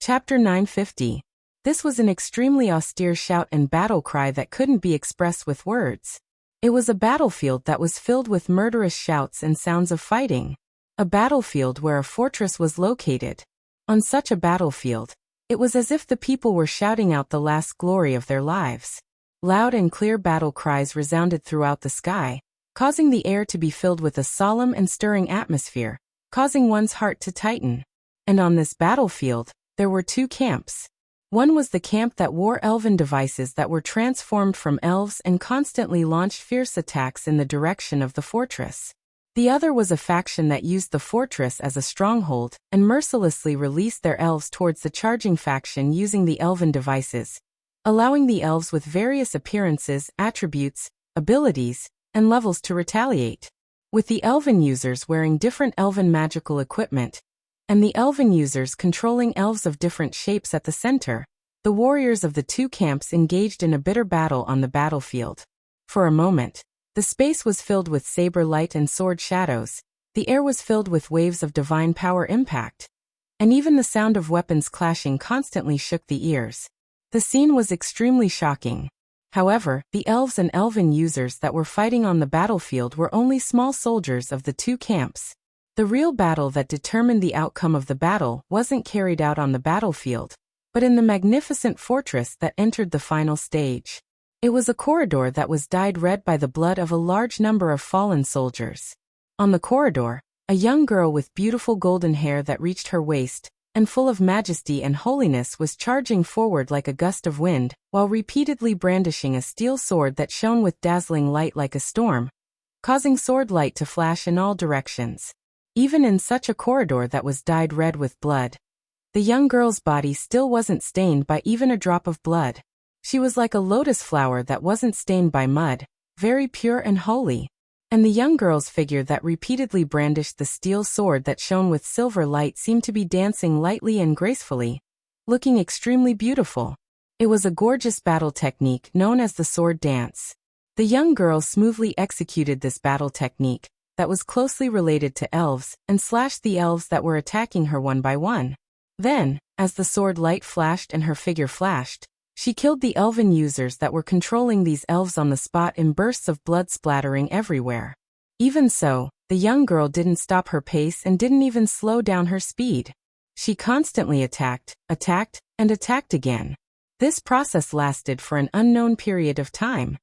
Chapter 950. This was an extremely austere shout and battle cry that couldn't be expressed with words. It was a battlefield that was filled with murderous shouts and sounds of fighting. A battlefield where a fortress was located. On such a battlefield, it was as if the people were shouting out the last glory of their lives. Loud and clear battle cries resounded throughout the sky, causing the air to be filled with a solemn and stirring atmosphere, causing one's heart to tighten. And on this battlefield, there were two camps. One was the camp that wore elven devices that were transformed from elves and constantly launched fierce attacks in the direction of the fortress. The other was a faction that used the fortress as a stronghold and mercilessly released their elves towards the charging faction using the elven devices, allowing the elves with various appearances, attributes, abilities, and levels to retaliate. With the elven users wearing different elven magical equipment, and the elven users controlling elves of different shapes at the center, the warriors of the two camps engaged in a bitter battle on the battlefield. For a moment, the space was filled with saber light and sword shadows, the air was filled with waves of divine power impact, and even the sound of weapons clashing constantly shook the ears. The scene was extremely shocking. However, the elves and elven users that were fighting on the battlefield were only small soldiers of the two camps. The real battle that determined the outcome of the battle wasn't carried out on the battlefield, but in the magnificent fortress that entered the final stage. It was a corridor that was dyed red by the blood of a large number of fallen soldiers. On the corridor, a young girl with beautiful golden hair that reached her waist, and full of majesty and holiness was charging forward like a gust of wind, while repeatedly brandishing a steel sword that shone with dazzling light like a storm, causing sword light to flash in all directions. Even in such a corridor that was dyed red with blood, the young girl's body still wasn't stained by even a drop of blood. She was like a lotus flower that wasn't stained by mud, very pure and holy. And the young girl's figure that repeatedly brandished the steel sword that shone with silver light seemed to be dancing lightly and gracefully, looking extremely beautiful. It was a gorgeous battle technique known as the sword dance. The young girl smoothly executed this battle technique, that was closely related to elves, and slashed the elves that were attacking her one by one. Then, as the sword light flashed and her figure flashed, she killed the elven users that were controlling these elves on the spot in bursts of blood splattering everywhere. Even so, the young girl didn't stop her pace and didn't even slow down her speed. She constantly attacked, and attacked again. This process lasted for an unknown period of time.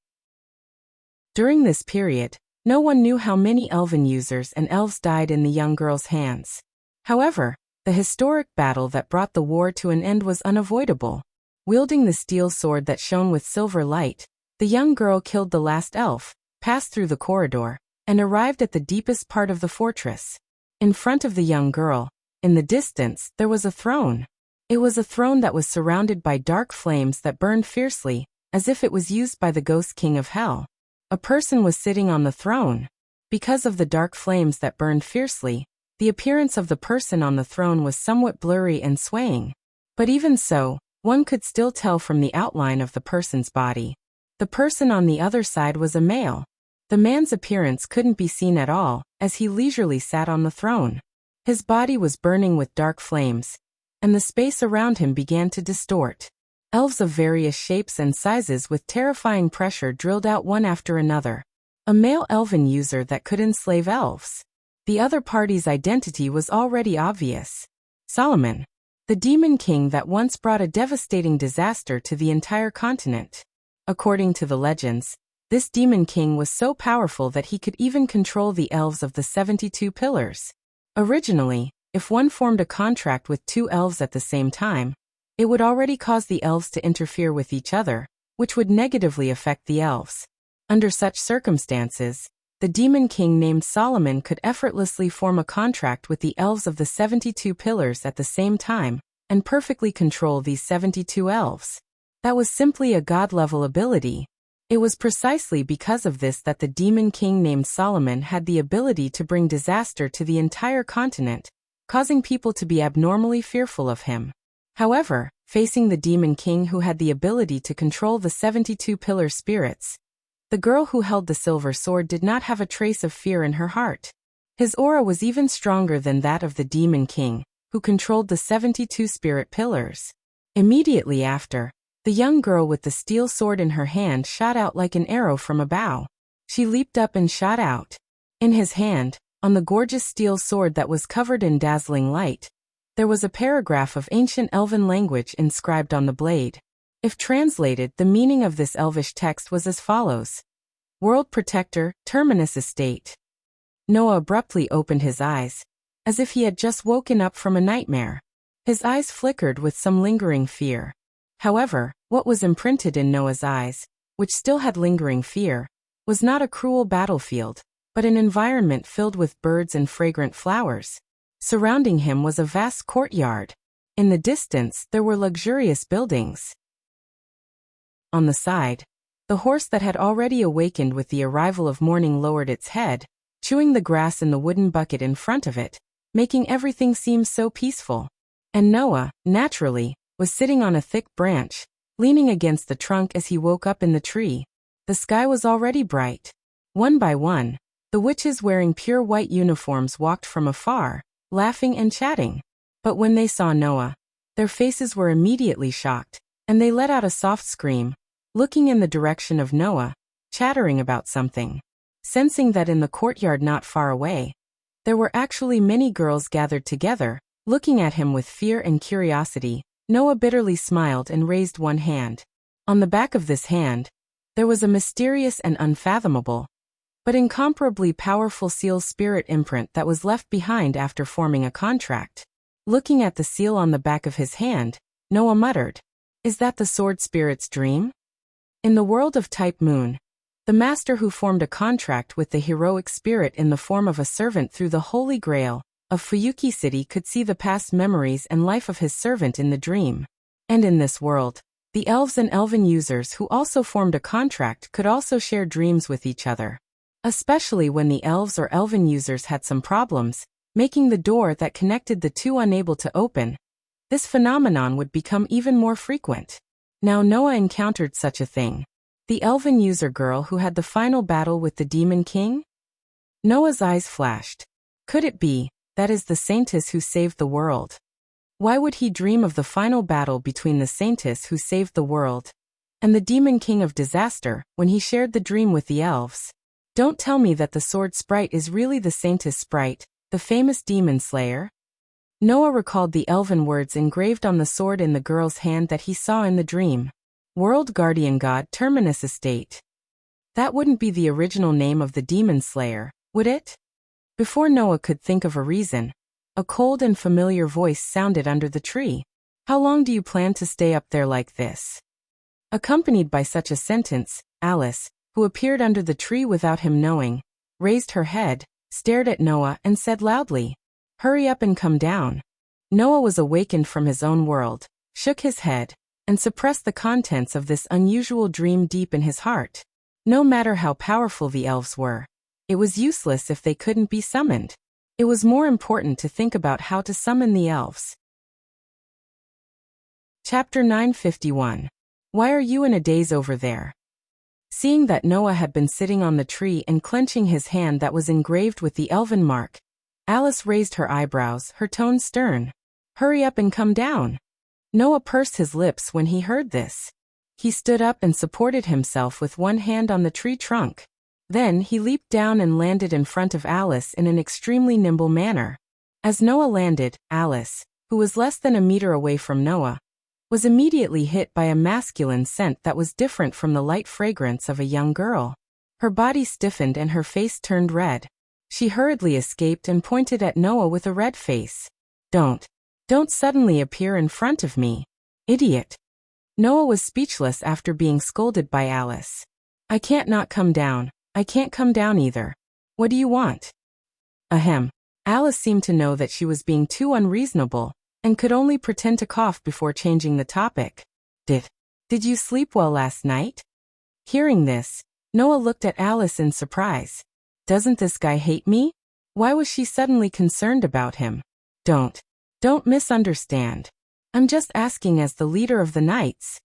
During this period, no one knew how many elven users and elves died in the young girl's hands. However, the historic battle that brought the war to an end was unavoidable. Wielding the steel sword that shone with silver light, the young girl killed the last elf, passed through the corridor, and arrived at the deepest part of the fortress. In front of the young girl, in the distance, there was a throne. It was a throne that was surrounded by dark flames that burned fiercely, as if it was used by the ghost king of hell. A person was sitting on the throne. Because of the dark flames that burned fiercely, the appearance of the person on the throne was somewhat blurry and swaying. But even so, one could still tell from the outline of the person's body. The person on the other side was a male. The man's appearance couldn't be seen at all, as he leisurely sat on the throne. His body was burning with dark flames, and the space around him began to distort. Elves of various shapes and sizes with terrifying pressure drilled out one after another. A male elven user that could enslave elves. The other party's identity was already obvious. Solomon, the demon king that once brought a devastating disaster to the entire continent. According to the legends, this demon king was so powerful that he could even control the elves of the 72 pillars. Originally, if one formed a contract with two elves at the same time, it would already cause the elves to interfere with each other, which would negatively affect the elves. Under such circumstances, the demon king named Solomon could effortlessly form a contract with the elves of the 72 pillars at the same time, and perfectly control these 72 elves. That was simply a god-level ability. It was precisely because of this that the demon king named Solomon had the ability to bring disaster to the entire continent, causing people to be abnormally fearful of him. However, facing the demon king who had the ability to control the 72 pillar spirits, the girl who held the silver sword did not have a trace of fear in her heart. His aura was even stronger than that of the demon king, who controlled the 72 spirit pillars. Immediately after, the young girl with the steel sword in her hand shot out like an arrow from a bow. She leaped up and shot out. In his hand, on the gorgeous steel sword that was covered in dazzling light, there was a paragraph of ancient elven language inscribed on the blade. If translated, the meaning of this elvish text was as follows: World Protector, Terminus Estate. Noah abruptly opened his eyes, as if he had just woken up from a nightmare. His eyes flickered with some lingering fear. However, what was imprinted in Noah's eyes, which still had lingering fear, was not a cruel battlefield, but an environment filled with birds and fragrant flowers. Surrounding him was a vast courtyard. In the distance, there were luxurious buildings. On the side, the horse that had already awakened with the arrival of morning lowered its head, chewing the grass in the wooden bucket in front of it, making everything seem so peaceful. And Noah, naturally, was sitting on a thick branch, leaning against the trunk as he woke up in the tree. The sky was already bright. One by one, the witches wearing pure white uniforms walked from afar, laughing and chatting. But when they saw Noah, their faces were immediately shocked, and they let out a soft scream, looking in the direction of Noah, chattering about something. Sensing that in the courtyard not far away, there were actually many girls gathered together, looking at him with fear and curiosity, Noah bitterly smiled and raised one hand. On the back of this hand, there was a mysterious and unfathomable, but incomparably powerful seal spirit imprint that was left behind after forming a contract. Looking at the seal on the back of his hand, Noah muttered, "Is that the sword spirit's dream?" In the world of Type Moon, the master who formed a contract with the heroic spirit in the form of a servant through the Holy Grail of Fuyuki City could see the past memories and life of his servant in the dream. And in this world, the elves and elven users who also formed a contract could also share dreams with each other. Especially when the elves or elven users had some problems, making the door that connected the two unable to open. This phenomenon would become even more frequent. Now Noah encountered such a thing. The elven user girl who had the final battle with the Demon King? Noah's eyes flashed. Could it be, that is the saintess who saved the world? Why would he dream of the final battle between the saintess who saved the world and the Demon King of Disaster when he shared the dream with the elves? Don't tell me that the sword sprite is really the saintess sprite, the famous demon slayer? Noah recalled the elven words engraved on the sword in the girl's hand that he saw in the dream. World Guardian God Terminus Estate. That wouldn't be the original name of the demon slayer, would it? Before Noah could think of a reason, a cold and familiar voice sounded under the tree. How long do you plan to stay up there like this? Accompanied by such a sentence, Alice, who appeared under the tree without him knowing, raised her head, stared at Noah and said loudly, "Hurry up and come down." Noah was awakened from his own world, shook his head, and suppressed the contents of this unusual dream deep in his heart. No matter how powerful the elves were, it was useless if they couldn't be summoned. It was more important to think about how to summon the elves. Chapter 951. Why are you in a daze over there? Seeing that Noah had been sitting on the tree and clenching his hand that was engraved with the elven mark, Alice raised her eyebrows, her tone stern. "Hurry up and come down." Noah pursed his lips when he heard this. He stood up and supported himself with one hand on the tree trunk. Then he leaped down and landed in front of Alice in an extremely nimble manner. As Noah landed, Alice, who was less than a meter away from Noah, was immediately hit by a masculine scent that was different from the light fragrance of a young girl. Her body stiffened and her face turned red. She hurriedly escaped and pointed at Noah with a red face. Don't suddenly appear in front of me, idiot." Noah was speechless after being scolded by Alice. "I can't not come down. I can't come down either. What do you want?" Ahem. Alice seemed to know that she was being too unreasonable, and could only pretend to cough before changing the topic. Did you sleep well last night?" Hearing this, Noah looked at Alice in surprise. Doesn't this guy hate me? Why was she suddenly concerned about him? Don't misunderstand. I'm just asking as the leader of the knights.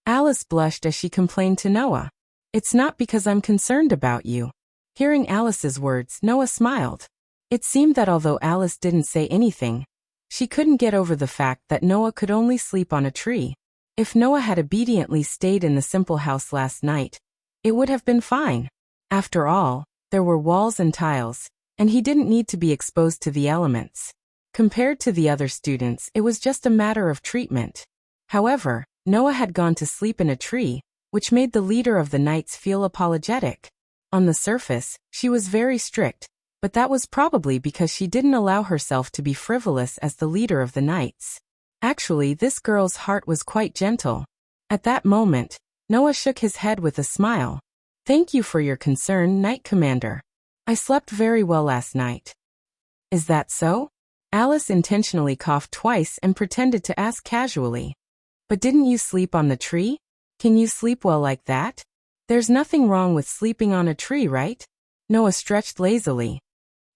Alice blushed as she complained to Noah. "It's not because I'm concerned about you." Hearing Alice's words, Noah smiled. It seemed that although Alice didn't say anything, She couldn't get over the fact that Noah could only sleep on a tree. If Noah had obediently stayed in the simple house last night, it would have been fine. After all, there were walls and tiles, and he didn't need to be exposed to the elements. Compared to the other students, it was just a matter of treatment. However, Noah had gone to sleep in a tree, which made the leader of the Knights feel apologetic. On the surface, she was very strict, but that was probably because she didn't allow herself to be frivolous as the leader of the Knights. Actually, this girl's heart was quite gentle. At that moment, Noah shook his head with a smile. "Thank you for your concern, Knight Commander. I slept very well last night." "Is that so?" Alice intentionally coughed twice and pretended to ask casually. "But didn't you sleep on the tree? Can you sleep well like that? There's nothing wrong with sleeping on a tree, right?" Noah stretched lazily.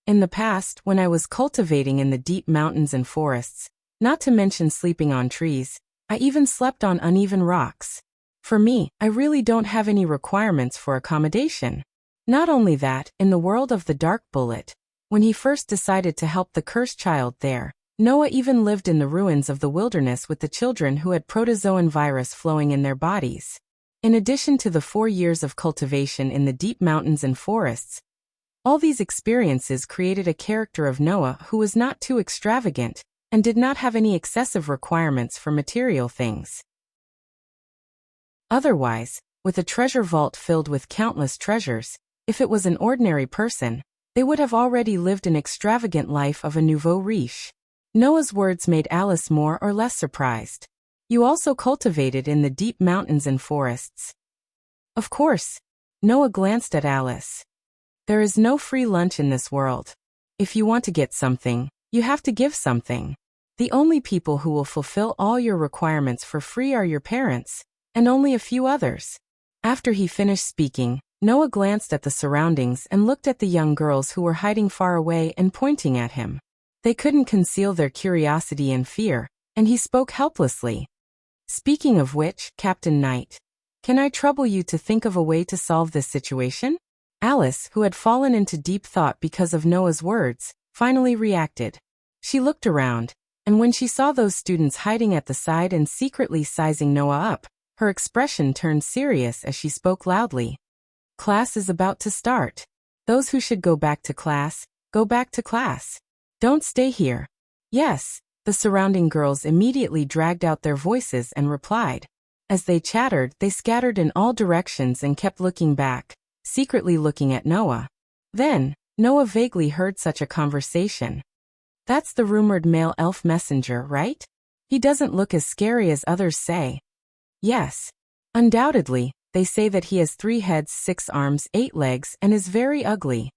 "In the past, when I was cultivating in the deep mountains and forests, not to mention sleeping on trees, I even slept on uneven rocks. For me, I really don't have any requirements for accommodation. Not only that, in the world of the Dark Bullet, when he first decided to help the cursed child there, Noah even lived in the ruins of the wilderness with the children who had protozoan virus flowing in their bodies. In addition to the 4 years of cultivation in the deep mountains and forests, all these experiences created a character of Noah who was not too extravagant and did not have any excessive requirements for material things. Otherwise, with a treasure vault filled with countless treasures, if it was an ordinary person, they would have already lived an extravagant life of a nouveau riche. Noah's words made Alice more or less surprised. "You also cultivated in the deep mountains and forests?" "Of course." Noah glanced at Alice. "There is no free lunch in this world. If you want to get something, you have to give something. The only people who will fulfill all your requirements for free are your parents, and only a few others." After he finished speaking, Noah glanced at the surroundings and looked at the young girls who were hiding far away and pointing at him. They couldn't conceal their curiosity and fear, and he spoke helplessly. "Speaking of which, Captain Knight, can I trouble you to think of a way to solve this situation?" Alice, who had fallen into deep thought because of Noah's words, finally reacted. She looked around, and when she saw those students hiding at the side and secretly sizing Noah up, her expression turned serious as she spoke loudly. "Class is about to start. Those who should go back to class, go back to class. Don't stay here." "Yes," the surrounding girls immediately dragged out their voices and replied. As they chattered, they scattered in all directions and kept looking back, secretly looking at Noah. Then, Noah vaguely heard such a conversation. "That's the rumored male elf messenger, right? He doesn't look as scary as others say." "Yes. Undoubtedly, they say that he has 3 heads, 6 arms, 8 legs, and is very ugly."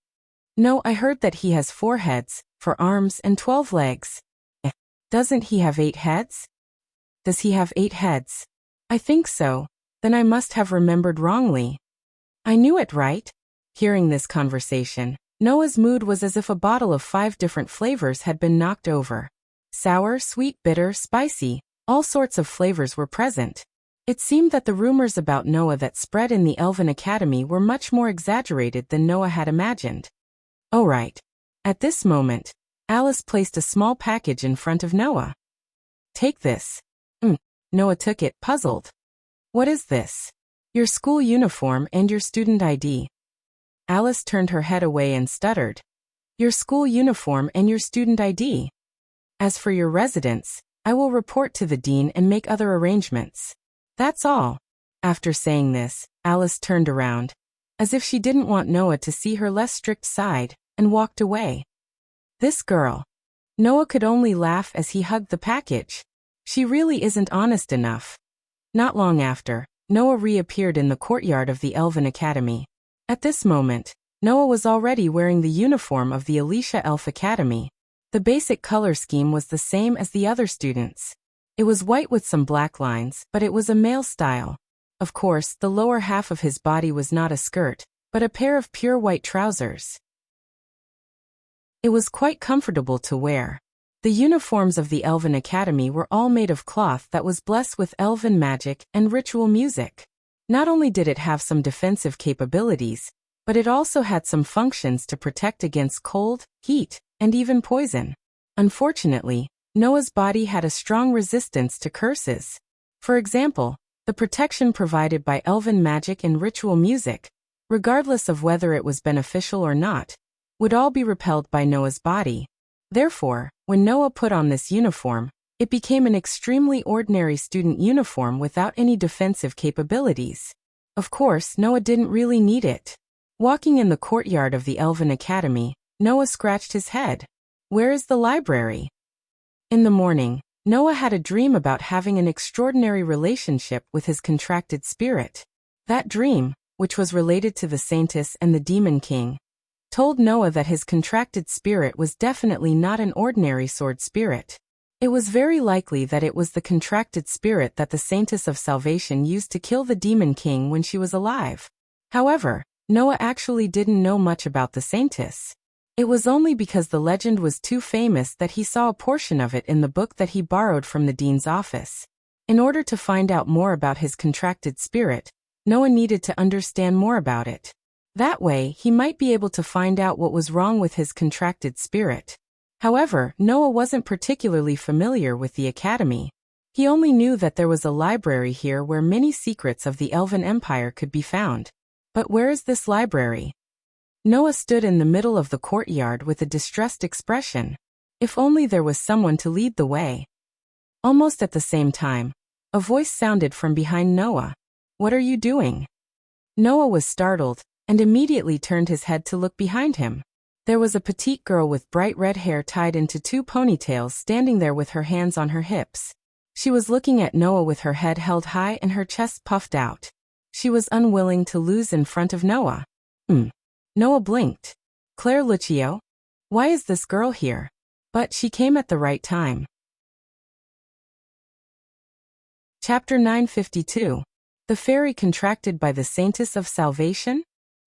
"No, I heard that he has 4 heads, 4 arms, and 12 legs." "Doesn't he have 8 heads?" "Does he have 8 heads?" "I think so. Then I must have remembered wrongly." "I knew it right." Hearing this conversation, Noah's mood was as if a bottle of 5 different flavors had been knocked over. Sour, sweet, bitter, spicy, all sorts of flavors were present. It seemed that the rumors about Noah that spread in the Elven Academy were much more exaggerated than Noah had imagined. "Oh right." At this moment, Alice placed a small package in front of Noah. "Take this." Noah took it, puzzled. "What is this?" "Your school uniform and your student ID." Alice turned her head away and stuttered. "Your school uniform and your student ID. As for your residence, I will report to the dean and make other arrangements. That's all." After saying this, Alice turned around, as if she didn't want Noah to see her less strict side, and walked away. This girl. Noah could only laugh as he hugged the package. She really isn't honest enough. Not long after, Noah reappeared in the courtyard of the Elven Academy. At this moment, Noah was already wearing the uniform of the Alicia Elf Academy. The basic color scheme was the same as the other students. It was white with some black lines, but it was a male style. Of course, the lower half of his body was not a skirt, but a pair of pure white trousers. It was quite comfortable to wear. The uniforms of the Elven Academy were all made of cloth that was blessed with elven magic and ritual music. Not only did it have some defensive capabilities, but it also had some functions to protect against cold, heat, and even poison. Unfortunately, Noah's body had a strong resistance to curses. For example, the protection provided by elven magic and ritual music, regardless of whether it was beneficial or not, would all be repelled by Noah's body. Therefore, when Noah put on this uniform, it became an extremely ordinary student uniform without any defensive capabilities. Of course, Noah didn't really need it. Walking in the courtyard of the Elven Academy, Noah scratched his head. Where is the library? In the morning, Noah had a dream about having an extraordinary relationship with his contracted spirit. That dream, which was related to the Saintess and the Demon King, told Noah that his contracted spirit was definitely not an ordinary sword spirit. It was very likely that it was the contracted spirit that the Saintess of Salvation used to kill the Demon King when she was alive. However, Noah actually didn't know much about the Saintess. It was only because the legend was too famous that he saw a portion of it in the book that he borrowed from the dean's office. In order to find out more about his contracted spirit, Noah needed to understand more about it. That way, he might be able to find out what was wrong with his contracted spirit. However, Noah wasn't particularly familiar with the academy. He only knew that there was a library here where many secrets of the Elven Empire could be found. But where is this library? Noah stood in the middle of the courtyard with a distressed expression. If only there was someone to lead the way. Almost at the same time, a voice sounded from behind Noah. What are you doing? Noah was startled, and immediately turned his head to look behind him. There was a petite girl with bright red hair tied into 2 ponytails standing there with her hands on her hips. She was looking at Noah with her head held high and her chest puffed out. She was unwilling to lose in front of Noah. Noah blinked. Claire Lucio? Why is this girl here? But she came at the right time. Chapter 952. The Fairy Contracted by the Saintess of Salvation?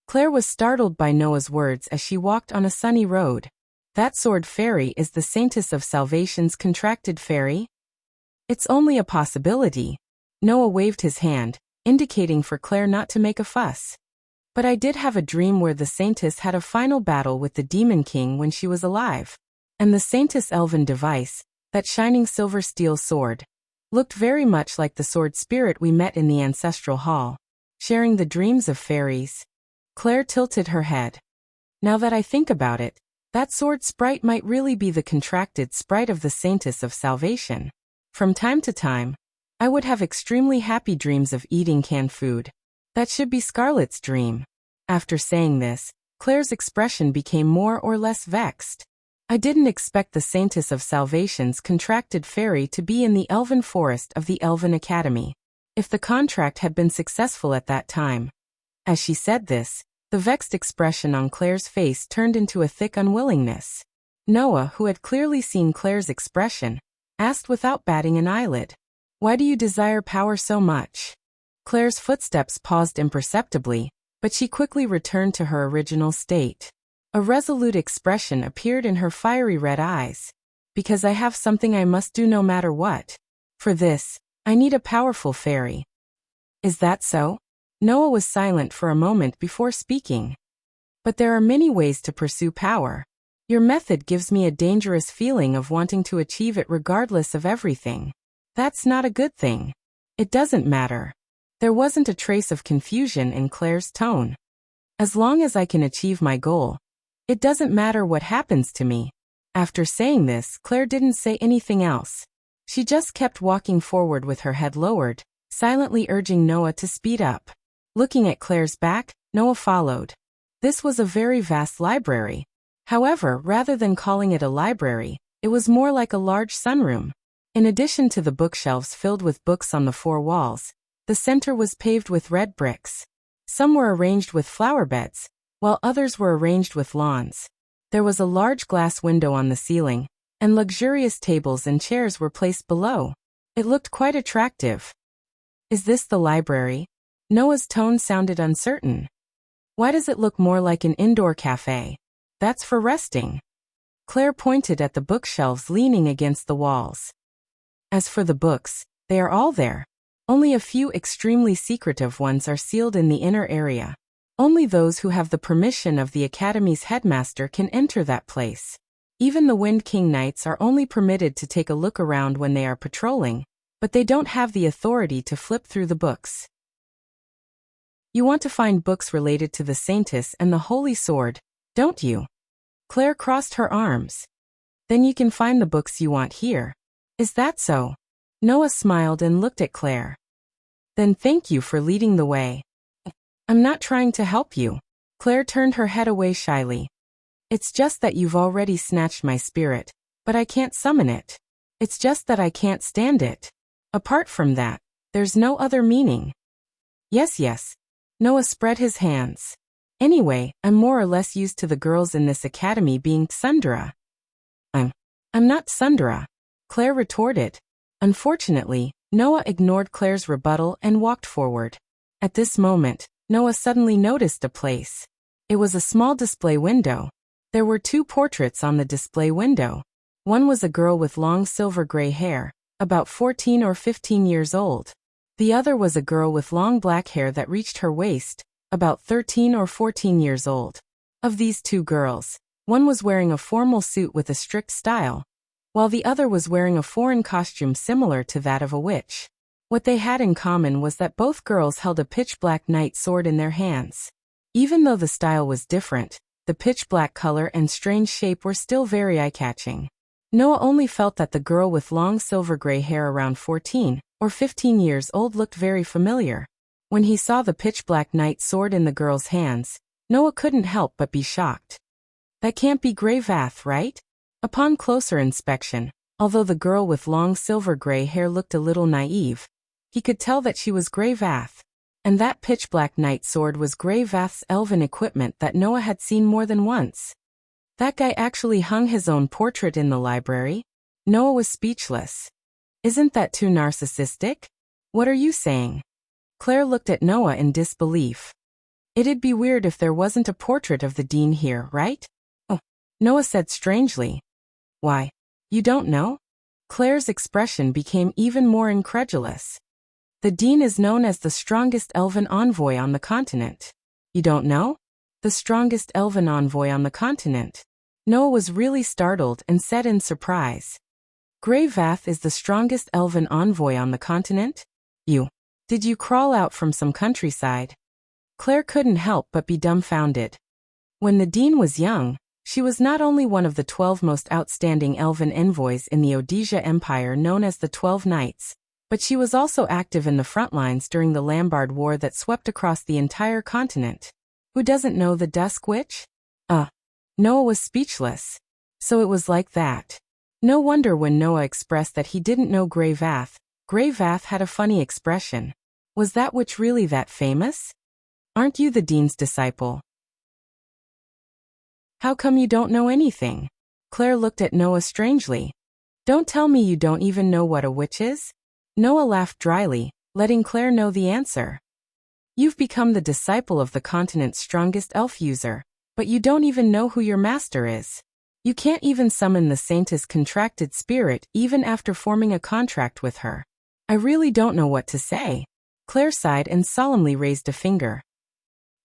Claire was startled by Noah's words as she walked on a sunny road. That sword fairy is the Saintess of Salvation's contracted fairy? It's only a possibility. Noah waved his hand, indicating for Claire not to make a fuss. But I did have a dream where the Saintess had a final battle with the Demon King when she was alive. And the Saintess' elven device, that shining silver steel sword, looked very much like the sword spirit we met in the ancestral hall, sharing the dreams of fairies. Claire tilted her head. Now that I think about it, that sword sprite might really be the contracted sprite of the Saintess of Salvation. From time to time, I would have extremely happy dreams of eating canned food. That should be Scarlet's dream. After saying this, Claire's expression became more or less vexed. I didn't expect the Saintess of Salvation's contracted fairy to be in the elven forest of the Elven Academy. If the contract had been successful at that time. As she said this, the vexed expression on Claire's face turned into a thick unwillingness. Noah, who had clearly seen Claire's expression, asked without batting an eyelid, "Why do you desire power so much?" Claire's footsteps paused imperceptibly, but she quickly returned to her original state. A resolute expression appeared in her fiery red eyes. "Because I have something I must do no matter what. For this, I need a powerful fairy." "Is that so?" Noah was silent for a moment before speaking. "But there are many ways to pursue power. Your method gives me a dangerous feeling of wanting to achieve it regardless of everything. That's not a good thing." "It doesn't matter." There wasn't a trace of confusion in Claire's tone. "As long as I can achieve my goal, it doesn't matter what happens to me." After saying this, Claire didn't say anything else. She just kept walking forward with her head lowered, silently urging Noah to speed up. Looking at Claire's back, Noah followed. This was a very vast library. However, rather than calling it a library, it was more like a large sunroom. In addition to the bookshelves filled with books on the 4 walls, the center was paved with red bricks. Some were arranged with flower beds, while others were arranged with lawns. There was a large glass window on the ceiling, and luxurious tables and chairs were placed below. It looked quite attractive. "Is this the library?" Noah's tone sounded uncertain. "Why does it look more like an indoor cafe?" "That's for resting." Claire pointed at the bookshelves leaning against the walls. "As for the books, they are all there. Only a few extremely secretive ones are sealed in the inner area. Only those who have the permission of the Academy's headmaster can enter that place." Even the Wind King Knights are only permitted to take a look around when they are patrolling, but they don't have the authority to flip through the books. You want to find books related to the Saintess and the Holy Sword, don't you? Claire crossed her arms. Then you can find the books you want here. Is that so? Noah smiled and looked at Claire. Then thank you for leading the way. I'm not trying to help you. Claire turned her head away shyly. It's just that you've already snatched my spirit, but I can't summon it. It's just that I can't stand it. Apart from that, there's no other meaning. Yes. Noah spread his hands. Anyway, I'm more or less used to the girls in this academy being tsundere. I'm not tsundere, Claire retorted. Unfortunately, Noah ignored Claire's rebuttal and walked forward. At this moment, Noah suddenly noticed a place. It was a small display window. There were 2 portraits on the display window. One was a girl with long silver gray hair, about 14 or 15 years old. The other was a girl with long black hair that reached her waist, about 13 or 14 years old. Of these 2 girls, one was wearing a formal suit with a strict style, while the other was wearing a foreign costume similar to that of a witch. What they had in common was that both girls held a pitch-black knight sword in their hands. Even though the style was different, the pitch-black color and strange shape were still very eye-catching. Noah only felt that the girl with long silver gray hair around 14 or 15 years old looked very familiar. When he saw the pitch-black knight sword in the girl's hands, Noah couldn't help but be shocked. That can't be Grey Vath, right? Upon closer inspection, although the girl with long silver gray hair looked a little naive, he could tell that she was Grey Vath. And that pitch-black knight sword was Grey Vath's elven equipment that Noah had seen more than once. That guy actually hung his own portrait in the library? Noah was speechless. Isn't that too narcissistic? What are you saying? Claire looked at Noah in disbelief. It'd be weird if there wasn't a portrait of the dean here, right? Oh, Noah said strangely. Why, you don't know? Claire's expression became even more incredulous. The dean is known as the strongest elven envoy on the continent. You don't know? The strongest elven envoy on the continent. Noah was really startled and said in surprise. Grey Vath is the strongest elven envoy on the continent? Did you crawl out from some countryside? Claire couldn't help but be dumbfounded. When the dean was young, she was not only one of the 12 most outstanding elven envoys in the Odisia Empire known as the 12 Knights, but she was also active in the front lines during the Lambard War that swept across the entire continent. Who doesn't know the Dusk Witch? Noah was speechless. So it was like that. No wonder when Noah expressed that he didn't know Grey Vath had a funny expression. Was that witch really that famous? Aren't you the dean's disciple? How come you don't know anything? Claire looked at Noah strangely. Don't tell me you don't even know what a witch is? Noah laughed dryly, letting Claire know the answer. You've become the disciple of the continent's strongest elf user, but you don't even know who your master is. You can't even summon the Saintess' contracted spirit even after forming a contract with her. I really don't know what to say. Claire sighed and solemnly raised a finger.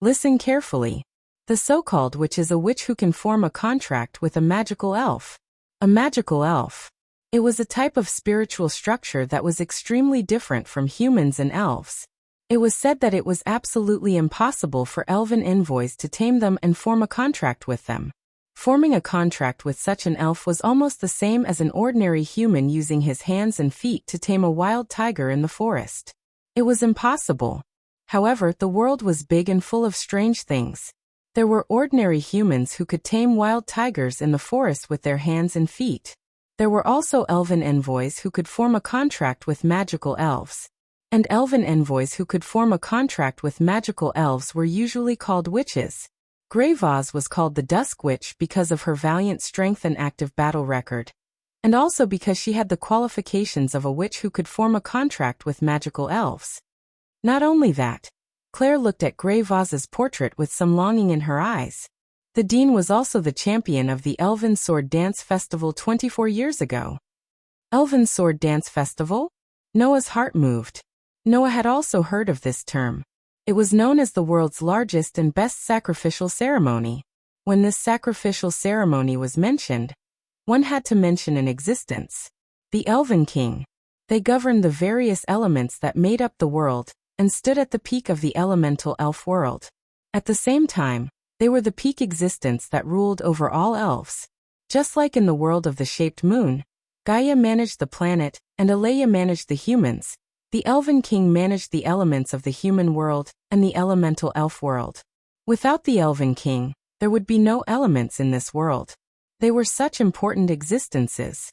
Listen carefully. The so-called witch is a witch who can form a contract with a magical elf. A magical elf. It was a type of spiritual structure that was extremely different from humans and elves. It was said that it was absolutely impossible for elven envoys to tame them and form a contract with them. Forming a contract with such an elf was almost the same as an ordinary human using his hands and feet to tame a wild tiger in the forest. It was impossible. However, the world was big and full of strange things. There were ordinary humans who could tame wild tigers in the forest with their hands and feet. There were also elven envoys who could form a contract with magical elves. And elven envoys who could form a contract with magical elves were usually called witches. Grey Vath was called the Dusk Witch because of her valiant strength and active battle record, and also because she had the qualifications of a witch who could form a contract with magical elves. Not only that, Claire looked at Grey Vath's portrait with some longing in her eyes. The dean was also the champion of the Elven Sword Dance Festival 24 years ago. Elven Sword Dance Festival? Noah's heart moved. Noah had also heard of this term. It was known as the world's largest and best sacrificial ceremony. When this sacrificial ceremony was mentioned, One had to mention an existence. The Elven King. They governed the various elements that made up the world, and stood at the peak of the elemental elf world. At the same time, they were the peak existence that ruled over all elves. Just like in the world of the shaped moon, Gaia managed the planet, and Aleia managed the humans. The Elven King managed the elements of the human world, and the elemental elf world. Without the Elven King, there would be no elements in this world. They were such important existences.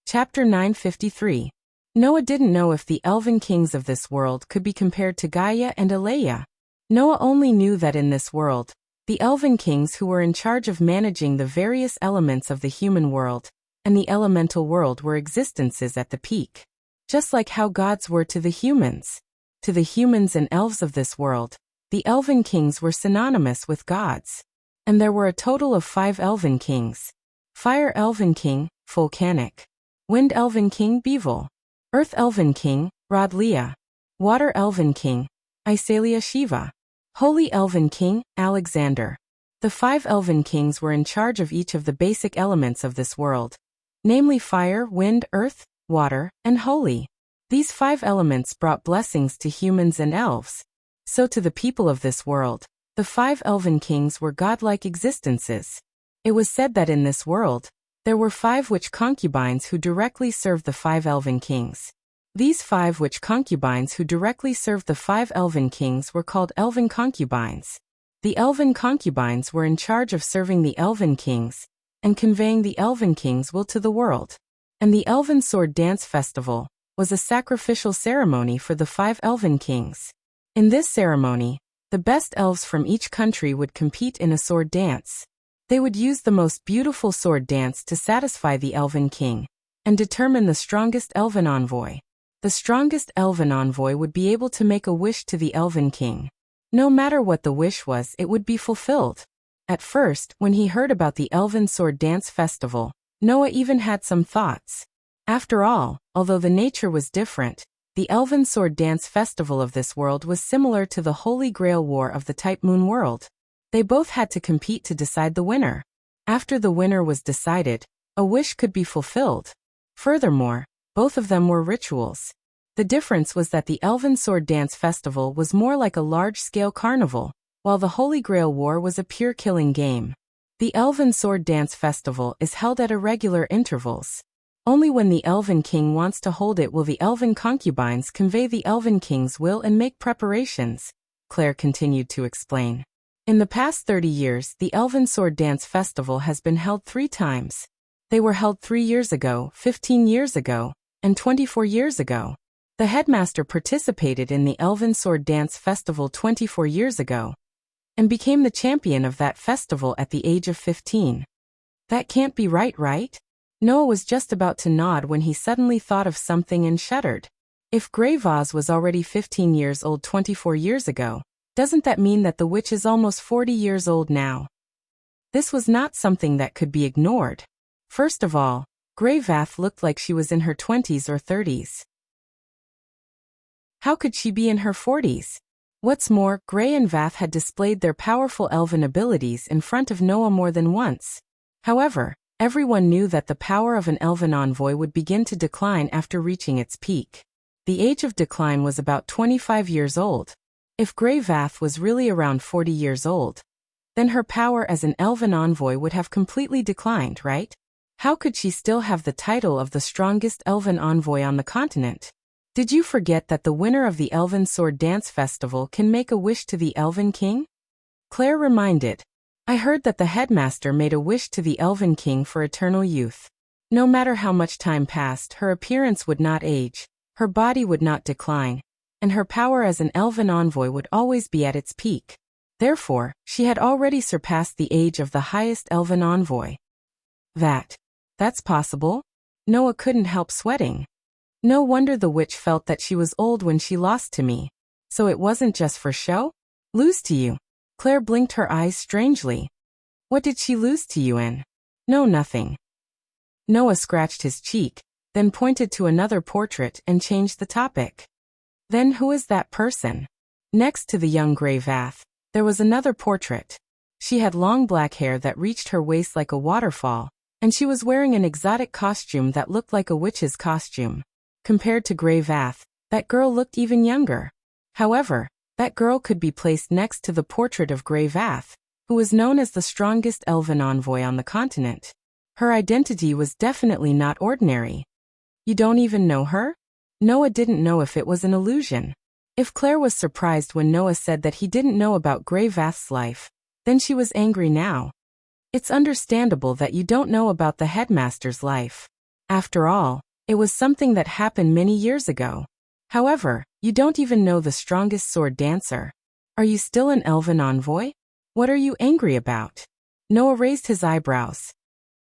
Chapter 953. Noah didn't know if the Elven Kings of this world could be compared to Gaia and Aleia. Noah only knew that in this world, the Elven Kings who were in charge of managing the various elements of the human world and the elemental world were existences at the peak. Just like how gods were to the humans. To the humans and elves of this world, the Elven Kings were synonymous with gods. And there were a total of 5 Elven Kings. Fire Elven King, Volcanic. Wind Elven King, Bevel. Earth Elven King, Rodlia. Water Elven King, Isalia Shiva. Holy Elven King, Alexander. The 5 Elven Kings were in charge of each of the basic elements of this world, namely fire, wind, earth, water, and holy. These 5 elements brought blessings to humans and elves. So to the people of this world, the 5 Elven Kings were godlike existences. It was said that in this world, there were 5 witch concubines who directly served the 5 Elven Kings. These 5 witch concubines who directly served the 5 Elven Kings were called Elven Concubines. The Elven Concubines were in charge of serving the Elven Kings and conveying the Elven King's will to the world. And the Elven Sword Dance Festival was a sacrificial ceremony for the 5 Elven Kings. In this ceremony, the best elves from each country would compete in a sword dance. They would use the most beautiful sword dance to satisfy the Elven King and determine the strongest Elven envoy. The strongest Elven envoy would be able to make a wish to the Elven King. No matter what the wish was, it would be fulfilled. At first, when he heard about the Elven Sword Dance Festival, Noah even had some thoughts. After all, although the nature was different, the Elven Sword Dance Festival of this world was similar to the Holy Grail War of the Type Moon world. They both had to compete to decide the winner. After the winner was decided, a wish could be fulfilled. Furthermore, both of them were rituals. The difference was that the Elven Sword Dance Festival was more like a large-scale carnival, while the Holy Grail War was a pure killing game. The Elven Sword Dance Festival is held at irregular intervals. Only when the Elven King wants to hold it will the Elven concubines convey the Elven King's will and make preparations, Claire continued to explain. In the past 30 years, the Elven Sword Dance Festival has been held 3 times. They were held 3 years ago, 15 years ago, and 24 years ago. The headmaster participated in the Elven Sword Dance Festival 24 years ago and became the champion of that festival at the age of 15. That can't be right? Noah was just about to nod when he suddenly thought of something and shuddered. If Grey Vaz was already 15 years old 24 years ago, doesn't that mean that the witch is almost 40 years old now? This was not something that could be ignored. First of all, Grey Vaz looked like she was in her 20s or 30s. How could she be in her 40s? What's more, Grey and Vaz had displayed their powerful elven abilities in front of Noah more than once. However, everyone knew that the power of an elven envoy would begin to decline after reaching its peak. The age of decline was about 25 years old. If Grey Vaz was really around 40 years old, then her power as an elven envoy would have completely declined, right? How could she still have the title of the strongest elven envoy on the continent? Did you forget that the winner of the Elven Sword Dance Festival can make a wish to the Elven King? Claire reminded. I heard that the headmaster made a wish to the Elven King for eternal youth. No matter how much time passed, her appearance would not age, her body would not decline, and her power as an elven envoy would always be at its peak. Therefore, she had already surpassed the age of the highest elven envoy. That's possible? Noah couldn't help sweating. No wonder the witch felt that she was old when she lost to me. So it wasn't just for show? Lose to you? Claire blinked her eyes strangely. What did she lose to you in? No, nothing. Noah scratched his cheek, then pointed to another portrait and changed the topic. Then who is that person? Next to the young Grey Vaz, there was another portrait. She had long black hair that reached her waist like a waterfall, and she was wearing an exotic costume that looked like a witch's costume. Compared to Grey Vath, that girl looked even younger. However, that girl could be placed next to the portrait of Grey Vath, who was known as the strongest elven envoy on the continent. Her identity was definitely not ordinary. You don't even know her? Noah didn't know if it was an illusion. If Claire was surprised when Noah said that he didn't know about Grey Vath's life, then she was angry now. It's understandable that you don't know about the headmaster's life. After all, it was something that happened many years ago. However, you don't even know the strongest sword dancer. Are you still an elven envoy? What are you angry about? Noah raised his eyebrows.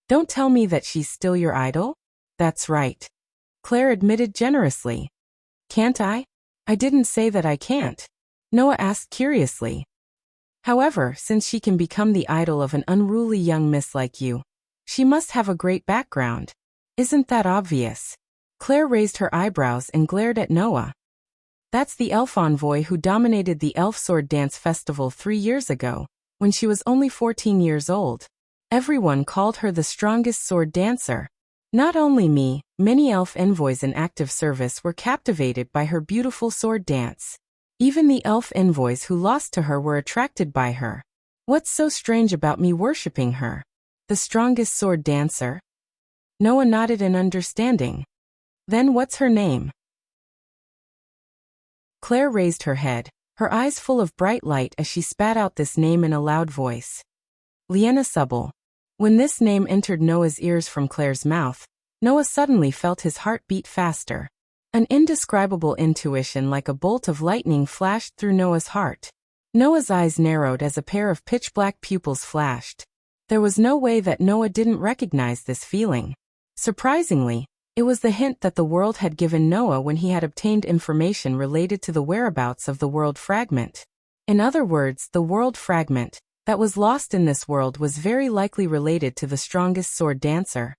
Don't tell me that she's still your idol? That's right. Claire admitted generously. Can't I? I didn't say that I can't. Noah asked curiously. However, since she can become the idol of an unruly young miss like you, she must have a great background. Isn't that obvious? Claire raised her eyebrows and glared at Noah. That's the elf envoy who dominated the Elf Sword Dance Festival 3 years ago, when she was only 14 years old. Everyone called her the strongest sword dancer. Not only me, many elf envoys in active service were captivated by her beautiful sword dance. Even the elf envoys who lost to her were attracted by her. What's so strange about me worshipping her? The strongest sword dancer? Noah nodded in understanding. Then what's her name? Claire raised her head, her eyes full of bright light as she spat out this name in a loud voice. Lyanna Subble. When this name entered Noah's ears from Claire's mouth, Noah suddenly felt his heart beat faster. An indescribable intuition like a bolt of lightning flashed through Noah's heart. Noah's eyes narrowed as a pair of pitch-black pupils flashed. There was no way that Noah didn't recognize this feeling. Surprisingly, it was the hint that the world had given Noah when he had obtained information related to the whereabouts of the world fragment. In other words, the world fragment that was lost in this world was very likely related to the strongest sword dancer.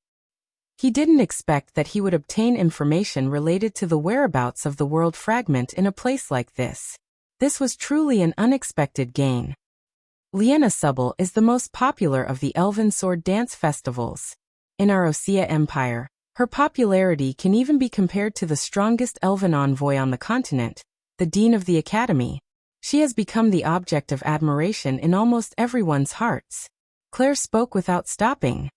He didn't expect that he would obtain information related to the whereabouts of the world fragment in a place like this. This was truly an unexpected gain. Lyanna Subble is the most popular of the Elven Sword Dance festivals. In our Osea Empire, her popularity can even be compared to the strongest elven envoy on the continent, the Dean of the Academy. She has become the object of admiration in almost everyone's hearts. Claire spoke without stopping.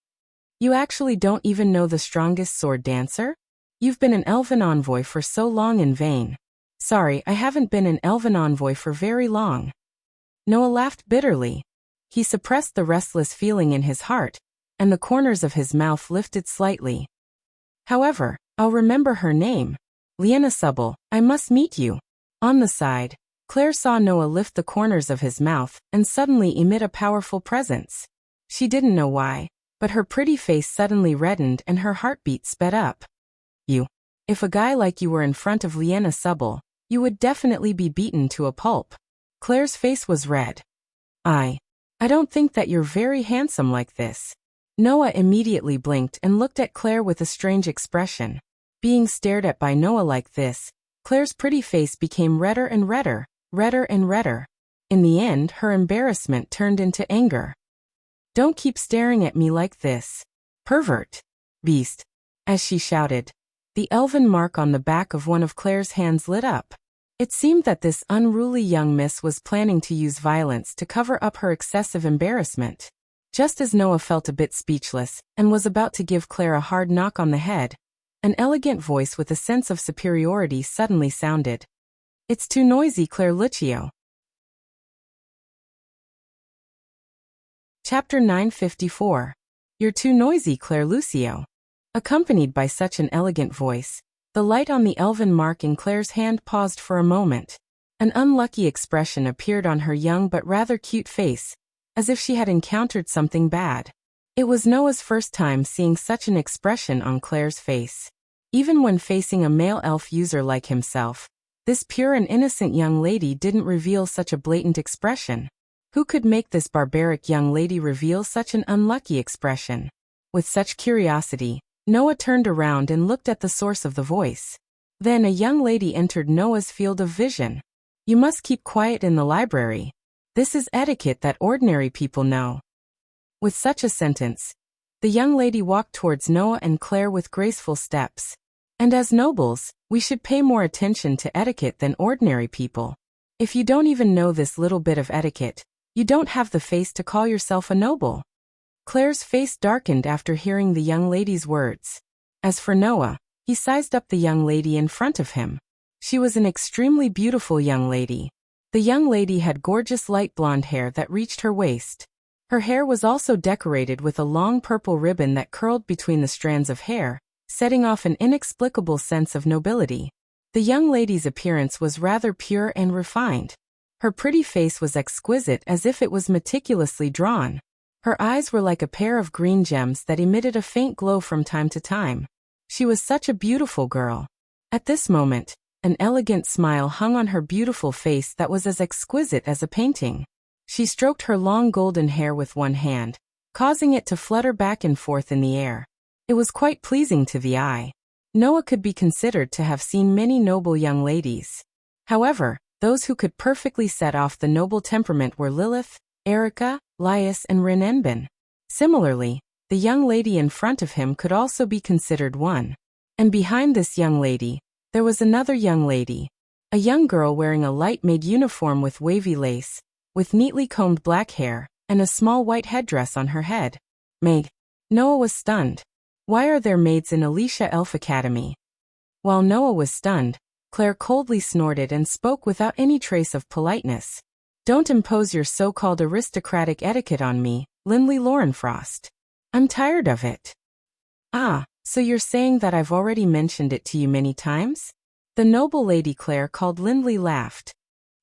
You actually don't even know the strongest sword dancer? You've been an elven envoy for so long in vain. Sorry, I haven't been an elven envoy for very long. Noah laughed bitterly. He suppressed the restless feeling in his heart, and the corners of his mouth lifted slightly. However, I'll remember her name. Lyanna Subble, I must meet you. On the side, Claire saw Noah lift the corners of his mouth and suddenly emit a powerful presence. She didn't know why, but her pretty face suddenly reddened and her heartbeat sped up. If a guy like you were in front of Lyanna Subble, you would definitely be beaten to a pulp. Claire's face was red. I don't think that you're very handsome like this. Noah immediately blinked and looked at Claire with a strange expression. Being stared at by Noah like this, Claire's pretty face became redder and redder, redder and redder. In the end, her embarrassment turned into anger. Don't keep staring at me like this. Pervert. Beast. As she shouted, the elven mark on the back of one of Claire's hands lit up. It seemed that this unruly young miss was planning to use violence to cover up her excessive embarrassment. Just as Noah felt a bit speechless and was about to give Claire a hard knock on the head, an elegant voice with a sense of superiority suddenly sounded. It's too noisy, Claire Lucio. Chapter 954. You're too noisy, Claire Lucio. Accompanied by such an elegant voice, the light on the elven mark in Claire's hand paused for a moment. An unlucky expression appeared on her young but rather cute face, as if she had encountered something bad. It was Noah's first time seeing such an expression on Claire's face. Even when facing a male elf user like himself, this pure and innocent young lady didn't reveal such a blatant expression. Who could make this barbaric young lady reveal such an unlucky expression? With such curiosity, Noah turned around and looked at the source of the voice. Then a young lady entered Noah's field of vision. You must keep quiet in the library. This is etiquette that ordinary people know." With such a sentence, the young lady walked towards Noah and Claire with graceful steps. And as nobles, we should pay more attention to etiquette than ordinary people. If you don't even know this little bit of etiquette, you don't have the face to call yourself a noble. Claire's face darkened after hearing the young lady's words. As for Noah, he sized up the young lady in front of him. She was an extremely beautiful young lady. The young lady had gorgeous light blonde hair that reached her waist. Her hair was also decorated with a long purple ribbon that curled between the strands of hair, setting off an inexplicable sense of nobility. The young lady's appearance was rather pure and refined. Her pretty face was exquisite as if it was meticulously drawn. Her eyes were like a pair of green gems that emitted a faint glow from time to time. She was such a beautiful girl. At this moment, an elegant smile hung on her beautiful face that was as exquisite as a painting. She stroked her long golden hair with one hand, causing it to flutter back and forth in the air. It was quite pleasing to the eye. Noah could be considered to have seen many noble young ladies. However, those who could perfectly set off the noble temperament were Lilith, Erica, Laius and Rinenben. Similarly, the young lady in front of him could also be considered one. And behind this young lady, there was another young lady. A young girl wearing a light-made uniform with wavy lace, with neatly combed black hair, and a small white headdress on her head. Maid. Noah was stunned. Why are there maids in Alicia Elf Academy? While Noah was stunned, Claire coldly snorted and spoke without any trace of politeness. Don't impose your so-called aristocratic etiquette on me, Lindley Lorenfrost. I'm tired of it. Ah, so you're saying that I've already mentioned it to you many times? The noble Lady Claire called Lindley laughed.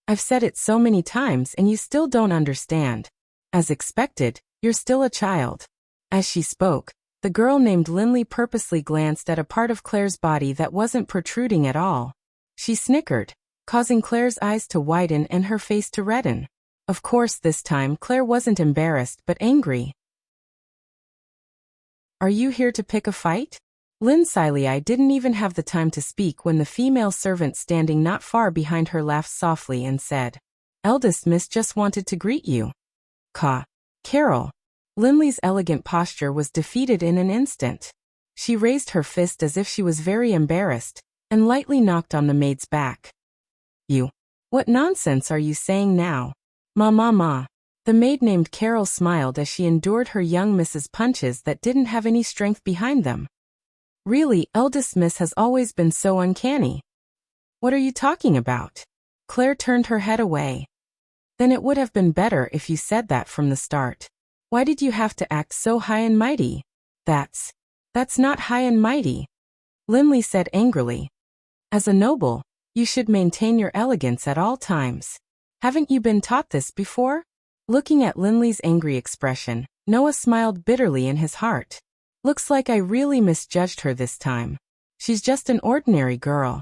I've said it so many times and you still don't understand. As expected, you're still a child. As she spoke, the girl named Lindley purposely glanced at a part of Claire's body that wasn't protruding at all. She snickered, causing Claire's eyes to widen and her face to redden. Of course this time Claire wasn't embarrassed but angry. Are you here to pick a fight? Lindsay didn't even have the time to speak when the female servant standing not far behind her laughed softly and said, Eldest Miss just wanted to greet you. Carol. Lindley's elegant posture was defeated in an instant. She raised her fist as if she was very embarrassed, and lightly knocked on the maid's back. You. What nonsense are you saying now? Ma. The maid named Carol smiled as she endured her young Miss's punches that didn't have any strength behind them. Really, eldest Miss has always been so uncanny. What are you talking about? Claire turned her head away. Then it would have been better if you said that from the start. Why did you have to act so high and mighty? That's not high and mighty, Lindley said angrily. As a noble, you should maintain your elegance at all times. Haven't you been taught this before? Looking at Lindley's angry expression, Noah smiled bitterly in his heart. Looks like I really misjudged her this time. She's just an ordinary girl.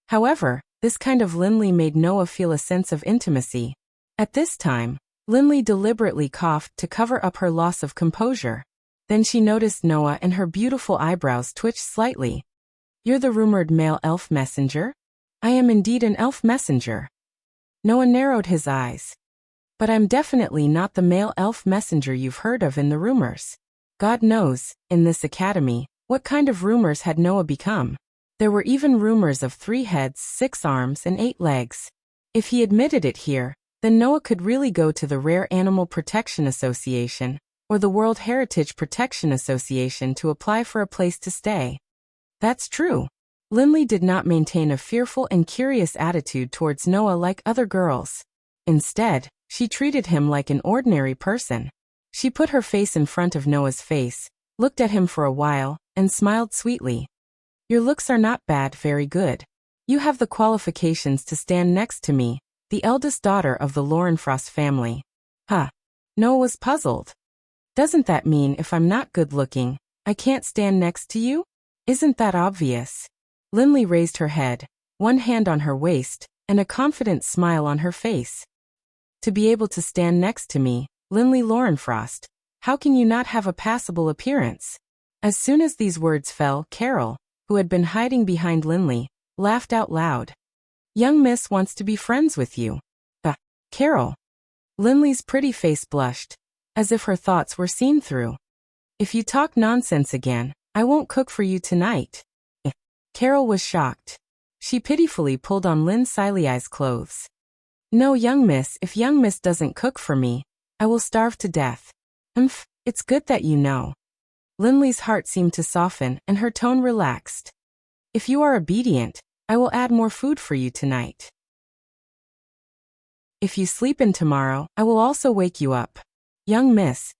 However, this kind of Lindley made Noah feel a sense of intimacy. At this time, Lindley deliberately coughed to cover up her loss of composure. Then she noticed Noah and her beautiful eyebrows twitched slightly. You're the rumored male elf messenger? I am indeed an elf messenger. Noah narrowed his eyes. But I'm definitely not the male elf messenger you've heard of in the rumors. God knows, in this academy, what kind of rumors had Noah become. There were even rumors of 3 heads, 6 arms, and 8 legs. If he admitted it here, then Noah could really go to the Rare Animal Protection Association, or the World Heritage Protection Association to apply for a place to stay. That's true. Lindley did not maintain a fearful and curious attitude towards Noah like other girls. Instead, she treated him like an ordinary person. She put her face in front of Noah's face, looked at him for a while, and smiled sweetly. Your looks are not bad, very good. You have the qualifications to stand next to me, the eldest daughter of the Lorenfrost family. Noah was puzzled. Doesn't that mean if I'm not good-looking, I can't stand next to you? Isn't that obvious? Lindley raised her head, one hand on her waist, and a confident smile on her face. To be able to stand next to me, Lindley Lorenfrost, how can you not have a passable appearance? As soon as these words fell, Carol, who had been hiding behind Lindley, laughed out loud. Young Miss wants to be friends with you. Carol. Linley's pretty face blushed, as if her thoughts were seen through. If you talk nonsense again, I won't cook for you tonight. Carol was shocked. She pitifully pulled on Lynn Siley's clothes. No, young miss, if young miss doesn't cook for me, I will starve to death. It's good that you know. Linley's heart seemed to soften and her tone relaxed. If you are obedient, I will add more food for you tonight. If you sleep in tomorrow, I will also wake you up. Young miss.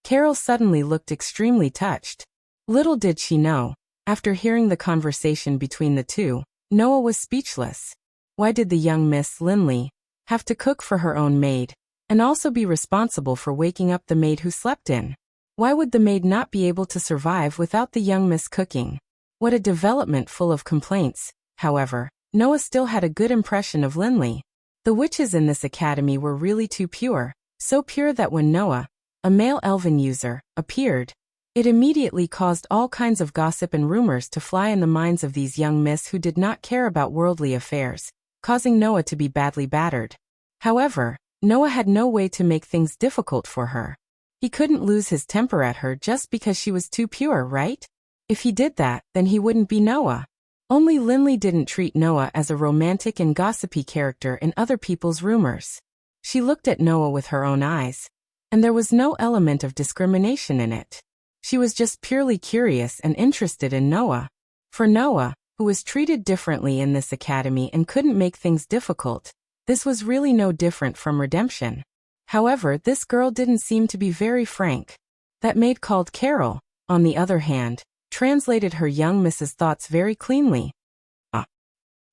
Carol suddenly looked extremely touched. Little did she know, after hearing the conversation between the two, Noah was speechless. Why did the young Miss Linley have to cook for her own maid, and also be responsible for waking up the maid who slept in? Why would the maid not be able to survive without the young miss cooking? What a development full of complaints. However, Noah still had a good impression of Linley. The witches in this academy were really too pure, so pure that when Noah, a male elven user, appeared, it immediately caused all kinds of gossip and rumors to fly in the minds of these young miss who did not care about worldly affairs, causing Noah to be badly battered. However, Noah had no way to make things difficult for her. He couldn't lose his temper at her just because she was too pure, right? If he did that, then he wouldn't be Noah. Only Linley didn't treat Noah as a romantic and gossipy character in other people's rumors. She looked at Noah with her own eyes, and there was no element of discrimination in it. She was just purely curious and interested in Noah. For Noah, who was treated differently in this academy and couldn't make things difficult, this was really no different from redemption. However, this girl didn't seem to be very frank. That maid called Carol, on the other hand, translated her young miss's thoughts very cleanly.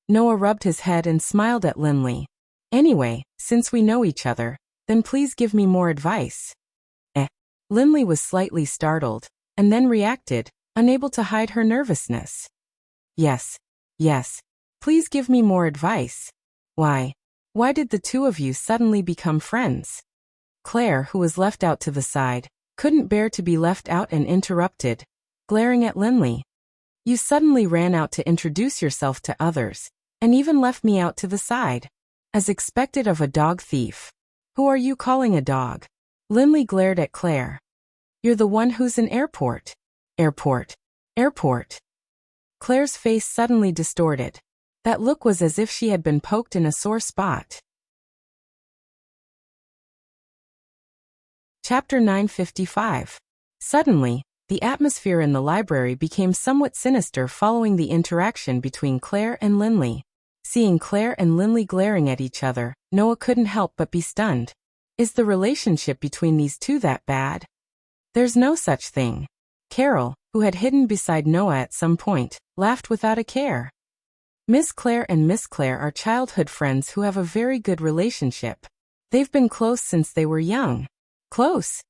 Noah rubbed his head and smiled at Linley. Anyway, since we know each other, then please give me more advice. Linley was slightly startled, and then reacted, unable to hide her nervousness. Yes. Please give me more advice. Why did the two of you suddenly become friends? Claire, who was left out to the side, couldn't bear to be left out and interrupted, glaring at Linley. You suddenly ran out to introduce yourself to others, and even left me out to the side. As expected of a dog thief. Who are you calling a dog? Linley glared at Claire. You're the one who's in airport. Airport. Claire's face suddenly distorted. That look was as if she had been poked in a sore spot. Chapter 955. Suddenly, the atmosphere in the library became somewhat sinister following the interaction between Claire and Linley. Seeing Claire and Linley glaring at each other, Noah couldn't help but be stunned. Is the relationship between these two that bad? There's no such thing. Carol, who had hidden beside Noah at some point, laughed without a care. Miss Claire and Miss Claire are childhood friends who have a very good relationship. They've been close since they were young. Close?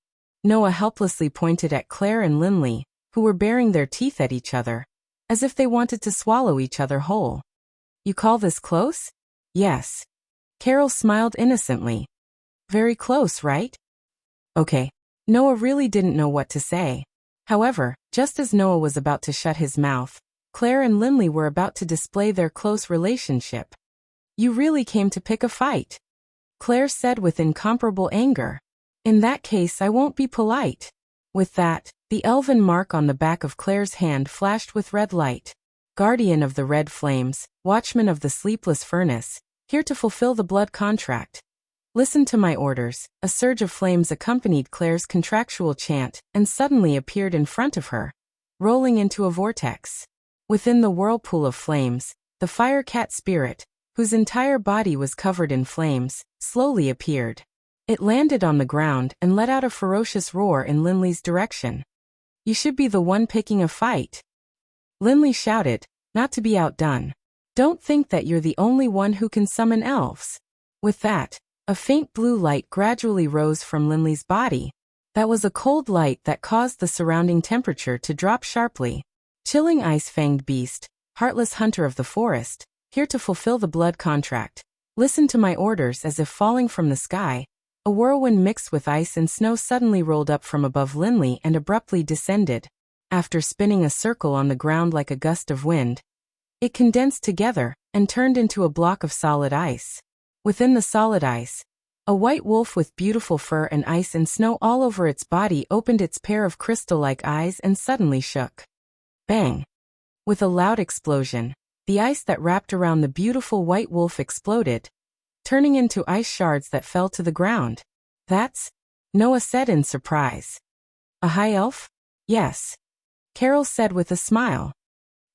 Noah helplessly pointed at Claire and Linley, who were baring their teeth at each other, as if they wanted to swallow each other whole. You call this close? Yes. Carol smiled innocently. Very close, right? Okay. Noah really didn't know what to say. However, just as Noah was about to shut his mouth, Claire and Linley were about to display their close relationship. You really came to pick a fight, Claire said with incomparable anger. In that case, I won't be polite. With that, the elven mark on the back of Claire's hand flashed with red light. Guardian of the red flames, watchman of the sleepless furnace, here to fulfill the blood contract. Listen to my orders. A surge of flames accompanied Claire's contractual chant and suddenly appeared in front of her, rolling into a vortex. Within the whirlpool of flames, the fire cat spirit, whose entire body was covered in flames, slowly appeared. It landed on the ground and let out a ferocious roar in Linley's direction. You should be the one picking a fight. Linley shouted, not to be outdone. Don't think that you're the only one who can summon elves. With that, a faint blue light gradually rose from Linley's body. That was a cold light that caused the surrounding temperature to drop sharply. Chilling ice-fanged beast, heartless hunter of the forest, here to fulfill the blood contract. Listen to my orders. As if falling from the sky, a whirlwind mixed with ice and snow suddenly rolled up from above Linley and abruptly descended. After spinning a circle on the ground like a gust of wind, it condensed together and turned into a block of solid ice. Within the solid ice, A white wolf with beautiful fur and ice and snow all over its body opened its pair of crystal-like eyes and suddenly shook. Bang! With a loud explosion, the ice that wrapped around the beautiful white wolf exploded, turning into ice shards that fell to the ground. That's, Noah said in surprise. A high elf? Yes. Carol said with a smile.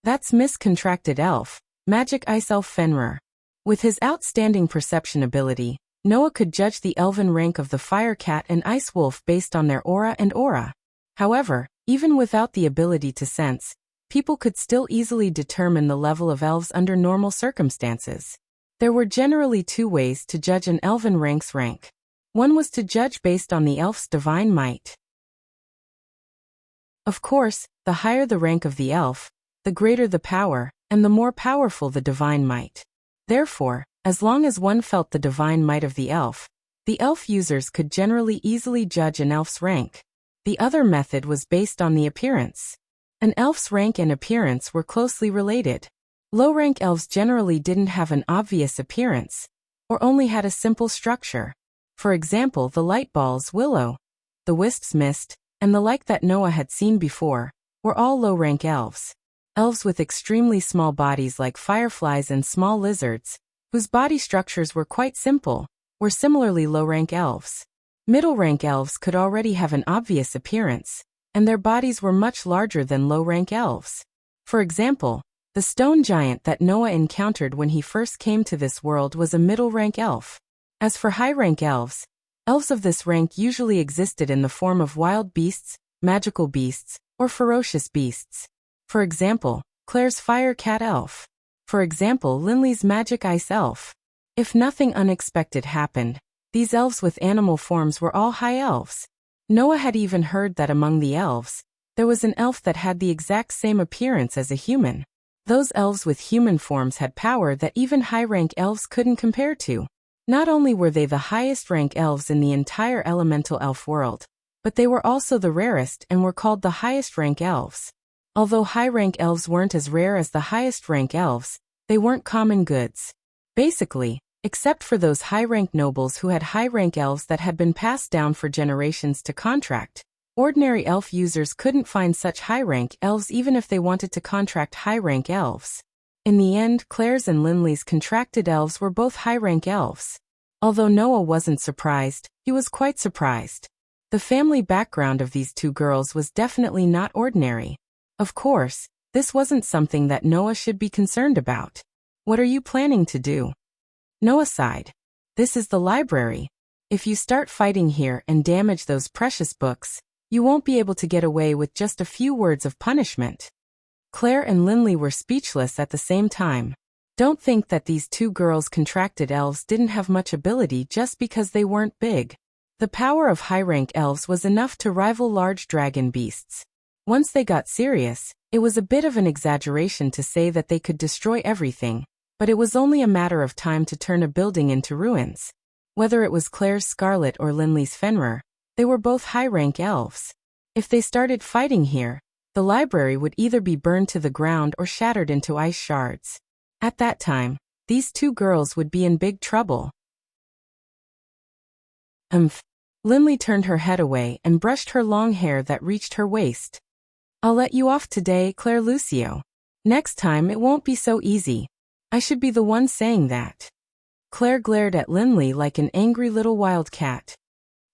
That's Miscontracted Elf, Magic Ice Elf Fenrir. With his outstanding perception ability, Noah could judge the elven rank of the fire cat and ice wolf based on their aura and aura. However, even without the ability to sense, people could still easily determine the level of elves under normal circumstances. There were generally two ways to judge an elven rank's rank. One was to judge based on the elf's divine might. Of course, the higher the rank of the elf, the greater the power, and the more powerful the divine might. Therefore, as long as one felt the divine might of the elf users could generally easily judge an elf's rank. The other method was based on the appearance. An elf's rank and appearance were closely related. Low-rank elves generally didn't have an obvious appearance, or only had a simple structure. For example, the light balls Willow, the wisps Mist, and the like that Noah had seen before, were all low-rank elves. Elves with extremely small bodies like fireflies and small lizards, whose body structures were quite simple, were similarly low-rank elves. Middle-rank elves could already have an obvious appearance, and their bodies were much larger than low-rank elves. For example, the stone giant that Noah encountered when he first came to this world was a middle-rank elf. As for high-rank elves, elves of this rank usually existed in the form of wild beasts, magical beasts, or ferocious beasts. For example, Claire's fire cat elf. For example, Linley's magic ice elf. If nothing unexpected happened, these elves with animal forms were all high elves. Noah had even heard that among the elves, there was an elf that had the exact same appearance as a human. Those elves with human forms had power that even high-rank elves couldn't compare to. Not only were they the highest-rank elves in the entire elemental elf world, but they were also the rarest and were called the highest-rank elves. Although high-rank elves weren't as rare as the highest-rank elves, they weren't common goods. Basically, except for those high-rank nobles who had high-rank elves that had been passed down for generations to contract, ordinary elf users couldn't find such high-rank elves even if they wanted to contract high-rank elves. In the end, Claire's and Linley's contracted elves were both high-rank elves. Although Noah wasn't surprised, he was quite surprised. The family background of these two girls was definitely not ordinary. Of course, this wasn't something that Noah should be concerned about. What are you planning to do? Noah sighed. This is the library. If you start fighting here and damage those precious books, you won't be able to get away with just a few words of punishment. Claire and Linley were speechless at the same time. Don't think that these two girls contracted elves didn't have much ability just because they weren't big. The power of high-rank elves was enough to rival large dragon beasts. Once they got serious, it was a bit of an exaggeration to say that they could destroy everything, but it was only a matter of time to turn a building into ruins. Whether it was Claire's Scarlet or Linley's Fenrir, they were both high-rank elves. If they started fighting here, the library would either be burned to the ground or shattered into ice shards. At that time, these two girls would be in big trouble. Linley turned her head away and brushed her long hair that reached her waist. I'll let you off today, Claire Lucio. Next time it won't be so easy. I should be the one saying that. Claire glared at Linley like an angry little wild cat.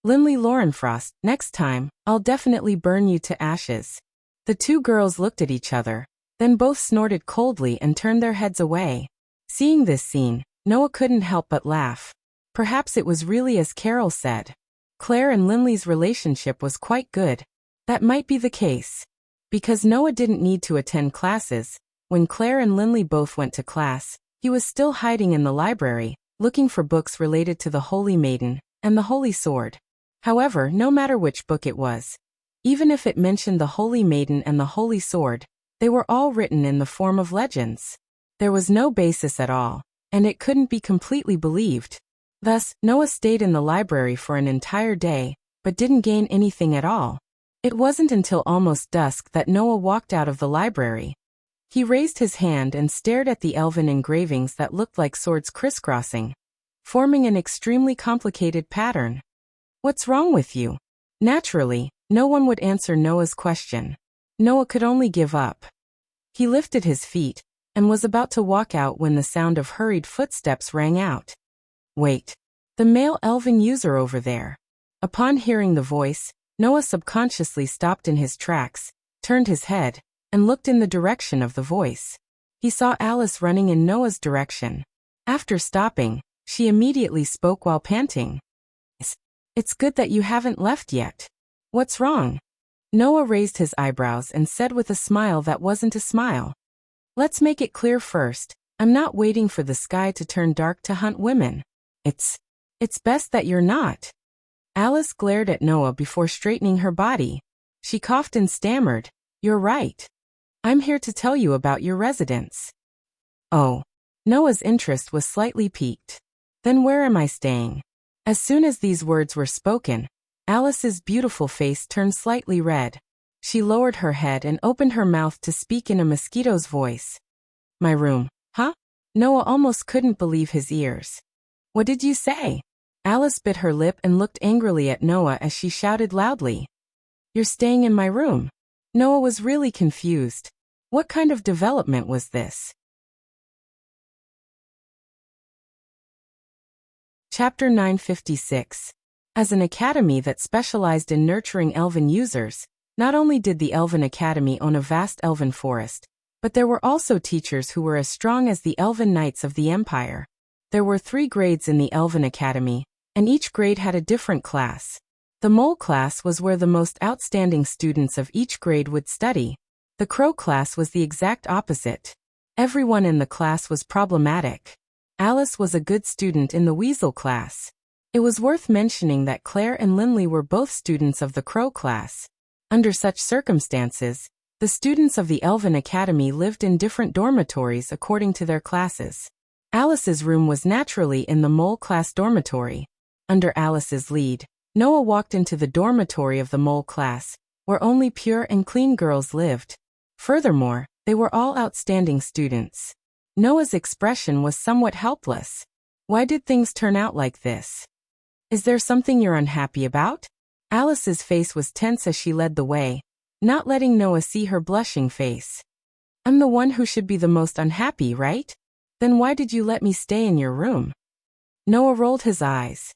Linley Laurenfrost, next time, I'll definitely burn you to ashes. The two girls looked at each other, then both snorted coldly and turned their heads away. Seeing this scene, Noah couldn't help but laugh. Perhaps it was really as Carol said. Claire and Linley's relationship was quite good. That might be the case. Because Noah didn't need to attend classes, when Claire and Linley both went to class, he was still hiding in the library, looking for books related to the Holy Maiden and the Holy Sword. However, no matter which book it was, even if it mentioned the Holy Maiden and the Holy Sword, they were all written in the form of legends. There was no basis at all, and it couldn't be completely believed. Thus, Noah stayed in the library for an entire day, but didn't gain anything at all. It wasn't until almost dusk that Noah walked out of the library. He raised his hand and stared at the elven engravings that looked like swords crisscrossing. forming an extremely complicated pattern. What's wrong with you? Naturally, no one would answer Noah's question. Noah could only give up. He lifted his feet and was about to walk out when the sound of hurried footsteps rang out. Wait. The male elven user over there. Upon hearing the voice, Noah subconsciously stopped in his tracks, turned his head, and looked in the direction of the voice. He saw Alice running in Noah's direction. After stopping, she immediately spoke while panting. It's good that you haven't left yet. What's wrong? Noah raised his eyebrows and said with a smile that wasn't a smile. Let's make it clear first, I'm not waiting for the sky to turn dark to hunt women. It's best that you're not. Alice glared at Noah before straightening her body. She coughed and stammered, You're right. I'm here to tell you about your residence. Oh. Noah's interest was slightly piqued. Then where am I staying? As soon as these words were spoken, Alice's beautiful face turned slightly red. She lowered her head and opened her mouth to speak in a mosquito's voice. My room, huh? Noah almost couldn't believe his ears. What did you say? Alice bit her lip and looked angrily at Noah as she shouted loudly. You're staying in my room. Noah was really confused. What kind of development was this? Chapter 956. As an academy that specialized in nurturing elven users, not only did the Elven Academy own a vast elven forest, but there were also teachers who were as strong as the Elven Knights of the Empire. There were 3 grades in the Elven Academy, and each grade had a different class. The Mole class was where the most outstanding students of each grade would study. The Crow class was the exact opposite. Everyone in the class was problematic. Alice was a good student in the Weasel class. It was worth mentioning that Claire and Linley were both students of the Crow class. Under such circumstances, the students of the Elven Academy lived in different dormitories according to their classes. Alice's room was naturally in the Mole class dormitory. Under Alice's lead, Noah walked into the dormitory of the Mole class, where only pure and clean girls lived. Furthermore, they were all outstanding students. Noah's expression was somewhat helpless. Why did things turn out like this? Is there something you're unhappy about? Alice's face was tense as she led the way, not letting Noah see her blushing face. I'm the one who should be the most unhappy, right? Then why did you let me stay in your room? Noah rolled his eyes.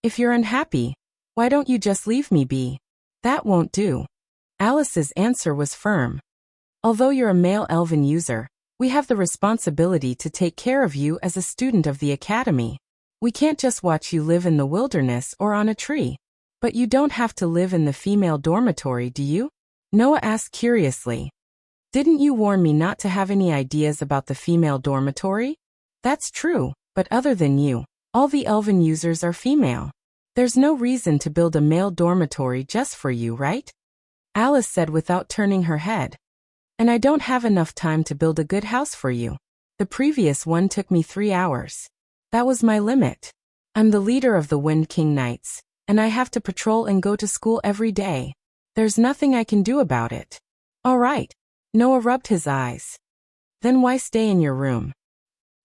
If you're unhappy, why don't you just leave me be? That won't do. Alice's answer was firm. Although you're a male elven user, we have the responsibility to take care of you as a student of the academy. We can't just watch you live in the wilderness or on a tree. But you don't have to live in the female dormitory, do you? Noah asked curiously. Didn't you warn me not to have any ideas about the female dormitory? That's true, but other than you, all the elven users are female. There's no reason to build a male dormitory just for you, right? Alice said without turning her head. And I don't have enough time to build a good house for you. The previous one took me 3 hours. That was my limit. I'm the leader of the Wind King Knights, and I have to patrol and go to school every day. There's nothing I can do about it. All right. Noah rubbed his eyes. Then why stay in your room?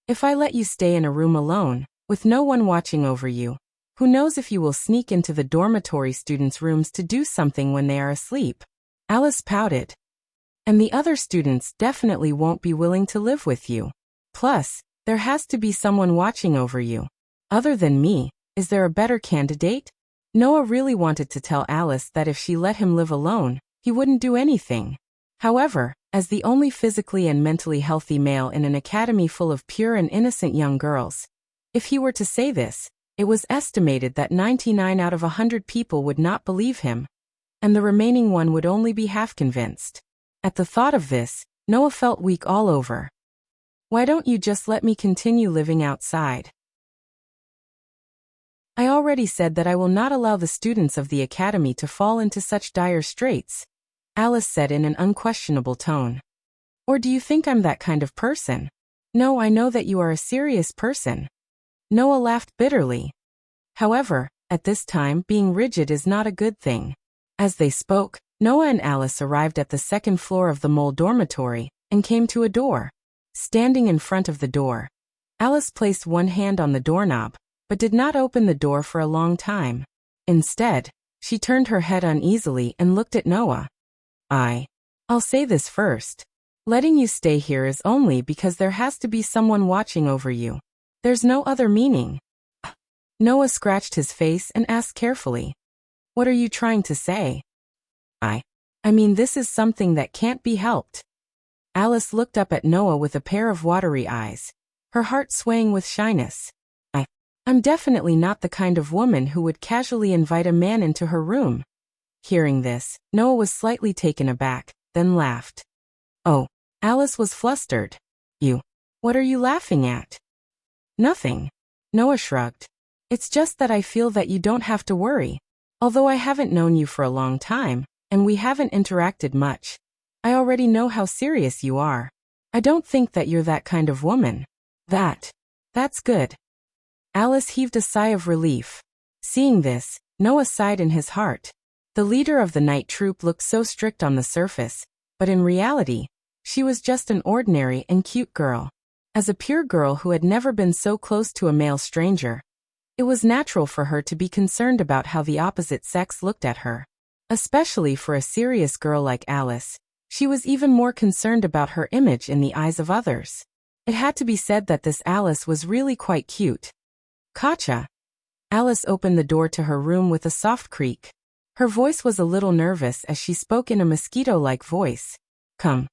If I let you stay in a room alone, with no one watching over you, who knows if you will sneak into the dormitory students' rooms to do something when they are asleep? Alice pouted. And the other students definitely won't be willing to live with you. Plus, there has to be someone watching over you. Other than me, is there a better candidate? Noah really wanted to tell Alice that if she let him live alone, he wouldn't do anything. However, as the only physically and mentally healthy male in an academy full of pure and innocent young girls, if he were to say this, it was estimated that 99 out of 100 people would not believe him, and the remaining one would only be half convinced. At the thought of this, Noah felt weak all over. Why don't you just let me continue living outside? I already said that I will not allow the students of the academy to fall into such dire straits, Alice said in an unquestionable tone. Or do you think I'm that kind of person? No, I know that you are a serious person. Noah laughed bitterly. However, at this time, being rigid is not a good thing. As they spoke, Noah and Alice arrived at the 2nd floor of the Mole dormitory and came to a door. Standing in front of the door, Alice placed one hand on the doorknob, but did not open the door for a long time. Instead, she turned her head uneasily and looked at Noah. I'll say this first. Letting you stay here is only because there has to be someone watching over you. There's no other meaning. Noah scratched his face and asked carefully. What are you trying to say? I mean, this is something that can't be helped. Alice looked up at Noah with a pair of watery eyes, her heart swaying with shyness. I'm definitely not the kind of woman who would casually invite a man into her room. Hearing this, Noah was slightly taken aback, then laughed. Oh, Alice was flustered. What are you laughing at? Nothing. Noah shrugged. It's just that I feel that you don't have to worry. Although I haven't known you for a long time, and we haven't interacted much, I already know how serious you are. I don't think that you're that kind of woman. That's good. Alice heaved a sigh of relief. Seeing this, Noah sighed in his heart. The leader of the night troop looked so strict on the surface, but in reality, she was just an ordinary and cute girl. As a pure girl who had never been so close to a male stranger, it was natural for her to be concerned about how the opposite sex looked at her. Especially for a serious girl like Alice, she was even more concerned about her image in the eyes of others. It had to be said that this Alice was really quite cute. Katja. Alice opened the door to her room with a soft creak. Her voice was a little nervous as she spoke in a mosquito-like voice. Come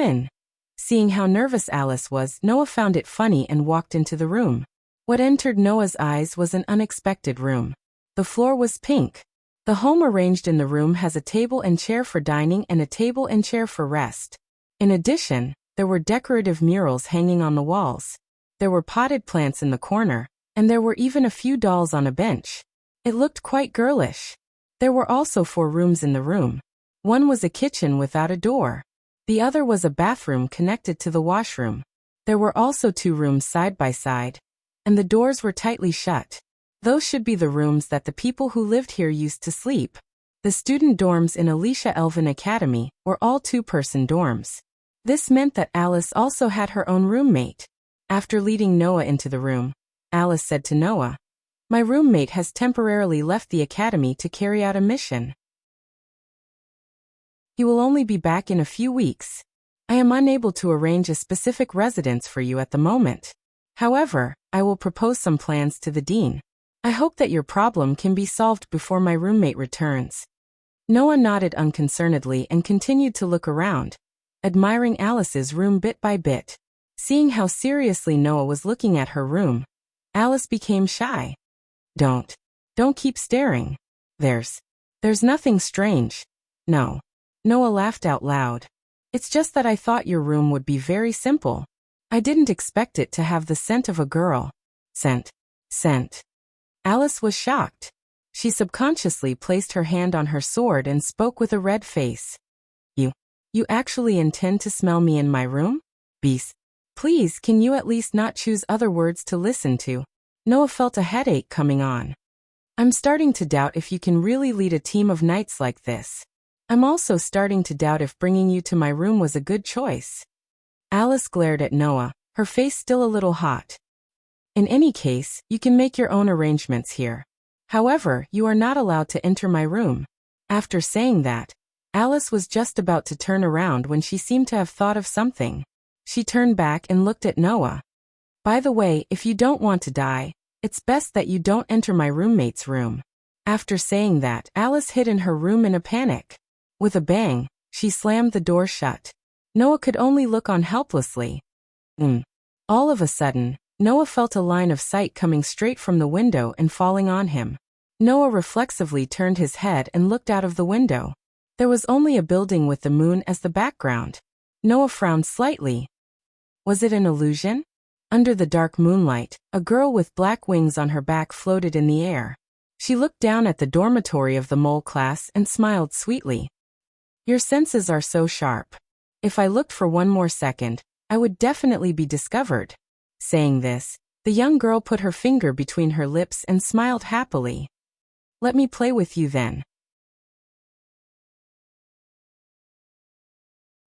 in. Seeing how nervous Alice was, Noah found it funny and walked into the room. What entered Noah's eyes was an unexpected room. The floor was pink. The home arranged in the room has a table and chair for dining and a table and chair for rest. In addition, there were decorative murals hanging on the walls. There were potted plants in the corner, and there were even a few dolls on a bench. It looked quite girlish. There were also 4 rooms in the room. One was a kitchen without a door. The other was a bathroom connected to the washroom. There were also 2 rooms side by side, and the doors were tightly shut. Those should be the rooms that the people who lived here used to sleep. The student dorms in Alicia Elven Academy were all 2-person dorms. This meant that Alice also had her own roommate. After leading Noah into the room, Alice said to Noah, "My roommate has temporarily left the academy to carry out a mission. He will only be back in a few weeks. I am unable to arrange a specific residence for you at the moment. However, I will propose some plans to the dean. I hope that your problem can be solved before my roommate returns." Noah nodded unconcernedly and continued to look around, admiring Alice's room bit by bit. Seeing how seriously Noah was looking at her room, Alice became shy. Don't keep staring. There's nothing strange. No. Noah laughed out loud. It's just that I thought your room would be very simple. I didn't expect it to have the scent of a girl. Scent. Alice was shocked. She subconsciously placed her hand on her sword and spoke with a red face. You actually intend to smell me in my room? Beast. Please, can you at least not choose other words to listen to? Noah felt a headache coming on. I'm starting to doubt if you can really lead a team of knights like this. I'm also starting to doubt if bringing you to my room was a good choice. Alice glared at Noah, her face still a little hot. In any case, you can make your own arrangements here. However, you are not allowed to enter my room. After saying that, Alice was just about to turn around when she seemed to have thought of something. She turned back and looked at Noah. By the way, if you don't want to die, it's best that you don't enter my roommate's room. After saying that, Alice hid in her room in a panic. With a bang, she slammed the door shut. Noah could only look on helplessly. All of a sudden, Noah felt a line of sight coming straight from the window and falling on him. Noah reflexively turned his head and looked out of the window. There was only a building with the moon as the background. Noah frowned slightly. Was it an illusion? Under the dark moonlight, a girl with black wings on her back floated in the air. She looked down at the dormitory of the mole class and smiled sweetly. Your senses are so sharp. If I looked for one more second, I would definitely be discovered. Saying this, the young girl put her finger between her lips and smiled happily. Let me play with you then.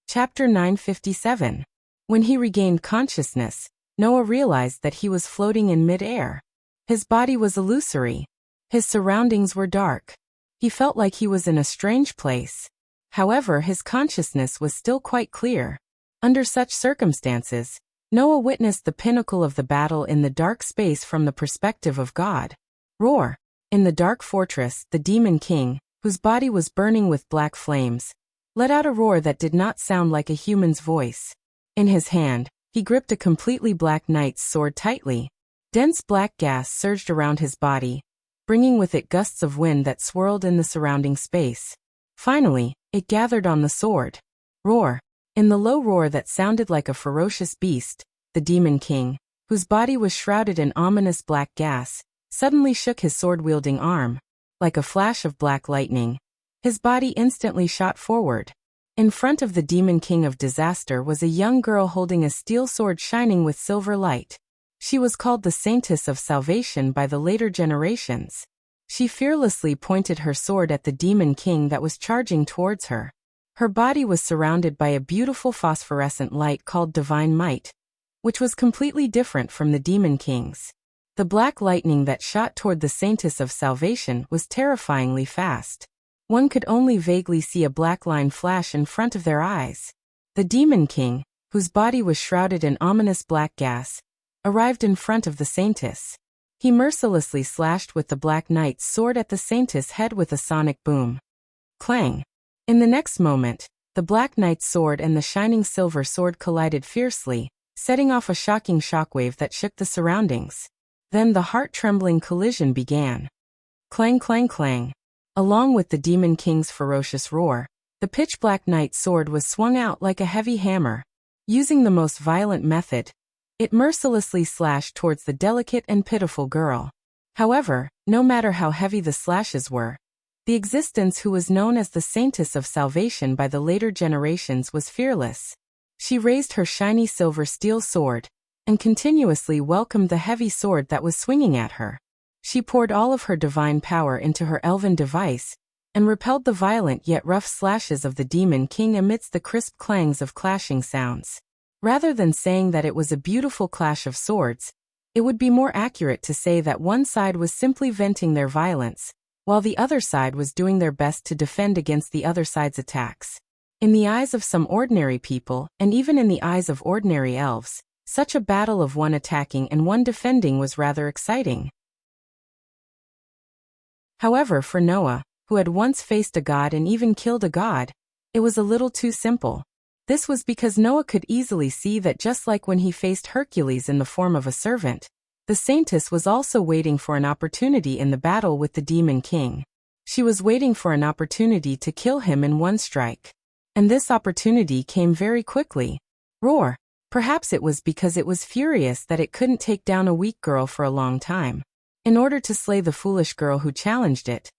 Chapter 957. When he regained consciousness, Noah realized that he was floating in mid-air. His body was illusory. His surroundings were dark. He felt like he was in a strange place. However, his consciousness was still quite clear. Under such circumstances, Noah witnessed the pinnacle of the battle in the dark space from the perspective of God. Roar! In the dark fortress, the demon king, whose body was burning with black flames, let out a roar that did not sound like a human's voice. In his hand, he gripped a completely black knight's sword tightly. Dense black gas surged around his body, bringing with it gusts of wind that swirled in the surrounding space. Finally, it gathered on the sword. Roar! In the low roar that sounded like a ferocious beast, the demon king, whose body was shrouded in ominous black gas, suddenly shook his sword-wielding arm. Like a flash of black lightning, his body instantly shot forward. In front of the demon king of disaster was a young girl holding a steel sword shining with silver light. She was called the Saintess of Salvation by the later generations. She fearlessly pointed her sword at the demon king that was charging towards her. Her body was surrounded by a beautiful phosphorescent light called divine might, which was completely different from the demon king's. The black lightning that shot toward the Saintess of Salvation was terrifyingly fast. One could only vaguely see a black line flash in front of their eyes. The demon king, whose body was shrouded in ominous black gas, arrived in front of the Saintess. He mercilessly slashed with the Black Knight's sword at the Saintess' head with a sonic boom. Clang! In the next moment, the Black Knight's sword and the shining silver sword collided fiercely, setting off a shocking shockwave that shook the surroundings. Then the heart-trembling collision began. Clang, clang, clang. Along with the Demon King's ferocious roar, the pitch-black knight's sword was swung out like a heavy hammer. Using the most violent method, it mercilessly slashed towards the delicate and pitiful girl. However, no matter how heavy the slashes were, the existence who was known as the Saintess of Salvation by the later generations was fearless. She raised her shiny silver steel sword, and continuously welcomed the heavy sword that was swinging at her. She poured all of her divine power into her elven device, and repelled the violent yet rough slashes of the Demon King amidst the crisp clangs of clashing sounds. Rather than saying that it was a beautiful clash of swords, it would be more accurate to say that one side was simply venting their violence, while the other side was doing their best to defend against the other side's attacks. In the eyes of some ordinary people, and even in the eyes of ordinary elves, such a battle of one attacking and one defending was rather exciting. However, for Noah, who had once faced a god and even killed a god, it was a little too simple. This was because Noah could easily see that just like when he faced Hercules in the form of a servant, the Saintess was also waiting for an opportunity in the battle with the Demon King. She was waiting for an opportunity to kill him in one strike. And this opportunity came very quickly. Roar! Perhaps it was because it was furious that it couldn't take down a weak girl for a long time. In order to slay the foolish girl who challenged it,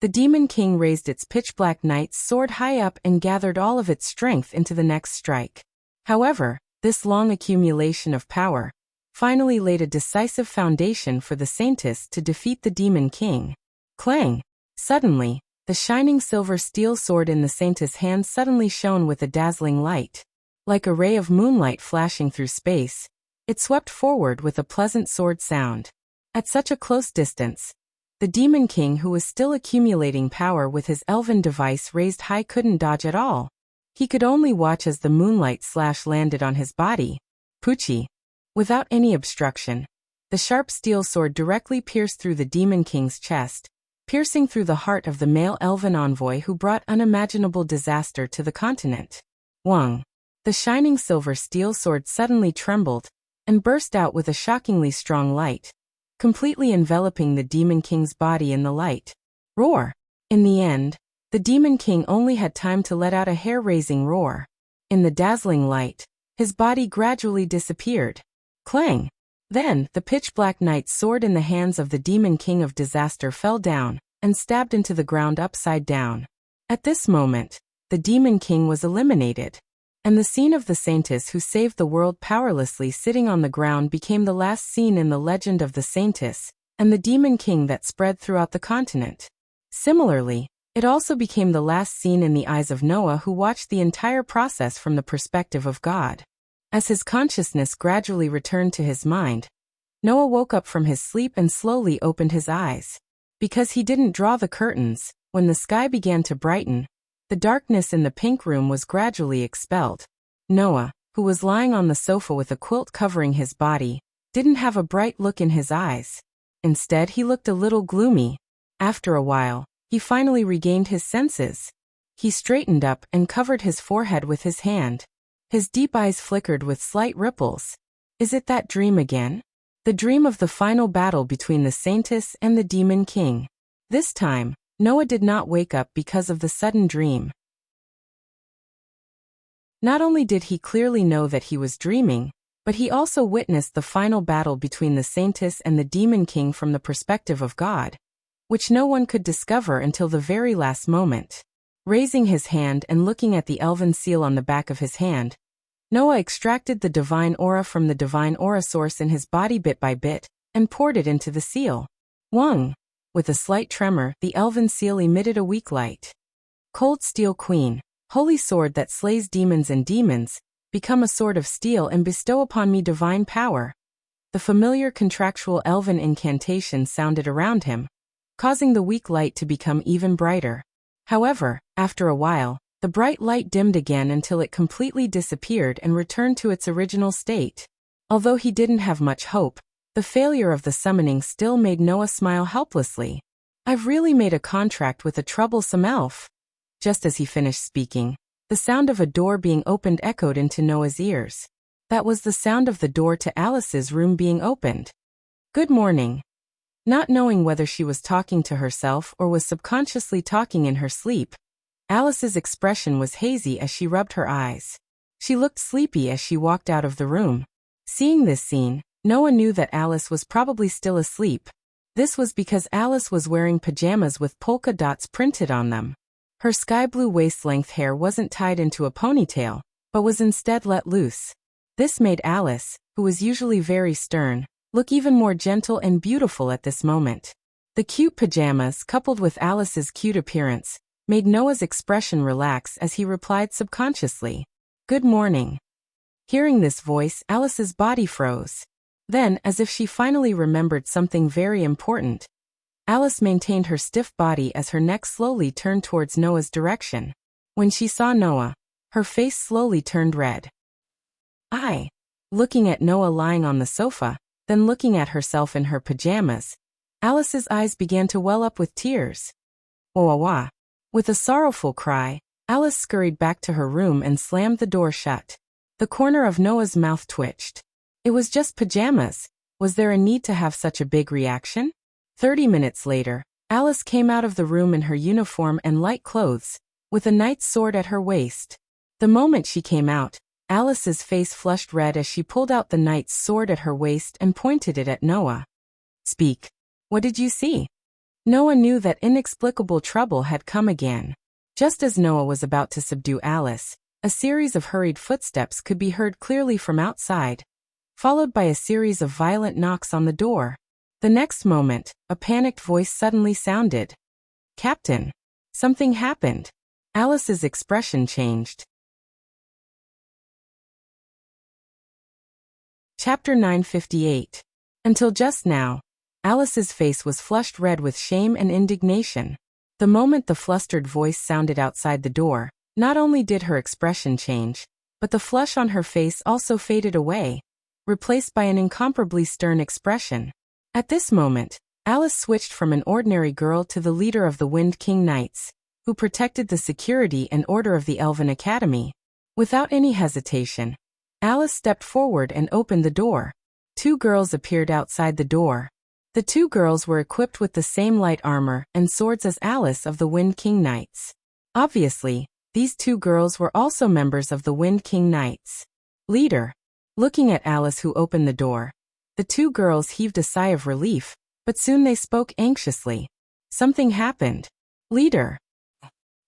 the Demon King raised its pitch-black knight's sword high up and gathered all of its strength into the next strike. However, this long accumulation of power finally laid a decisive foundation for the Saintess to defeat the Demon King. Clang! Suddenly, the shining silver steel sword in the Saintess' hand suddenly shone with a dazzling light. Like a ray of moonlight flashing through space, it swept forward with a pleasant sword sound. At such a close distance, the Demon King, who was still accumulating power with his elven device raised high, couldn't dodge at all. He could only watch as the moonlight slash landed on his body. Poochie! Without any obstruction, the sharp steel sword directly pierced through the Demon King's chest, piercing through the heart of the male elven envoy who brought unimaginable disaster to the continent. Wang! The shining silver steel sword suddenly trembled and burst out with a shockingly strong light, completely enveloping the Demon King's body in the light. Roar! In the end, the Demon King only had time to let out a hair-raising roar. In the dazzling light, his body gradually disappeared. Clang! Then, the pitch-black knight's sword in the hands of the Demon King of Disaster fell down, and stabbed into the ground upside down. At this moment, the Demon King was eliminated, and the scene of the Saintess who saved the world powerlessly sitting on the ground became the last scene in the legend of the Saintess and the Demon King that spread throughout the continent. Similarly, it also became the last scene in the eyes of Noah, who watched the entire process from the perspective of God. As his consciousness gradually returned to his mind, Noah woke up from his sleep and slowly opened his eyes. Because he didn't draw the curtains, when the sky began to brighten, the darkness in the pink room was gradually expelled. Noah, who was lying on the sofa with a quilt covering his body, didn't have a bright look in his eyes. Instead, he looked a little gloomy. After a while, he finally regained his senses. He straightened up and covered his forehead with his hand. His deep eyes flickered with slight ripples. Is it that dream again? The dream of the final battle between the Saintess and the Demon King. This time, Noah did not wake up because of the sudden dream. Not only did he clearly know that he was dreaming, but he also witnessed the final battle between the Saintess and the Demon King from the perspective of God, which no one could discover until the very last moment. Raising his hand and looking at the elven seal on the back of his hand, Noah extracted the divine aura from the divine aura source in his body bit by bit, and poured it into the seal. Wang! With a slight tremor, the elven seal emitted a weak light. Cold Steel Queen, holy sword that slays demons and demons, become a sword of steel and bestow upon me divine power. The familiar contractual elven incantation sounded around him, causing the weak light to become even brighter. However, after a while, the bright light dimmed again until it completely disappeared and returned to its original state. Although he didn't have much hope, the failure of the summoning still made Noah smile helplessly. I've really made a contract with a troublesome elf. Just as he finished speaking, the sound of a door being opened echoed into Noah's ears. That was the sound of the door to Alice's room being opened. Good morning. Not knowing whether she was talking to herself or was subconsciously talking in her sleep, Alice's expression was hazy as she rubbed her eyes. She looked sleepy as she walked out of the room. Seeing this scene, Noah knew that Alice was probably still asleep. This was because Alice was wearing pajamas with polka dots printed on them. Her sky-blue waist-length hair wasn't tied into a ponytail, but was instead let loose. This made Alice, who was usually very stern, look even more gentle and beautiful at this moment. The cute pajamas, coupled with Alice's cute appearance, made Noah's expression relax as he replied subconsciously, "Good morning." Hearing this voice, Alice's body froze. Then, as if she finally remembered something very important, Alice maintained her stiff body as her neck slowly turned towards Noah's direction. When she saw Noah, her face slowly turned red. Looking at Noah lying on the sofa, then looking at herself in her pajamas, Alice's eyes began to well up with tears. Wah wah. With a sorrowful cry, Alice scurried back to her room and slammed the door shut. The corner of Noah's mouth twitched. It was just pajamas. Was there a need to have such a big reaction? 30 minutes later, Alice came out of the room in her uniform and light clothes, with a knight's sword at her waist. The moment she came out, Alice's face flushed red as she pulled out the knight's sword at her waist and pointed it at Noah. Speak. What did you see? Noah knew that inexplicable trouble had come again. Just as Noah was about to subdue Alice, a series of hurried footsteps could be heard clearly from outside, followed by a series of violent knocks on the door. The next moment, a panicked voice suddenly sounded. Captain. Something happened. Alice's expression changed. Chapter 958. Until just now, Alice's face was flushed red with shame and indignation. The moment the flustered voice sounded outside the door, not only did her expression change, but the flush on her face also faded away, replaced by an incomparably stern expression. At this moment, Alice switched from an ordinary girl to the leader of the Wind King Knights, who protected the security and order of the Elven Academy. Without any hesitation, Alice stepped forward and opened the door. 2 girls appeared outside the door. The 2 girls were equipped with the same light armor and swords as Alice of the Wind King Knights. Obviously, these 2 girls were also members of the Wind King Knights. Leader. Looking at Alice who opened the door, the 2 girls heaved a sigh of relief, but soon they spoke anxiously. Something happened. Leader.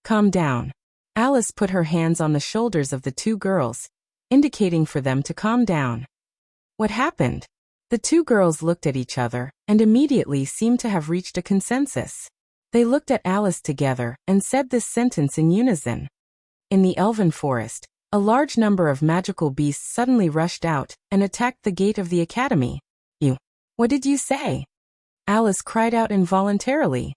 Calm down. Alice put her hands on the shoulders of the 2 girls, indicating for them to calm down. What happened? The 2 girls looked at each other, and immediately seemed to have reached a consensus. They looked at Alice together, and said this sentence in unison. In the Elven Forest, a large number of magical beasts suddenly rushed out, and attacked the gate of the academy. What did you say? Alice cried out involuntarily.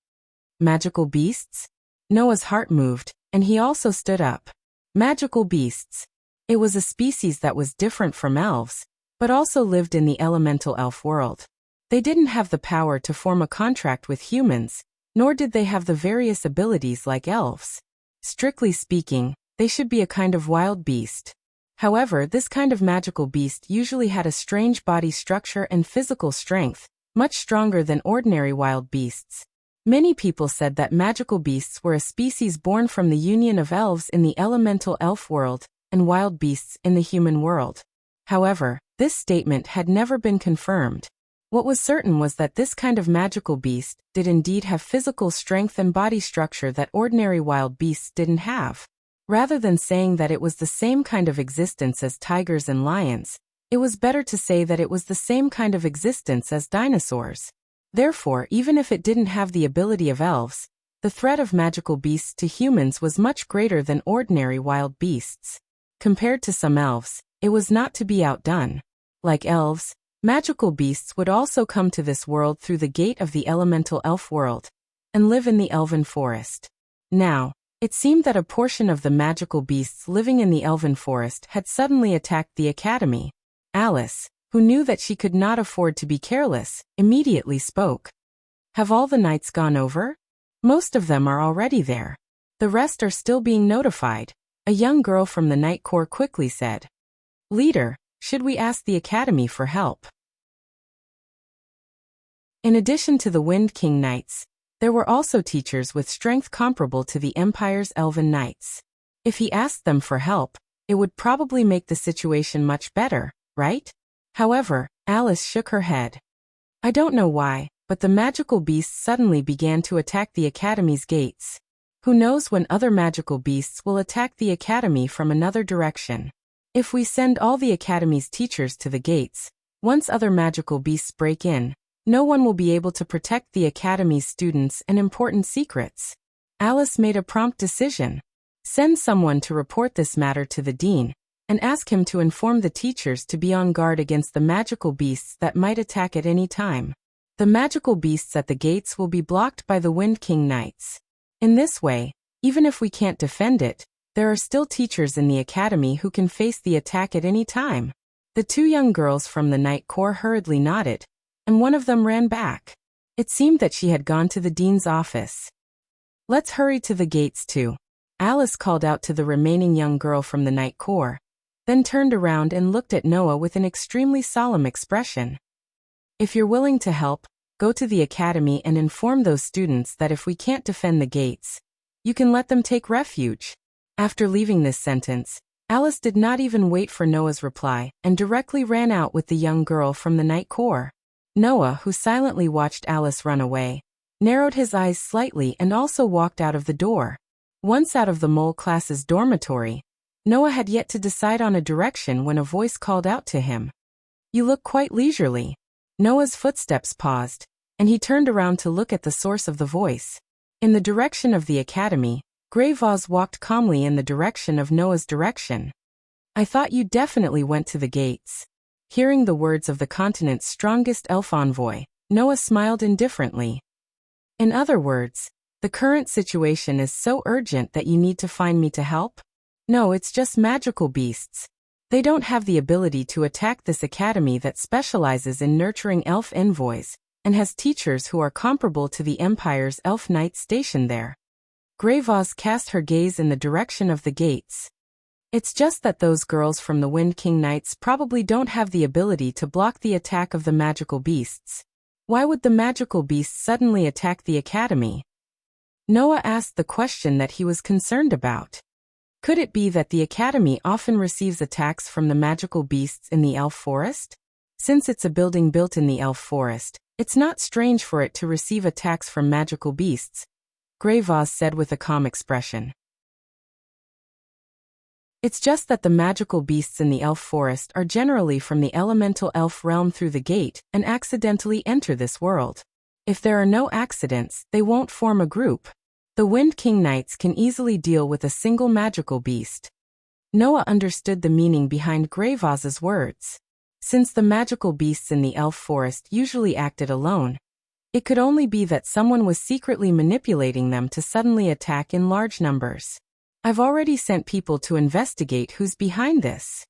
Magical beasts? Noah's heart moved, and he also stood up. Magical beasts. It was a species that was different from elves, but also lived in the elemental elf world. They didn't have the power to form a contract with humans, nor did they have the various abilities like elves. Strictly speaking, they should be a kind of wild beast. However, this kind of magical beast usually had a strange body structure and physical strength, much stronger than ordinary wild beasts. Many people said that magical beasts were a species born from the union of elves in the elemental elf world and wild beasts in the human world. However, this statement had never been confirmed. What was certain was that this kind of magical beast did indeed have physical strength and body structure that ordinary wild beasts didn't have. Rather than saying that it was the same kind of existence as tigers and lions, it was better to say that it was the same kind of existence as dinosaurs. Therefore, even if it didn't have the ability of elves, the threat of magical beasts to humans was much greater than ordinary wild beasts. Compared to some elves, it was not to be outdone. Like elves, magical beasts would also come to this world through the gate of the elemental elf world, and live in the elven forest. Now, it seemed that a portion of the magical beasts living in the elven forest had suddenly attacked the academy. Alice, who knew that she could not afford to be careless, immediately spoke. Have all the knights gone over? Most of them are already there. The rest are still being notified, a young girl from the Knight Corps quickly said. Leader, should we ask the academy for help? In addition to the Wind King Knights, there were also teachers with strength comparable to the Empire's elven knights. If he asked them for help, it would probably make the situation much better, right? However, Alice shook her head. I don't know why, but the magical beasts suddenly began to attack the academy's gates. Who knows when other magical beasts will attack the academy from another direction? If we send all the academy's teachers to the gates, once other magical beasts break in, no one will be able to protect the academy's students and important secrets. Alice made a prompt decision. Send someone to report this matter to the dean, and ask him to inform the teachers to be on guard against the magical beasts that might attack at any time. The magical beasts at the gates will be blocked by the Wind King Knights. In this way, even if we can't defend it, there are still teachers in the academy who can face the attack at any time. The two young girls from the Knight Corps hurriedly nodded, and one of them ran back. It seemed that she had gone to the dean's office. Let's hurry to the gates too. Alice called out to the remaining young girl from the Knight Corps, then turned around and looked at Noah with an extremely solemn expression. If you're willing to help, go to the academy and inform those students that if we can't defend the gates, you can let them take refuge. After leaving this sentence, Alice did not even wait for Noah's reply and directly ran out with the young girl from the Knight Corps. Noah, who silently watched Alice run away, narrowed his eyes slightly and also walked out of the door. Once out of the mole class's dormitory, Noah had yet to decide on a direction when a voice called out to him. You look quite leisurely. Noah's footsteps paused, and he turned around to look at the source of the voice. In the direction of the academy, Grey Vaz walked calmly in the direction of Noah's direction. I thought you definitely went to the gates. Hearing the words of the continent's strongest elf envoy, Noah smiled indifferently. In other words, the current situation is so urgent that you need to find me to help? No, it's just magical beasts. They don't have the ability to attack this academy that specializes in nurturing elf envoys, and has teachers who are comparable to the Empire's elf knights stationed there. Grey Vaz cast her gaze in the direction of the gates. It's just that those girls from the Wind King Knights probably don't have the ability to block the attack of the magical beasts. Why would the magical beasts suddenly attack the academy? Noah asked the question that he was concerned about. Could it be that the academy often receives attacks from the magical beasts in the elf forest? Since it's a building built in the elf forest, it's not strange for it to receive attacks from magical beasts, Grey Vaz said with a calm expression. It's just that the magical beasts in the elf forest are generally from the elemental elf realm through the gate and accidentally enter this world. If there are no accidents, they won't form a group. The Wind King Knights can easily deal with a single magical beast. Noah understood the meaning behind Grey Vaz's words. Since the magical beasts in the elf forest usually acted alone, it could only be that someone was secretly manipulating them to suddenly attack in large numbers. I've already sent people to investigate who's behind this.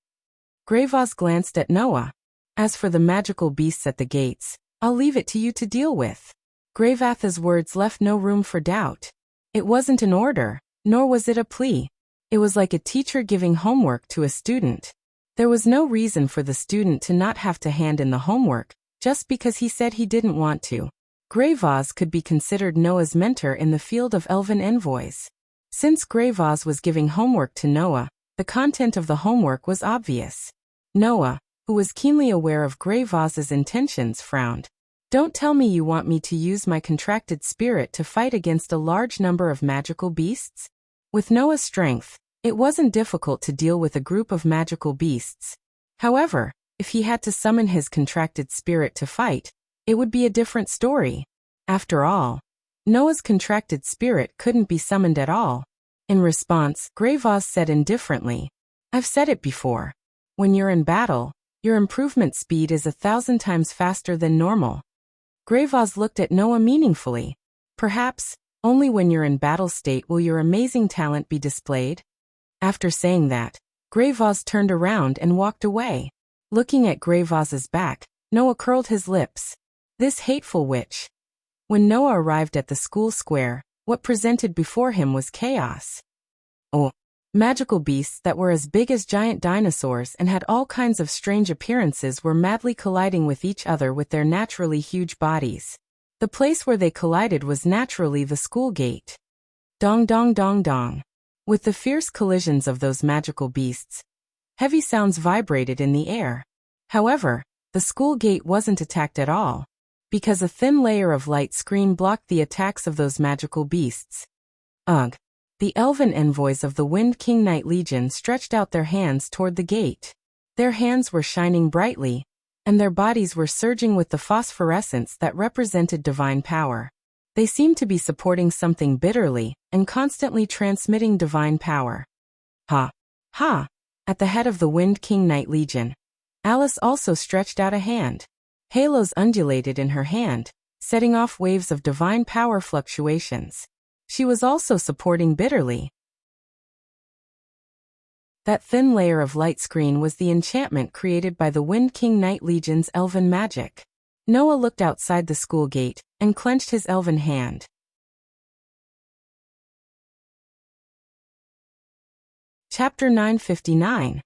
Greyvoss glanced at Noah. As for the magical beasts at the gates, I'll leave it to you to deal with. Greyvatha's words left no room for doubt. It wasn't an order, nor was it a plea. It was like a teacher giving homework to a student. There was no reason for the student to not have to hand in the homework, just because he said he didn't want to. Greyvoss could be considered Noah's mentor in the field of elven envoys. Since Greyvoss was giving homework to Noah, the content of the homework was obvious. Noah, who was keenly aware of Greyvoss's intentions, frowned. Don't tell me you want me to use my contracted spirit to fight against a large number of magical beasts? With Noah's strength, it wasn't difficult to deal with a group of magical beasts. However, if he had to summon his contracted spirit to fight, it would be a different story. After all, Noah's contracted spirit couldn't be summoned at all. In response, Greyvoss said indifferently, I've said it before. When you're in battle, your improvement speed is 1,000 times faster than normal. Greyvoss looked at Noah meaningfully. Perhaps, only when you're in battle state will your amazing talent be displayed? After saying that, Greyvoss turned around and walked away. Looking at Greyvoss's back, Noah curled his lips. This hateful witch. When Noah arrived at the school square, what presented before him was chaos. Oh, magical beasts that were as big as giant dinosaurs and had all kinds of strange appearances were madly colliding with each other with their naturally huge bodies. The place where they collided was naturally the school gate. Dong dong dong dong. With the fierce collisions of those magical beasts, heavy sounds vibrated in the air. However, the school gate wasn't attacked at all, because a thin layer of light screen blocked the attacks of those magical beasts. Ugh! The elven envoys of the Wind King Knight Legion stretched out their hands toward the gate. Their hands were shining brightly, and their bodies were surging with the phosphorescence that represented divine power. They seemed to be supporting something bitterly and constantly transmitting divine power. Ha! Ha! At the head of the Wind King Knight Legion, Alice also stretched out a hand. Halos undulated in her hand, setting off waves of divine power fluctuations. She was also supporting bitterly. That thin layer of light screen was the enchantment created by the Wind King Knight Legion's elven magic. Noah looked outside the school gate and clenched his elven hand. Chapter 959.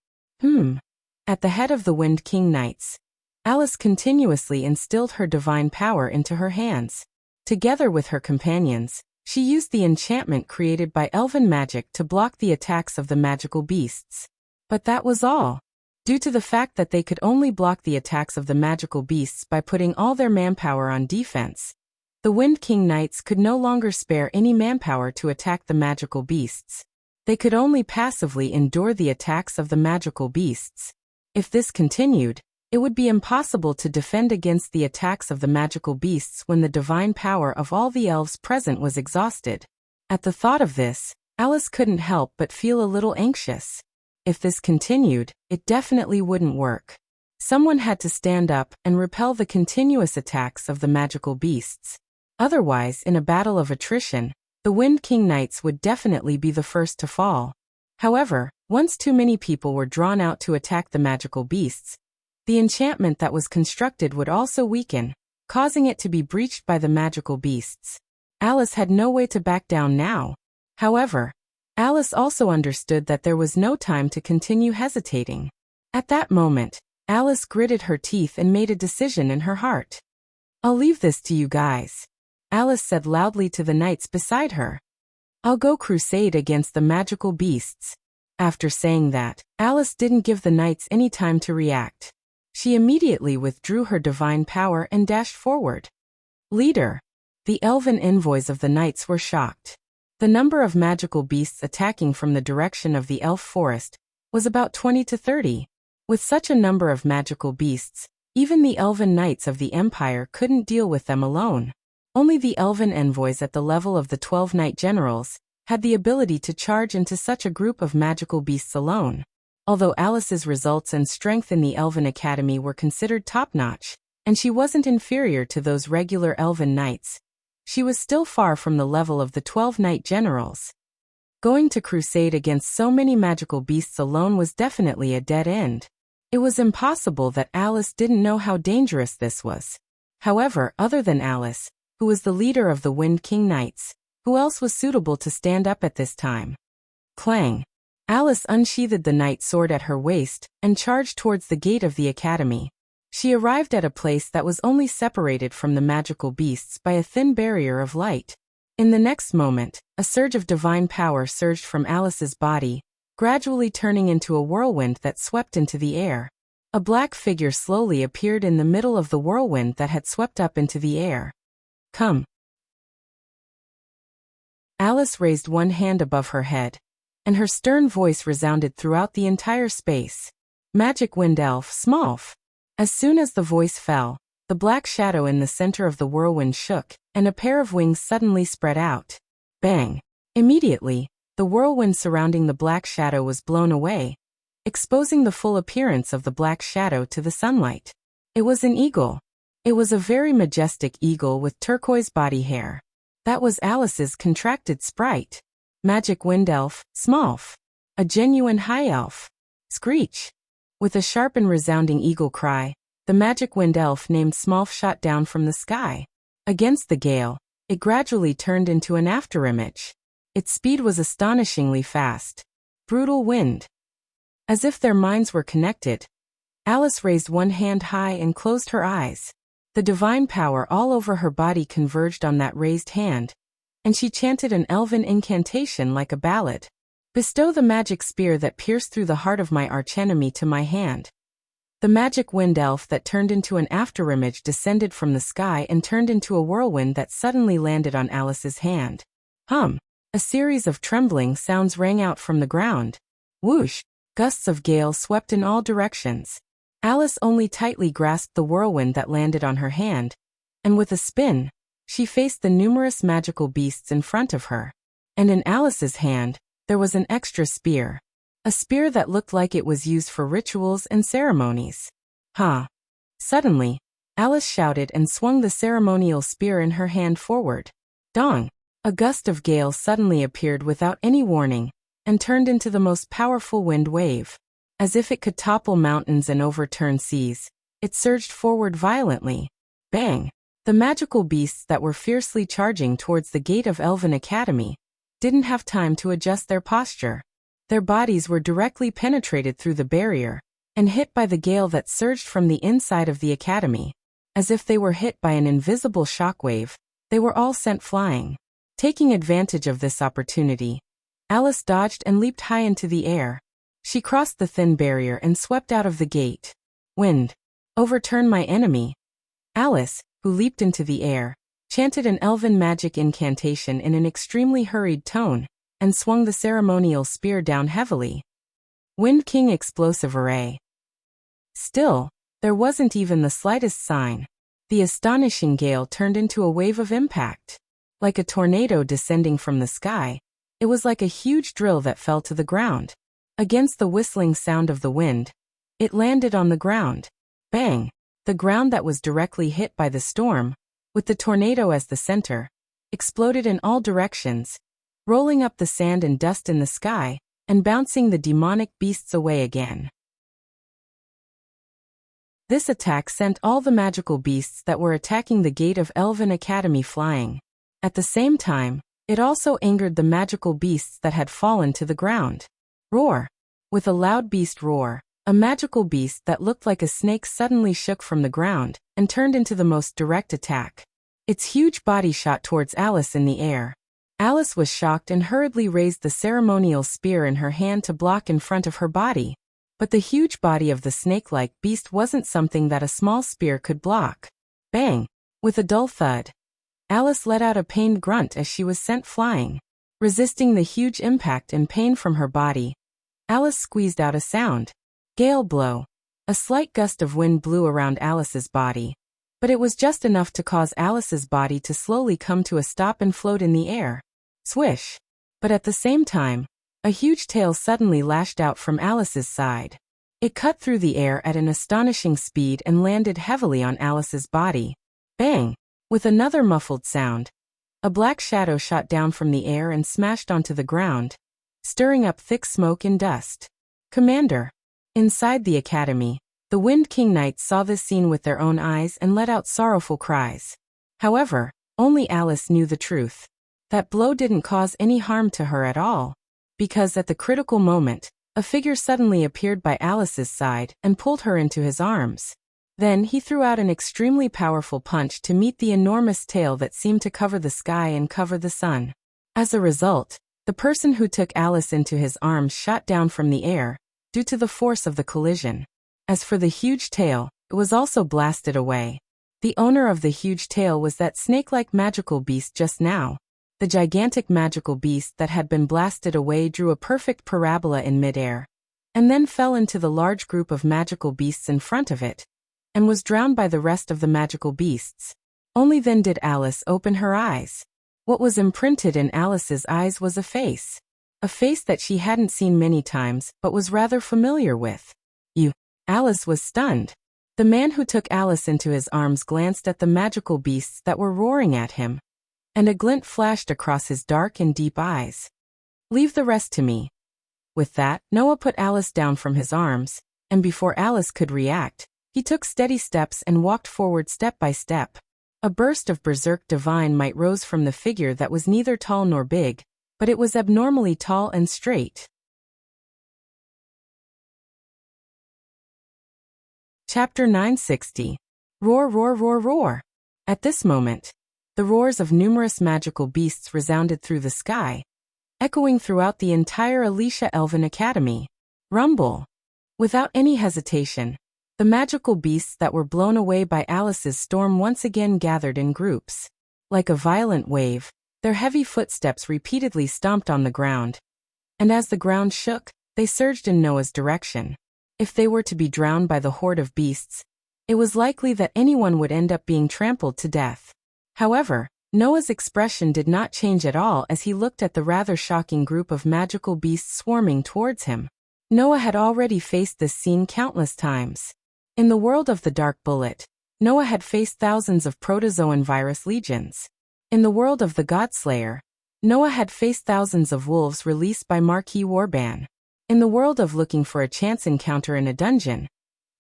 At the head of the Wind King Knights, Alice continuously instilled her divine power into her hands. Together with her companions, she used the enchantment created by elven magic to block the attacks of the magical beasts. But that was all. Due to the fact that they could only block the attacks of the magical beasts by putting all their manpower on defense, the Wind King Knights could no longer spare any manpower to attack the magical beasts. They could only passively endure the attacks of the magical beasts. If this continued, it would be impossible to defend against the attacks of the magical beasts when the divine power of all the elves present was exhausted. At the thought of this, Alice couldn't help but feel a little anxious. If this continued, it definitely wouldn't work. Someone had to stand up and repel the continuous attacks of the magical beasts. Otherwise, in a battle of attrition, the Wind King Knights would definitely be the first to fall. However, once too many people were drawn out to attack the magical beasts, the enchantment that was constructed would also weaken, causing it to be breached by the magical beasts. Alice had no way to back down now. However, Alice also understood that there was no time to continue hesitating. At that moment, Alice gritted her teeth and made a decision in her heart. I'll leave this to you guys, Alice said loudly to the knights beside her. I'll go crusade against the magical beasts. After saying that, Alice didn't give the knights any time to react. She immediately withdrew her divine power and dashed forward. Leader. The elven envoys of the knights were shocked. The number of magical beasts attacking from the direction of the elf forest was about 20 to 30. With such a number of magical beasts, even the elven knights of the empire couldn't deal with them alone. Only the elven envoys at the level of the 12 knight generals had the ability to charge into such a group of magical beasts alone. Although Alice's results and strength in the Elven Academy were considered top-notch, and she wasn't inferior to those regular Elven knights, she was still far from the level of the 12 knight generals. Going to crusade against so many magical beasts alone was definitely a dead end. It was impossible that Alice didn't know how dangerous this was. However, other than Alice, who was the leader of the Wind King Knights, who else was suitable to stand up at this time? Clang! Alice unsheathed the knight sword at her waist and charged towards the gate of the academy. She arrived at a place that was only separated from the magical beasts by a thin barrier of light. In the next moment, a surge of divine power surged from Alice's body, gradually turning into a whirlwind that swept into the air. A black figure slowly appeared in the middle of the whirlwind that had swept up into the air. Come! Alice raised one hand above her head, and her stern voice resounded throughout the entire space. Magic Wind Elf, Smolf! As soon as the voice fell, the black shadow in the center of the whirlwind shook, and a pair of wings suddenly spread out. Bang! Immediately, the whirlwind surrounding the black shadow was blown away, exposing the full appearance of the black shadow to the sunlight. It was an eagle. It was a very majestic eagle with turquoise body hair. That was Alice's contracted sprite. Magic Wind Elf, Smolf. A genuine high elf. Screech! With a sharp and resounding eagle cry, the magic wind elf named Smolf shot down from the sky. Against the gale, it gradually turned into an afterimage. Its speed was astonishingly fast. Brutal wind. As if their minds were connected, Alice raised one hand high and closed her eyes. The divine power all over her body converged on that raised hand, and she chanted an elven incantation like a ballad. Bestow the magic spear that pierced through the heart of my archenemy to my hand. The magic wind elf that turned into an afterimage descended from the sky and turned into a whirlwind that suddenly landed on Alice's hand. Hum! A series of trembling sounds rang out from the ground. Whoosh! Gusts of gale swept in all directions. Alice only tightly grasped the whirlwind that landed on her hand, and with a spin, she faced the numerous magical beasts in front of her. And in Alice's hand, there was an extra spear. A spear that looked like it was used for rituals and ceremonies. Ha! Suddenly, Alice shouted and swung the ceremonial spear in her hand forward. Dong! A gust of gale suddenly appeared without any warning, and turned into the most powerful wind wave. As if it could topple mountains and overturn seas, it surged forward violently. Bang! The magical beasts that were fiercely charging towards the gate of Elven Academy didn't have time to adjust their posture. Their bodies were directly penetrated through the barrier and hit by the gale that surged from the inside of the academy. As if they were hit by an invisible shockwave, they were all sent flying. Taking advantage of this opportunity, Alice dodged and leaped high into the air. She crossed the thin barrier and swept out of the gate. Wind! Overturn my enemy! Alice, who leaped into the air, chanted an elven magic incantation in an extremely hurried tone, and swung the ceremonial spear down heavily. Wind King Explosive Array. Still, there wasn't even the slightest sign. The astonishing gale turned into a wave of impact. Like a tornado descending from the sky, it was like a huge drill that fell to the ground. Against the whistling sound of the wind, it landed on the ground. Bang! The ground that was directly hit by the storm, with the tornado as the center, exploded in all directions, rolling up the sand and dust in the sky, and bouncing the demonic beasts away again. This attack sent all the magical beasts that were attacking the gate of Elven Academy flying. At the same time, it also angered the magical beasts that had fallen to the ground. Roar! With a loud beast roar, a magical beast that looked like a snake suddenly shook from the ground and turned into the most direct attack. Its huge body shot towards Alice in the air. Alice was shocked and hurriedly raised the ceremonial spear in her hand to block in front of her body. But the huge body of the snake-like beast wasn't something that a small spear could block. Bang! With a dull thud, Alice let out a pained grunt as she was sent flying. Resisting the huge impact and pain from her body, Alice squeezed out a sound. Gale blow. A slight gust of wind blew around Alice's body, but it was just enough to cause Alice's body to slowly come to a stop and float in the air. Swish! But at the same time, A huge tail suddenly lashed out from Alice's side. It cut through the air at an astonishing speed and landed heavily on Alice's body. Bang! With another muffled sound, a black shadow shot down from the air and smashed onto the ground, stirring up thick smoke and dust. Commander! Inside the academy, the Wind King Knights saw this scene with their own eyes and let out sorrowful cries. However, only Alice knew the truth. That blow didn't cause any harm to her at all, because at the critical moment, a figure suddenly appeared by Alice's side and pulled her into his arms. Then he threw out an extremely powerful punch to meet the enormous tail that seemed to cover the sky and cover the sun. As a result, the person who took Alice into his arms shot down from the air, due to the force of the collision. As for the huge tail, it was also blasted away. The owner of the huge tail was that snake-like magical beast just now. The gigantic magical beast that had been blasted away drew a perfect parabola in midair, and then fell into the large group of magical beasts in front of it, and was drowned by the rest of the magical beasts. Only then did Alice open her eyes. What was imprinted in Alice's eyes was a face that she hadn't seen many times but was rather familiar with. Alice was stunned. The man who took Alice into his arms glanced at the magical beasts that were roaring at him, and a glint flashed across his dark and deep eyes. "Leave the rest to me." With that, Noah put Alice down from his arms, and before Alice could react, he took steady steps and walked forward step by step. A burst of berserk divine might rose from the figure that was neither tall nor big, but it was abnormally tall and straight. Chapter 960. Roar, roar, roar, roar. At this moment, the roars of numerous magical beasts resounded through the sky, echoing throughout the entire Alicia Elven Academy. Rumble. Without any hesitation, the magical beasts that were blown away by Alice's storm once again gathered in groups. Like a violent wave, their heavy footsteps repeatedly stomped on the ground, and as the ground shook, they surged in Noah's direction. If they were to be drowned by the horde of beasts, it was likely that anyone would end up being trampled to death. However, Noah's expression did not change at all as he looked at the rather shocking group of magical beasts swarming towards him. Noah had already faced this scene countless times. In the world of the Dark Bullet, Noah had faced thousands of protozoan virus legions. In the world of the Godslayer, Noah had faced thousands of wolves released by Marquis Warban. In the world of looking for a chance encounter in a dungeon,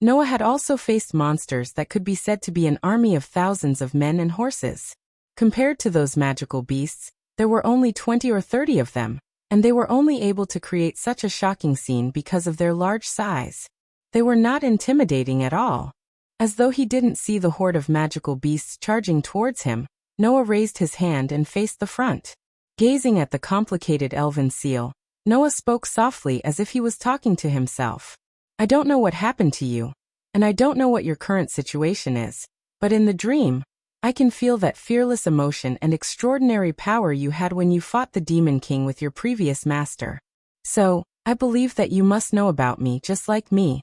Noah had also faced monsters that could be said to be an army of thousands of men and horses. Compared to those magical beasts, there were only 20 or 30 of them, and they were only able to create such a shocking scene because of their large size. They were not intimidating at all. As though he didn't see the horde of magical beasts charging towards him, Noah raised his hand and faced the front. Gazing at the complicated elven seal, Noah spoke softly as if he was talking to himself. "I don't know what happened to you, and I don't know what your current situation is, but in the dream, I can feel that fearless emotion and extraordinary power you had when you fought the Demon King with your previous master. So, I believe that you must know about me just like me."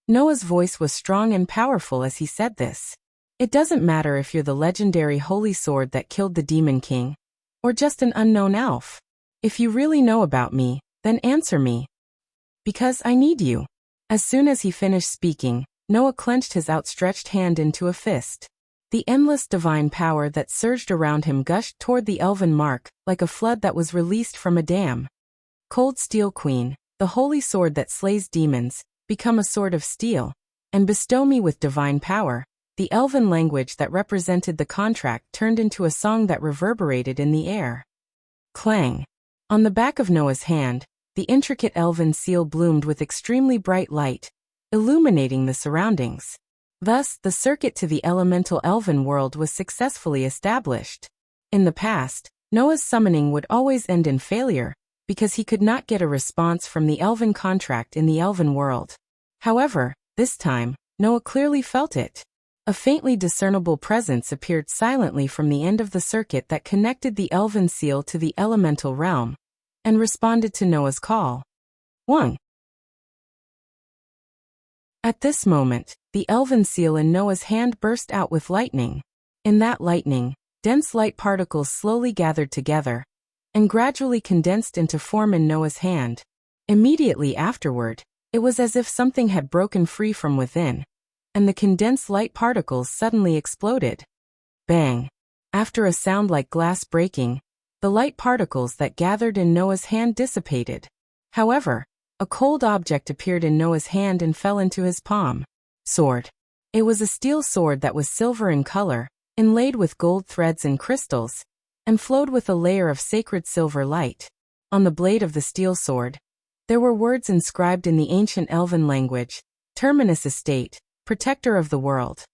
Noah's voice was strong and powerful as he said this. "It doesn't matter if you're the legendary holy sword that killed the Demon King, or just an unknown elf. If you really know about me, then answer me. Because I need you." As soon as he finished speaking, Noah clenched his outstretched hand into a fist. The endless divine power that surged around him gushed toward the elven mark, like a flood that was released from a dam. "Cold Steel Queen, the holy sword that slays demons, become a sword of steel, and bestow me with divine power." The elven language that represented the contract turned into a song that reverberated in the air. Clang. On the back of Noah's hand, the intricate elven seal bloomed with extremely bright light, illuminating the surroundings. Thus, the circuit to the elemental elven world was successfully established. In the past, Noah's summoning would always end in failure, because he could not get a response from the elven contract in the elven world. However, this time, Noah clearly felt it. A faintly discernible presence appeared silently from the end of the circuit that connected the elven seal to the elemental realm, and responded to Noah's call. 1. At this moment, the elven seal in Noah's hand burst out with lightning. In that lightning, dense light particles slowly gathered together, and gradually condensed into form in Noah's hand. Immediately afterward, it was as if something had broken free from within, and the condensed light particles suddenly exploded. Bang! After a sound like glass breaking, the light particles that gathered in Noah's hand dissipated. However, a cold object appeared in Noah's hand and fell into his palm. Sword. It was a steel sword that was silver in color, inlaid with gold threads and crystals, and flowed with a layer of sacred silver light. On the blade of the steel sword, there were words inscribed in the ancient elven language: Terminus Estate, Protector of the World.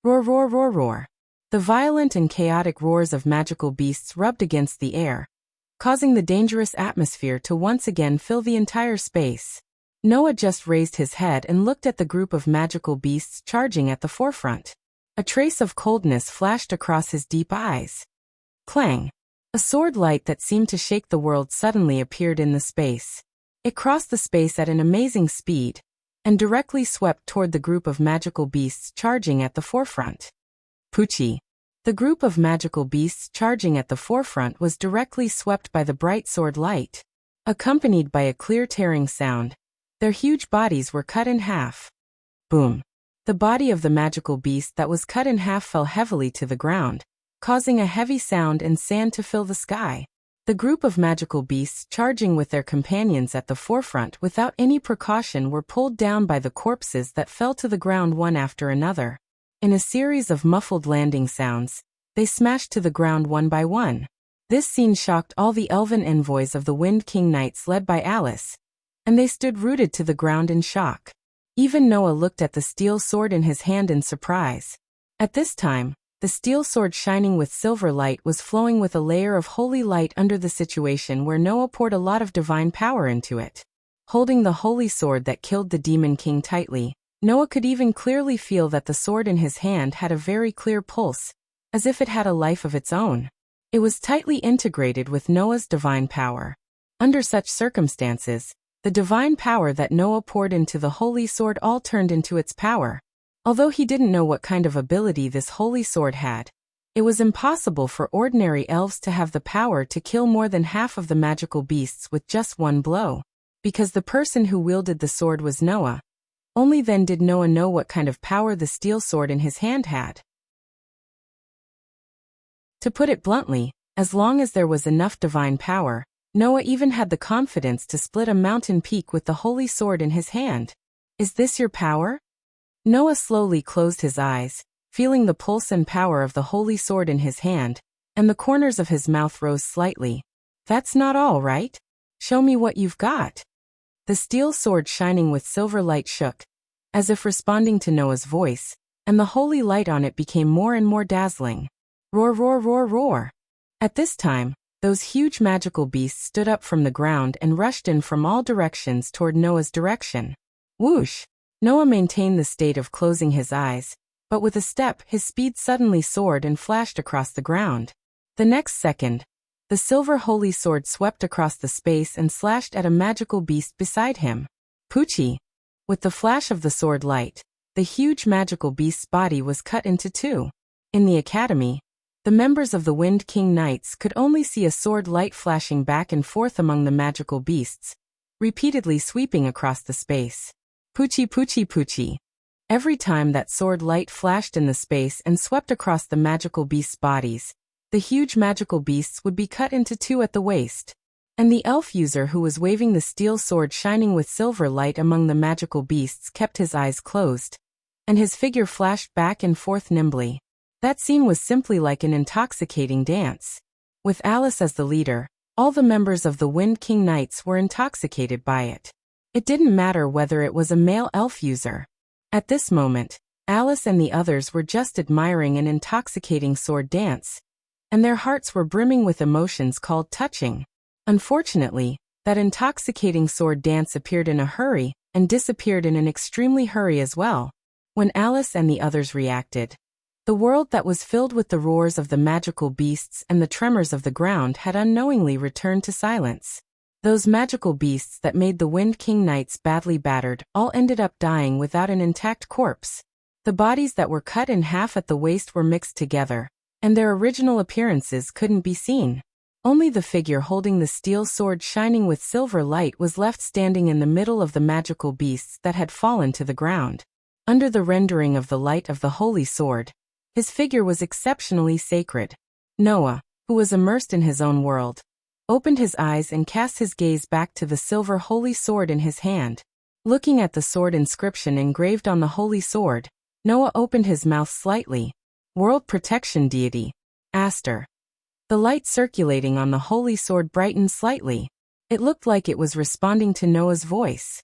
Roar, roar, roar, roar. The violent and chaotic roars of magical beasts rubbed against the air, causing the dangerous atmosphere to once again fill the entire space. Noah just raised his head and looked at the group of magical beasts charging at the forefront. A trace of coldness flashed across his deep eyes. Clang! A sword light that seemed to shake the world suddenly appeared in the space. It crossed the space at an amazing speed, and directly swept toward the group of magical beasts charging at the forefront. Poochie. The group of magical beasts charging at the forefront was directly swept by the bright sword light. Accompanied by a clear tearing sound, their huge bodies were cut in half. Boom! The body of the magical beast that was cut in half fell heavily to the ground, causing a heavy sound and sand to fill the sky. The group of magical beasts charging with their companions at the forefront without any precaution were pulled down by the corpses that fell to the ground one after another. In a series of muffled landing sounds, they smashed to the ground one by one. This scene shocked all the elven envoys of the Wind King Knights led by Alice, and they stood rooted to the ground in shock. Even Noah looked at the steel sword in his hand in surprise. At this time, the steel sword shining with silver light was flowing with a layer of holy light under the situation where Noah poured a lot of divine power into it. Holding the holy sword that killed the Demon King tightly, Noah could even clearly feel that the sword in his hand had a very clear pulse, as if it had a life of its own. It was tightly integrated with Noah's divine power. Under such circumstances, the divine power that Noah poured into the holy sword all turned into its power. Although he didn't know what kind of ability this holy sword had, it was impossible for ordinary elves to have the power to kill more than half of the magical beasts with just one blow. Because the person who wielded the sword was Noah, only then did Noah know what kind of power the steel sword in his hand had. To put it bluntly, as long as there was enough divine power, Noah even had the confidence to split a mountain peak with the holy sword in his hand. Is this your power? Noah slowly closed his eyes, feeling the pulse and power of the holy sword in his hand, and the corners of his mouth rose slightly. That's not all, right? Show me what you've got. The steel sword shining with silver light shook, as if responding to Noah's voice, and the holy light on it became more and more dazzling. Roar, roar, roar, roar. At this time, those huge magical beasts stood up from the ground and rushed in from all directions toward Noah's direction. Whoosh! Noah maintained the state of closing his eyes, but with a step his speed suddenly soared and flashed across the ground. The next second, the silver holy sword swept across the space and slashed at a magical beast beside him. Poochie! With the flash of the sword light, the huge magical beast's body was cut into two. In the academy, the members of the Wind King Knights could only see a sword light flashing back and forth among the magical beasts, repeatedly sweeping across the space. Poochie, poochie, poochie. Every time that sword light flashed in the space and swept across the magical beasts' bodies, the huge magical beasts would be cut into two at the waist. And the elf user who was waving the steel sword shining with silver light among the magical beasts kept his eyes closed, and his figure flashed back and forth nimbly. That scene was simply like an intoxicating dance. With Alice as the leader, all the members of the Wind King Knights were intoxicated by it. It didn't matter whether it was a male elf user. At this moment, Alice and the others were just admiring an intoxicating sword dance, and their hearts were brimming with emotions called touching. Unfortunately, that intoxicating sword dance appeared in a hurry and disappeared in an extremely hurry as well. When Alice and the others reacted, the world that was filled with the roars of the magical beasts and the tremors of the ground had unknowingly returned to silence. Those magical beasts that made the Wind King Knights badly battered all ended up dying without an intact corpse. The bodies that were cut in half at the waist were mixed together, and their original appearances couldn't be seen. Only the figure holding the steel sword shining with silver light was left standing in the middle of the magical beasts that had fallen to the ground. Under the rendering of the light of the holy sword, his figure was exceptionally sacred. Noah, who was immersed in his own world, opened his eyes and cast his gaze back to the silver holy sword in his hand. Looking at the sword inscription engraved on the holy sword, Noah opened his mouth slightly. World Protection Deity, Aster. The light circulating on the holy sword brightened slightly. It looked like it was responding to Noah's voice.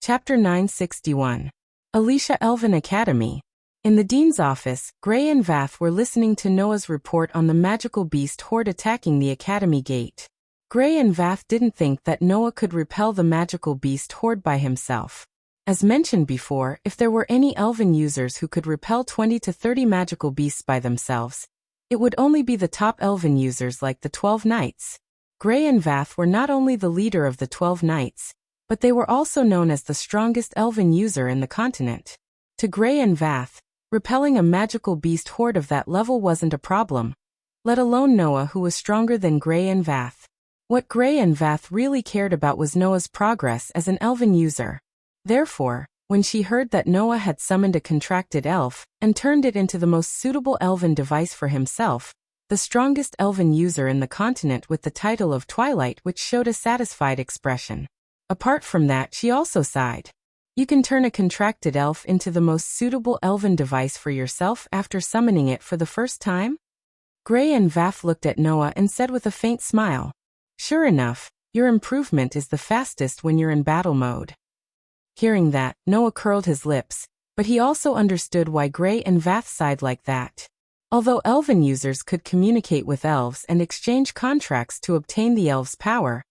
Chapter 961. Alicia Elven Academy. In the dean's office, Gray and Vath were listening to Noah's report on the magical beast horde attacking the academy gate. Gray and Vath didn't think that Noah could repel the magical beast horde by himself. As mentioned before, if there were any elven users who could repel 20 to 30 magical beasts by themselves, it would only be the top elven users like the 12 Knights. Gray and Vath were not only the leader of the 12 Knights, but they were also known as the strongest elven user in the continent. To Gray and Vath, repelling a magical beast horde of that level wasn't a problem, let alone Noah, who was stronger than Gray and Vath. What Gray and Vath really cared about was Noah's progress as an elven user. Therefore, when she heard that Noah had summoned a contracted elf and turned it into the most suitable elven device for himself, the strongest elven user in the continent with the title of Twilight, which showed a satisfied expression. Apart from that, she also sighed. You can turn a contracted elf into the most suitable elven device for yourself after summoning it for the first time? Gray and Vath looked at Noah and said with a faint smile, "Sure enough, your improvement is the fastest when you're in battle mode." Hearing that, Noah curled his lips, but he also understood why Gray and Vath sighed like that. Although elven users could communicate with elves and exchange contracts to obtain the elves' power,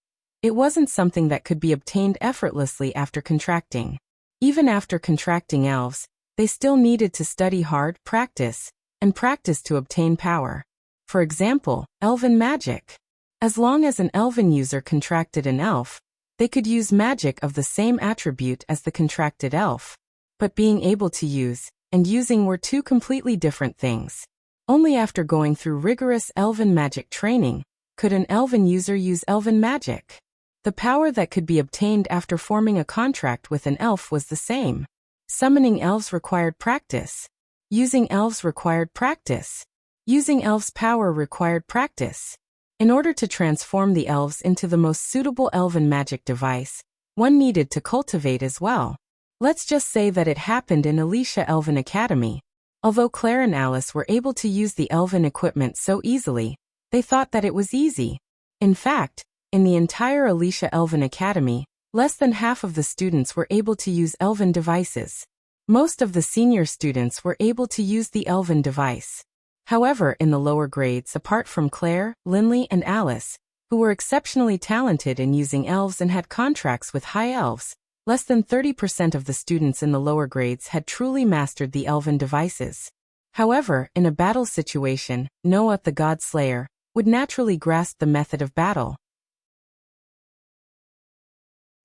it wasn't something that could be obtained effortlessly after contracting. Even after contracting elves, they still needed to study hard, practice to obtain power. For example, elven magic. As long as an elven user contracted an elf, they could use magic of the same attribute as the contracted elf. But being able to use and using were two completely different things. Only after going through rigorous elven magic training could an elven user use elven magic. The power that could be obtained after forming a contract with an elf was the same. Summoning elves required practice. Using elves required practice. Using elves' power required practice. In order to transform the elves into the most suitable elven magic device, one needed to cultivate as well. Let's just say that it happened in Alicia Elven Academy. Although Claire and Alice were able to use the elven equipment so easily, they thought that it was easy. In fact, in the entire Alicia Elven Academy, less than half of the students were able to use elven devices. Most of the senior students were able to use the elven device. However, in the lower grades, apart from Claire, Linley, and Alice, who were exceptionally talented in using elves and had contracts with high elves, less than 30% of the students in the lower grades had truly mastered the elven devices. However, in a battle situation, Noah, the God Slayer, would naturally grasp the method of battle.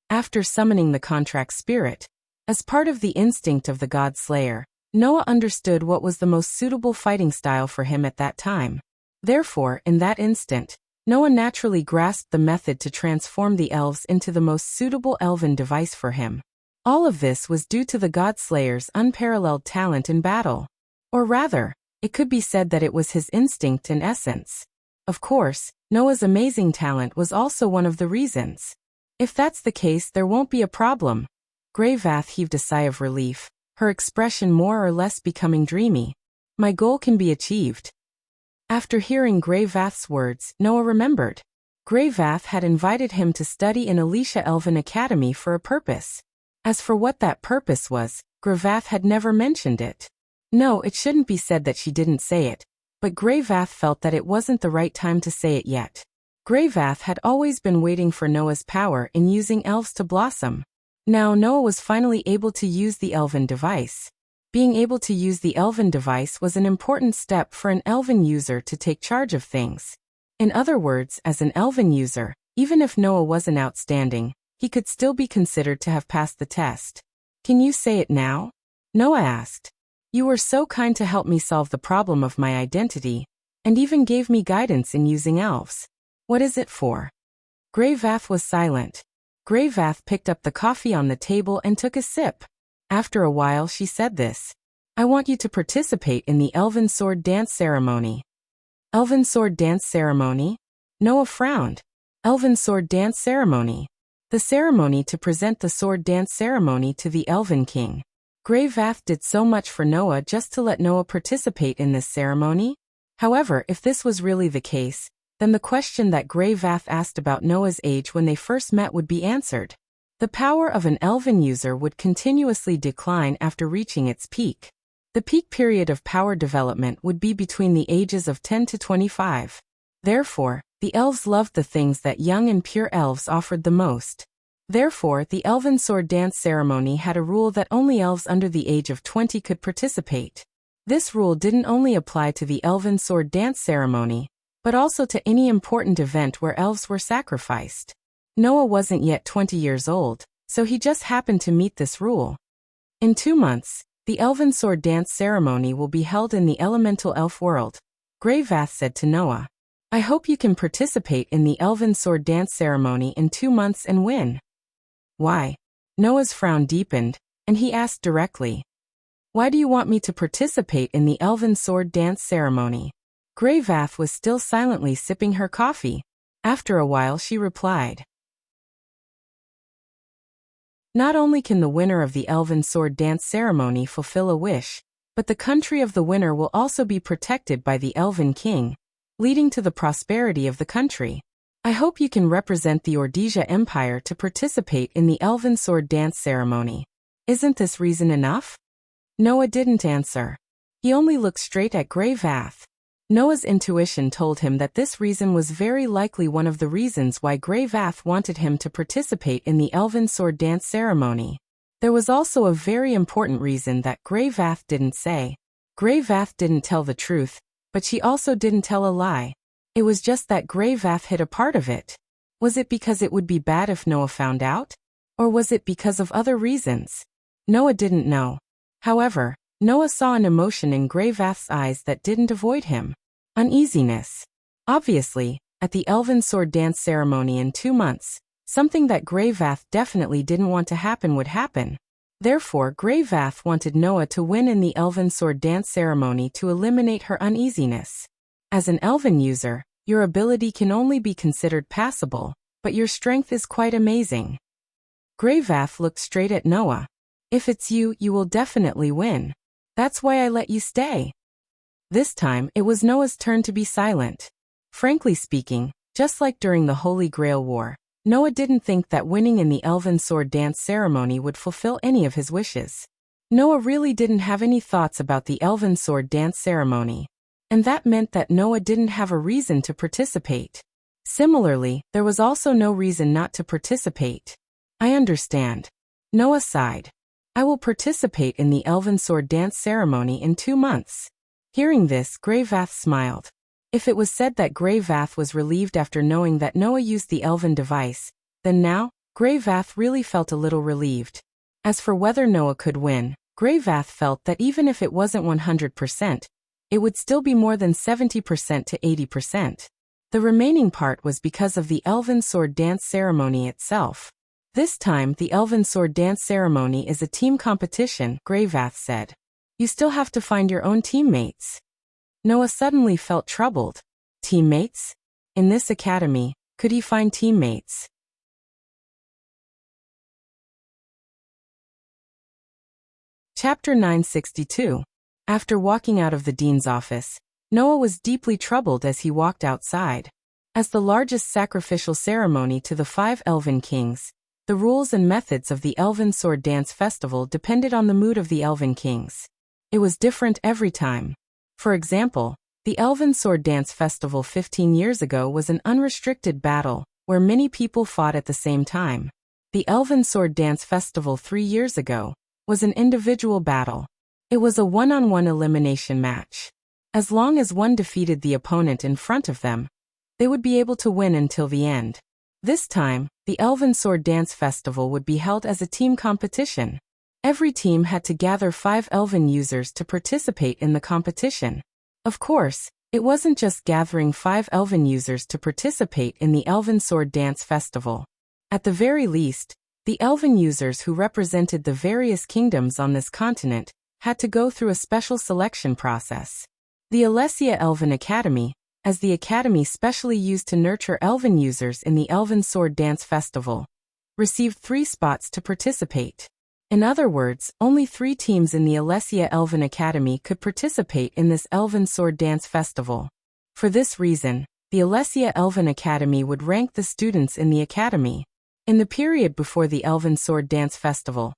After summoning the contract spirit, as part of the instinct of the God Slayer, Noah understood what was the most suitable fighting style for him at that time. Therefore, in that instant, Noah naturally grasped the method to transform the elves into the most suitable elven device for him. All of this was due to the God Slayer's unparalleled talent in battle. Or rather, it could be said that it was his instinct in essence. Of course, Noah's amazing talent was also one of the reasons. If that's the case, there won't be a problem. Gray Vath heaved a sigh of relief, her expression more or less becoming dreamy. My goal can be achieved. After hearing Gray Vath's words, Noah remembered. Gray Vath had invited him to study in Alicia Elven Academy for a purpose. As for what that purpose was, Gray Vath had never mentioned it. No, it shouldn't be said that she didn't say it, but Gray Vath felt that it wasn't the right time to say it yet. Gray Vath had always been waiting for Noah's power in using elves to blossom. Now Noah was finally able to use the elven device. Being able to use the elven device was an important step for an elven user to take charge of things. In other words, as an elven user, even if Noah wasn't outstanding, he could still be considered to have passed the test. Can you say it now? Noah asked. You were so kind to help me solve the problem of my identity, and even gave me guidance in using elves. What is it for? Grey Vath was silent. Grey Vath picked up the coffee on the table and took a sip. After a while she said this. I want you to participate in the Elven Sword Dance Ceremony. Elven Sword Dance Ceremony? Noah frowned. Elven Sword Dance Ceremony. The ceremony to present the Sword Dance Ceremony to the Elven King. Grey Vath did so much for Noah just to let Noah participate in this ceremony? However, if this was really the case, then the question that Grey Vath asked about Noah's age when they first met would be answered. The power of an elven user would continuously decline after reaching its peak. The peak period of power development would be between the ages of 10 to 25. Therefore, the elves loved the things that young and pure elves offered the most. Therefore, the Elven Sword Dance Ceremony had a rule that only elves under the age of 20 could participate. This rule didn't only apply to the Elven Sword Dance Ceremony, but also to any important event where elves were sacrificed. Noah wasn't yet 20 years old, so he just happened to meet this rule. In 2 months, the Elven Sword Dance Ceremony will be held in the elemental elf world, Grey Vath said to Noah. I hope you can participate in the Elven Sword Dance Ceremony in 2 months and win. Why? Noah's frown deepened, and he asked directly. Why do you want me to participate in the Elven Sword Dance Ceremony? Grey Vath was still silently sipping her coffee. After a while she replied. Not only can the winner of the Elven Sword Dance Ceremony fulfill a wish, but the country of the winner will also be protected by the Elven King, leading to the prosperity of the country. I hope you can represent the Ordesia Empire to participate in the Elven Sword Dance Ceremony. Isn't this reason enough? Noah didn't answer. He only looked straight at Grey Vath. Noah's intuition told him that this reason was very likely one of the reasons why Grey Vath wanted him to participate in the Elven Sword Dance Ceremony. There was also a very important reason that Grey Vath didn't say. Grey Vath didn't tell the truth, but she also didn't tell a lie. It was just that Grey Vath hid a part of it. Was it because it would be bad if Noah found out? Or was it because of other reasons? Noah didn't know. However, Noah saw an emotion in Grey Vath's eyes that didn't avoid him. Uneasiness. Obviously, at the Elven Sword Dance Ceremony in 2 months, something that Grey Vath definitely didn't want to happen would happen. Therefore, Grey Vath wanted Noah to win in the Elven Sword Dance Ceremony to eliminate her uneasiness. As an elven user, your ability can only be considered passable, but your strength is quite amazing. Grey Vath looked straight at Noah. If it's you, you will definitely win. That's why I let you stay. This time, it was Noah's turn to be silent. Frankly speaking, just like during the Holy Grail War, Noah didn't think that winning in the Elven Sword Dance Ceremony would fulfill any of his wishes. Noah really didn't have any thoughts about the Elven Sword Dance Ceremony, and that meant that Noah didn't have a reason to participate. Similarly, there was also no reason not to participate. I understand. Noah sighed. I will participate in the Elven Sword Dance Ceremony in 2 months. Hearing this, Grey Vath smiled. If it was said that Grey Vath was relieved after knowing that Noah used the elven device, then now, Grey Vath really felt a little relieved. As for whether Noah could win, Grey Vath felt that even if it wasn't 100%, it would still be more than 70% to 80%. The remaining part was because of the Elven Sword Dance Ceremony itself. This time, the Elven Sword Dance Ceremony is a team competition, Grey Vath said. You still have to find your own teammates. Noah suddenly felt troubled. Teammates? In this academy, could he find teammates? Chapter 962. After walking out of the dean's office, Noah was deeply troubled as he walked outside. As the largest sacrificial ceremony to the 5 elven kings, the rules and methods of the Elven Sword Dance Festival depended on the mood of the elven kings. It was different every time. For example, the Elven Sword Dance Festival 15 years ago was an unrestricted battle, where many people fought at the same time. The Elven Sword Dance Festival 3 years ago was an individual battle. It was a one-on-one elimination match. As long as one defeated the opponent in front of them, they would be able to win until the end. This time, the Elven Sword Dance Festival would be held as a team competition. Every team had to gather 5 elven users to participate in the competition. Of course, it wasn't just gathering 5 elven users to participate in the Elven Sword Dance Festival. At the very least, the elven users who represented the various kingdoms on this continent had to go through a special selection process. The Alessia Elven Academy, as the academy specially used to nurture elven users in the Elven Sword Dance Festival, received 3 spots to participate. In other words, only 3 teams in the Alessia Elven Academy could participate in this Elven Sword Dance Festival. For this reason, the Alessia Elven Academy would rank the students in the academy. In the period before the Elven Sword Dance Festival,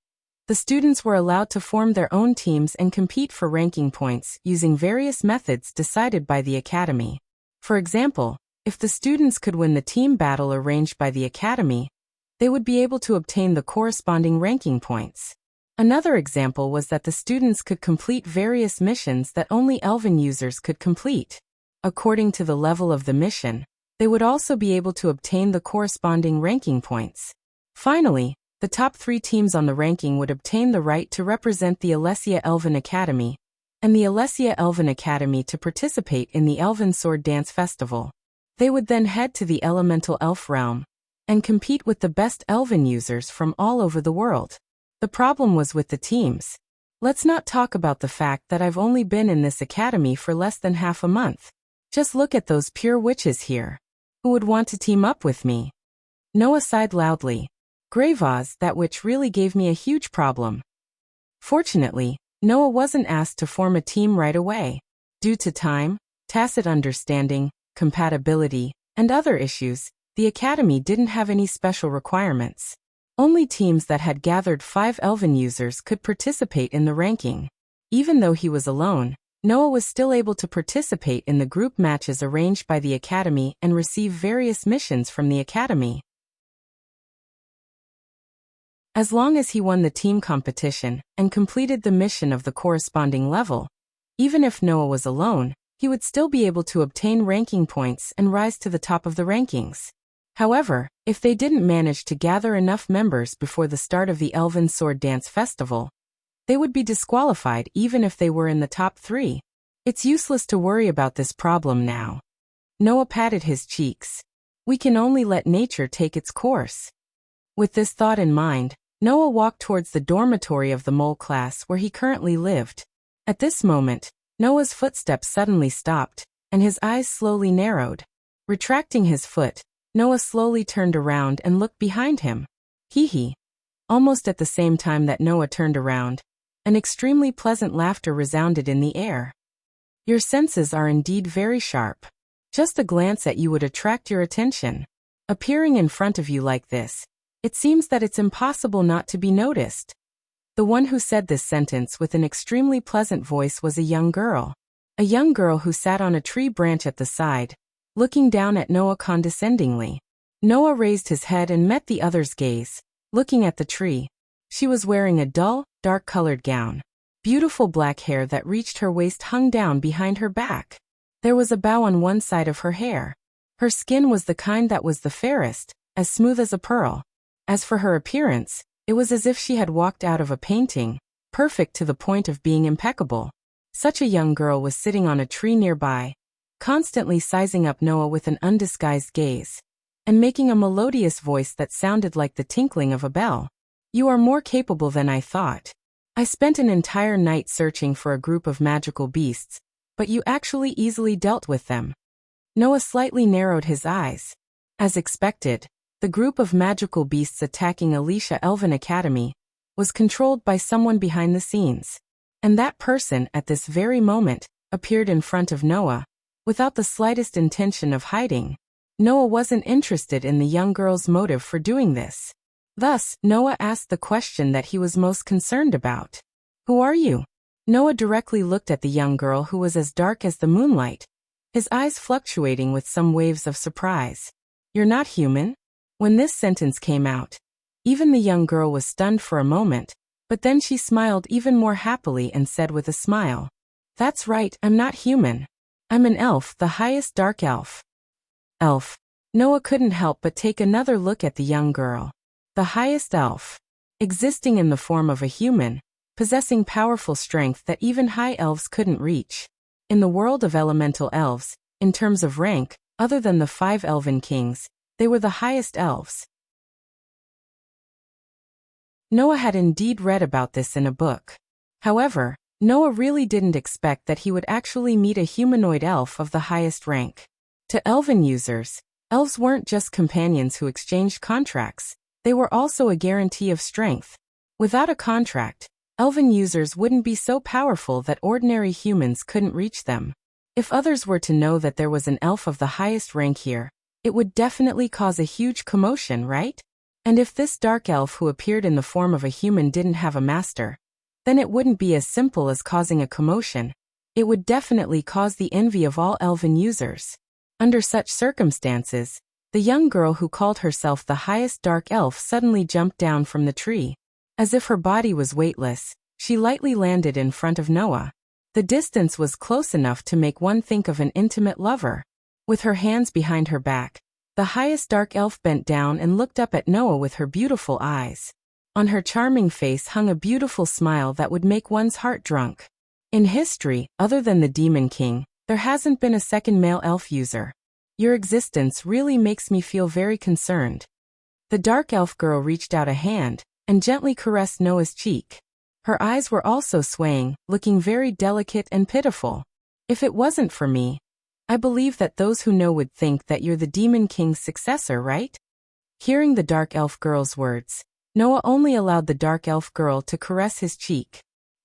the students were allowed to form their own teams and compete for ranking points using various methods decided by the academy. For example, if the students could win the team battle arranged by the academy, they would be able to obtain the corresponding ranking points. Another example was that the students could complete various missions that only elven users could complete. According to the level of the mission, they would also be able to obtain the corresponding ranking points. Finally, the top 3 teams on the ranking would obtain the right to represent the Alessia Elven Academy and the Alessia Elven Academy to participate in the Elven Sword Dance Festival. They would then head to the Elemental Elf realm and compete with the best elven users from all over the world. The problem was with the teams. Let's not talk about the fact that I've only been in this academy for less than half a month. Just look at those pure witches here. Who would want to team up with me? Noah sighed loudly. Gravaz, that witch really gave me a huge problem. Fortunately, Noah wasn't asked to form a team right away. Due to time, tacit understanding, compatibility, and other issues, the academy didn't have any special requirements. Only teams that had gathered 5 elven users could participate in the ranking. Even though he was alone, Noah was still able to participate in the group matches arranged by the academy and receive various missions from the academy. As long as he won the team competition and completed the mission of the corresponding level, even if Noah was alone, he would still be able to obtain ranking points and rise to the top of the rankings. However, if they didn't manage to gather enough members before the start of the Elven Sword Dance Festival, they would be disqualified even if they were in the top 3. It's useless to worry about this problem now. Noah patted his cheeks. We can only let nature take its course. With this thought in mind, Noah walked towards the dormitory of the mole class where he currently lived. At this moment, Noah's footsteps suddenly stopped, and his eyes slowly narrowed. Retracting his foot, Noah slowly turned around and looked behind him. Hee. Almost at the same time that Noah turned around, an extremely pleasant laughter resounded in the air. Your senses are indeed very sharp. Just a glance at you would attract your attention. Appearing in front of you like this, it seems that it's impossible not to be noticed. The one who said this sentence with an extremely pleasant voice was a young girl. A young girl who sat on a tree branch at the side, looking down at Noah condescendingly. Noah raised his head and met the other's gaze, looking at the tree. She was wearing a dull, dark-colored gown. Beautiful black hair that reached her waist hung down behind her back. There was a bow on one side of her hair. Her skin was the kind that was the fairest, as smooth as a pearl. As for her appearance, it was as if she had walked out of a painting, perfect to the point of being impeccable. Such a young girl was sitting on a tree nearby, constantly sizing up Noah with an undisguised gaze, and making a melodious voice that sounded like the tinkling of a bell. You are more capable than I thought. I spent an entire night searching for a group of magical beasts, but you actually easily dealt with them. Noah slightly narrowed his eyes. As expected, the group of magical beasts attacking Alicia Elven Academy was controlled by someone behind the scenes. And that person, at this very moment, appeared in front of Noah, without the slightest intention of hiding. Noah wasn't interested in the young girl's motive for doing this. Thus, Noah asked the question that he was most concerned about. Who are you? Noah directly looked at the young girl who was as dark as the moonlight, his eyes fluctuating with some waves of surprise. You're not human? When this sentence came out, even the young girl was stunned for a moment, but then she smiled even more happily and said with a smile, That's right, I'm not human. I'm an elf, the highest dark elf. Elf. Noah couldn't help but take another look at the young girl. The highest elf. existing in the form of a human, possessing powerful strength that even high elves couldn't reach. In the world of elemental elves, in terms of rank, other than the 5 elven kings, they were the highest elves. Noah had indeed read about this in a book. However, Noah really didn't expect that he would actually meet a humanoid elf of the highest rank. To elven users, elves weren't just companions who exchanged contracts, they were also a guarantee of strength. Without a contract, elven users wouldn't be so powerful that ordinary humans couldn't reach them. If others were to know that there was an elf of the highest rank here, it would definitely cause a huge commotion, right? And if this dark elf who appeared in the form of a human didn't have a master, then it wouldn't be as simple as causing a commotion. It would definitely cause the envy of all elven users. Under such circumstances, the young girl who called herself the highest dark elf suddenly jumped down from the tree. As if her body was weightless, she lightly landed in front of Noah. The distance was close enough to make one think of an intimate lover. With her hands behind her back, the highest dark elf bent down and looked up at Noah with her beautiful eyes. On her charming face hung a beautiful smile that would make one's heart drunk. In history, other than the Demon King, there hasn't been a second male elf user. Your existence really makes me feel very concerned. The dark elf girl reached out a hand and gently caressed Noah's cheek. Her eyes were also swaying, looking very delicate and pitiful. If it wasn't for me, I believe that those who know would think that you're the Demon King's successor, right? Hearing the dark elf girl's words, Noah only allowed the dark elf girl to caress his cheek.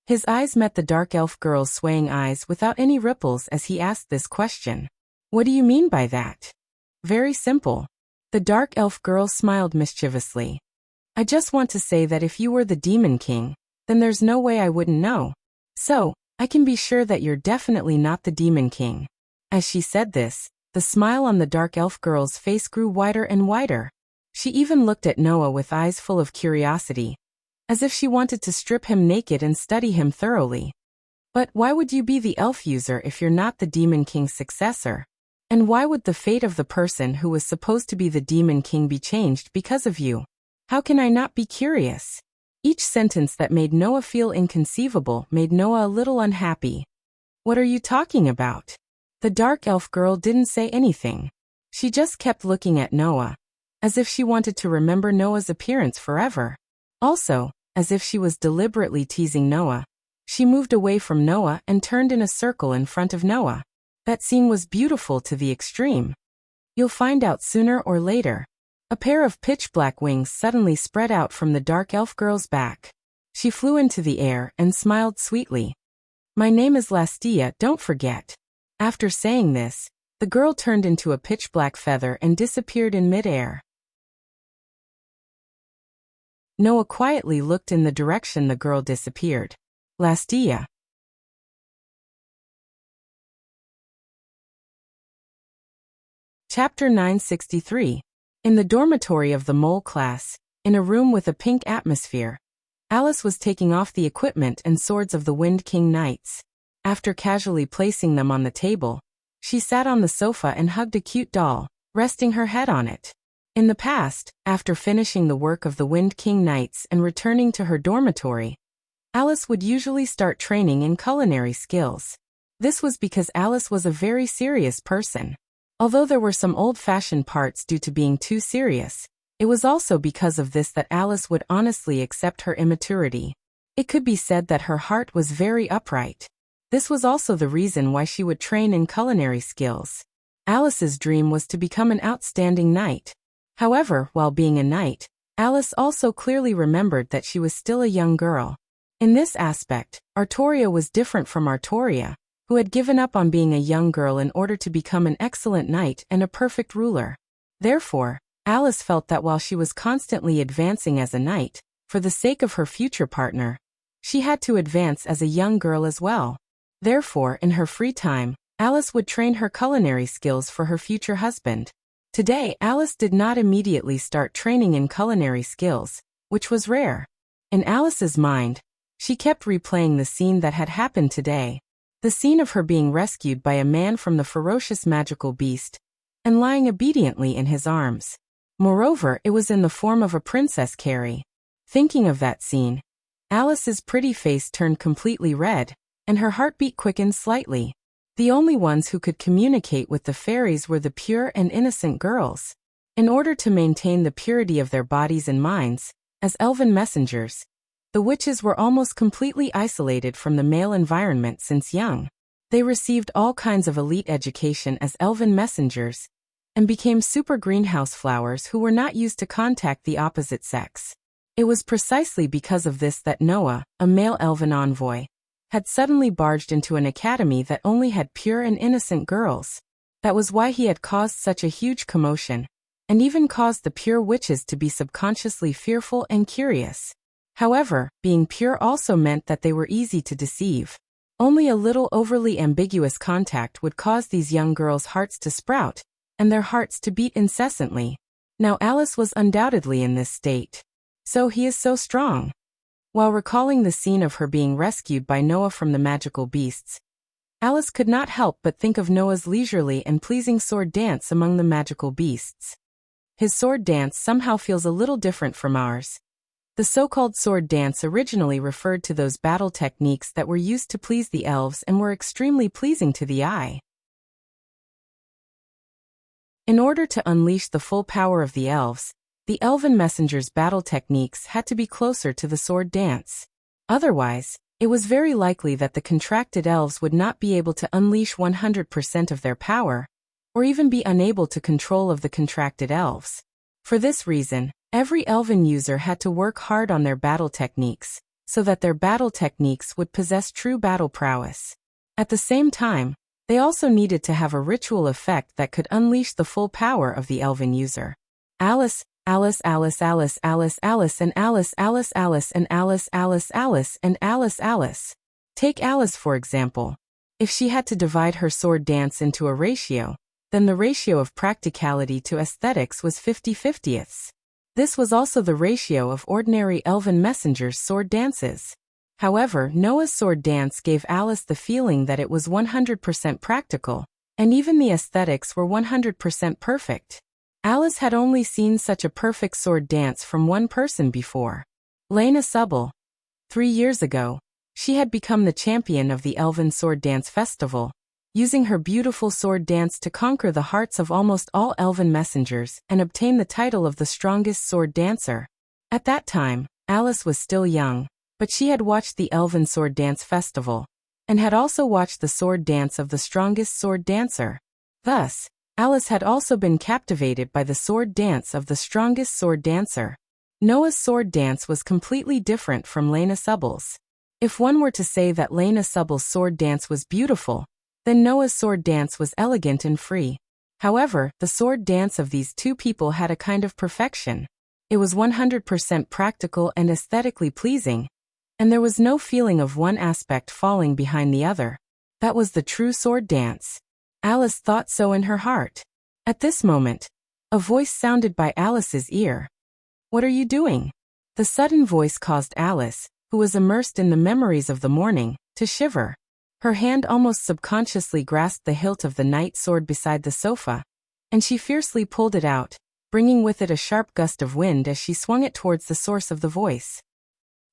His eyes met the dark elf girl's swaying eyes without any ripples as he asked this question. What do you mean by that? Very simple. The dark elf girl smiled mischievously. I just want to say that if you were the Demon King, then there's no way I wouldn't know. So, I can be sure that you're definitely not the Demon King. As she said this, the smile on the dark elf girl's face grew wider and wider. She even looked at Noah with eyes full of curiosity, as if she wanted to strip him naked and study him thoroughly. But why would you be the elf user if you're not the Demon King's successor? And why would the fate of the person who was supposed to be the Demon King be changed because of you? How can I not be curious? Each sentence that made Noah feel inconceivable made Noah a little unhappy. What are you talking about? The dark elf girl didn't say anything. She just kept looking at Noah, as if she wanted to remember Noah's appearance forever. Also, as if she was deliberately teasing Noah, she moved away from Noah and turned in a circle in front of Noah. That scene was beautiful to the extreme. You'll find out sooner or later. A pair of pitch-black wings suddenly spread out from the dark elf girl's back. She flew into the air and smiled sweetly. My name is Lastia, don't forget. After saying this, the girl turned into a pitch-black feather and disappeared in mid-air. Noah quietly looked in the direction the girl disappeared. Lastia. Chapter 963. In the dormitory of the mole class, in a room with a pink atmosphere, Alice was taking off the equipment and swords of the Wind King Knights. After casually placing them on the table, she sat on the sofa and hugged a cute doll, resting her head on it. In the past, after finishing the work of the Wind King Knights and returning to her dormitory, Alice would usually start training in culinary skills. This was because Alice was a very serious person. Although there were some old-fashioned parts due to being too serious, it was also because of this that Alice would honestly accept her immaturity. It could be said that her heart was very upright. This was also the reason why she would train in culinary skills. Alice's dream was to become an outstanding knight. However, while being a knight, Alice also clearly remembered that she was still a young girl. In this aspect, Artoria was different from Artoria, who had given up on being a young girl in order to become an excellent knight and a perfect ruler. Therefore, Alice felt that while she was constantly advancing as a knight, for the sake of her future partner, she had to advance as a young girl as well. Therefore, in her free time, Alice would train her culinary skills for her future husband. Today, Alice did not immediately start training in culinary skills, which was rare. In Alice's mind, she kept replaying the scene that had happened today. The scene of her being rescued by a man from the ferocious magical beast, and lying obediently in his arms. Moreover, it was in the form of a Princess Carrie. Thinking of that scene, Alice's pretty face turned completely red, and her heartbeat quickened slightly. The only ones who could communicate with the fairies were the pure and innocent girls. In order to maintain the purity of their bodies and minds, as elven messengers, the witches were almost completely isolated from the male environment since young. They received all kinds of elite education as elven messengers, and became super greenhouse flowers who were not used to contact the opposite sex. It was precisely because of this that Noah, a male elven envoy, had suddenly barged into an academy that only had pure and innocent girls. That was why he had caused such a huge commotion, and even caused the pure witches to be subconsciously fearful and curious. However, being pure also meant that they were easy to deceive. Only a little overly ambiguous contact would cause these young girls' hearts to sprout, and their hearts to beat incessantly. Now Alice was undoubtedly in this state. So he is so strong. While recalling the scene of her being rescued by Noah from the magical beasts, Alice could not help but think of Noah's leisurely and pleasing sword dance among the magical beasts. His sword dance somehow feels a little different from ours. The so-called sword dance originally referred to those battle techniques that were used to please the elves and were extremely pleasing to the eye. In order to unleash the full power of the elves, the elven messengers' battle techniques had to be closer to the sword dance. Otherwise, it was very likely that the contracted elves would not be able to unleash 100% of their power, or even be unable to control of the contracted elves. For this reason, every elven user had to work hard on their battle techniques, so that their battle techniques would possess true battle prowess. At the same time, they also needed to have a ritual effect that could unleash the full power of the elven user. Alice, Alice, Alice, Alice, Alice, Alice, and Alice, Alice, Alice, and Alice, Alice, Alice, and Alice, Alice. Take Alice for example. If she had to divide her sword dance into a ratio, then the ratio of practicality to aesthetics was 50/50. This was also the ratio of ordinary elven messengers' sword dances. However, Noah's sword dance gave Alice the feeling that it was 100% practical, and even the aesthetics were 100% perfect. Alice had only seen such a perfect sword dance from one person before. Lena Subble. 3 years ago, she had become the champion of the Elven Sword Dance Festival, using her beautiful sword dance to conquer the hearts of almost all elven messengers and obtain the title of the strongest sword dancer. At that time, Alice was still young, but she had watched the Elven Sword Dance Festival, and had also watched the sword dance of the strongest sword dancer. Thus, Alice had also been captivated by the sword dance of the strongest sword dancer. Noah's sword dance was completely different from Lena Subble's. If one were to say that Lena Subble's sword dance was beautiful, then Noah's sword dance was elegant and free. However, the sword dance of these two people had a kind of perfection. It was 100% practical and aesthetically pleasing, and there was no feeling of one aspect falling behind the other. That was the true sword dance. Alice thought so in her heart. At this moment, a voice sounded by Alice's ear. "What are you doing?" The sudden voice caused Alice, who was immersed in the memories of the morning, to shiver. Her hand almost subconsciously grasped the hilt of the knight sword beside the sofa, and she fiercely pulled it out, bringing with it a sharp gust of wind as she swung it towards the source of the voice.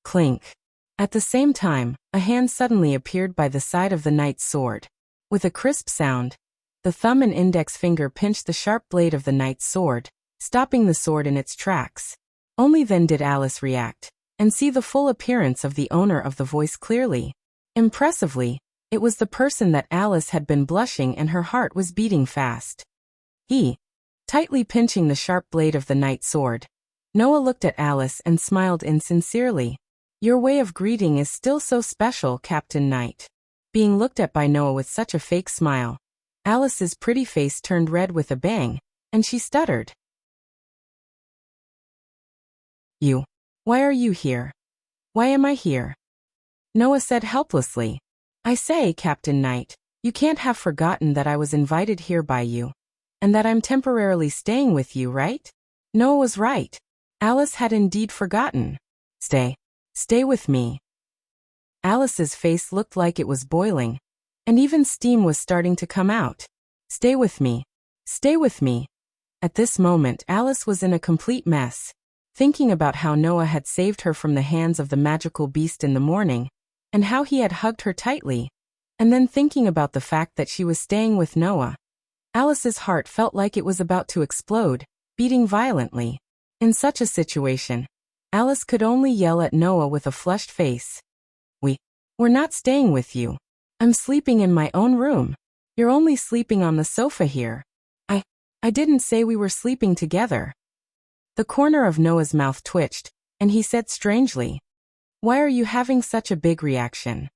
Clink. At the same time, a hand suddenly appeared by the side of the knight's sword. With a crisp sound, the thumb and index finger pinched the sharp blade of the knight's sword, stopping the sword in its tracks. Only then did Alice react, and see the full appearance of the owner of the voice clearly. Impressively, it was the person that Alice had been blushing and her heart was beating fast. He, tightly pinching the sharp blade of the knight's sword. Noah looked at Alice and smiled insincerely. "Your way of greeting is still so special, Captain Knight." Being looked at by Noah with such a fake smile, Alice's pretty face turned red with a bang, and she stuttered. "You. Why are you here? Why am I here?" Noah said helplessly. "I say, Captain Knight, you can't have forgotten that I was invited here by you, and that I'm temporarily staying with you, right?" Noah was right. Alice had indeed forgotten. Stay with me." Alice's face looked like it was boiling, and even steam was starting to come out. Stay with me. Stay with me." At this moment Alice was in a complete mess. thinking about how Noah had saved her from the hands of the magical beast in the morning, and how he had hugged her tightly, and then thinking about the fact that she was staying with Noah. Alice's heart felt like it was about to explode, beating violently. In such a situation, Alice could only yell at Noah with a flushed face. We're not staying with you. I'm sleeping in my own room. You're only sleeping on the sofa here. I didn't say we were sleeping together. The corner of Noah's mouth twitched, and he said strangely, "Why are you having such a big reaction?"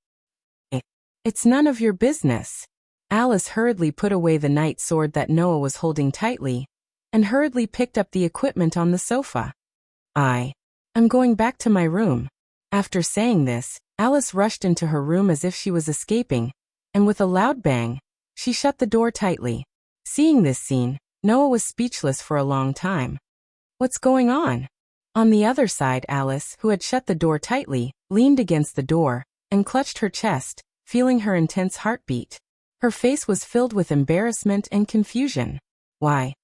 It's none of your business." Alice hurriedly put away the night sword that Noah was holding tightly, and hurriedly picked up the equipment on the sofa. I'm going back to my room." After saying this, Alice rushed into her room as if she was escaping, and with a loud bang, she shut the door tightly. Seeing this scene, Noah was speechless for a long time. What's going on? On the other side, Alice, who had shut the door tightly, leaned against the door and clutched her chest, feeling her intense heartbeat. Her face was filled with embarrassment and confusion. Why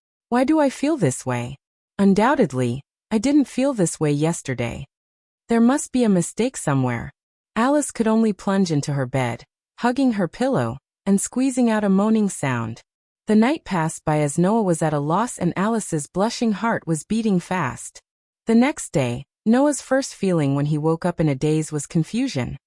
do I feel this way? Undoubtedly, I didn't feel this way yesterday. There must be a mistake somewhere. Alice could only plunge into her bed, hugging her pillow, and squeezing out a moaning sound. The night passed by as Noah was at a loss and Alice's blushing heart was beating fast. The next day, Noah's first feeling when he woke up in a daze was confusion.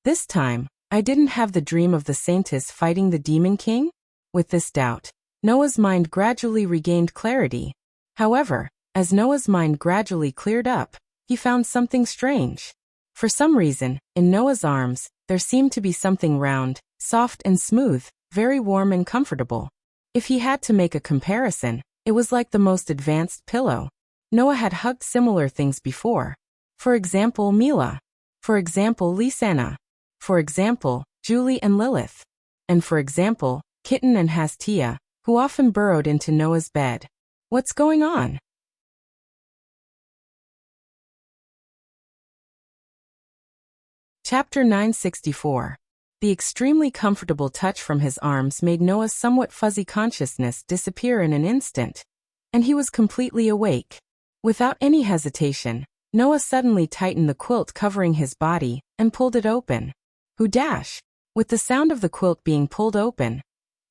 This time, I didn't have the dream of the saintess fighting the demon king? With this doubt, Noah's mind gradually regained clarity. However, as Noah's mind gradually cleared up, he found something strange. For some reason, in Noah's arms, there seemed to be something round, soft and smooth, very warm and comfortable. If he had to make a comparison, it was like the most advanced pillow. Noah had hugged similar things before. For example, Mila. For example, Lisanna. For example, Julie and Lilith. And for example, Kitten and Hastia, who often burrowed into Noah's bed. What's going on? Chapter 964. The extremely comfortable touch from his arms made Noah's somewhat fuzzy consciousness disappear in an instant, and he was completely awake. Without any hesitation, Noah suddenly tightened the quilt covering his body and pulled it open. Who-dash! With the sound of the quilt being pulled open,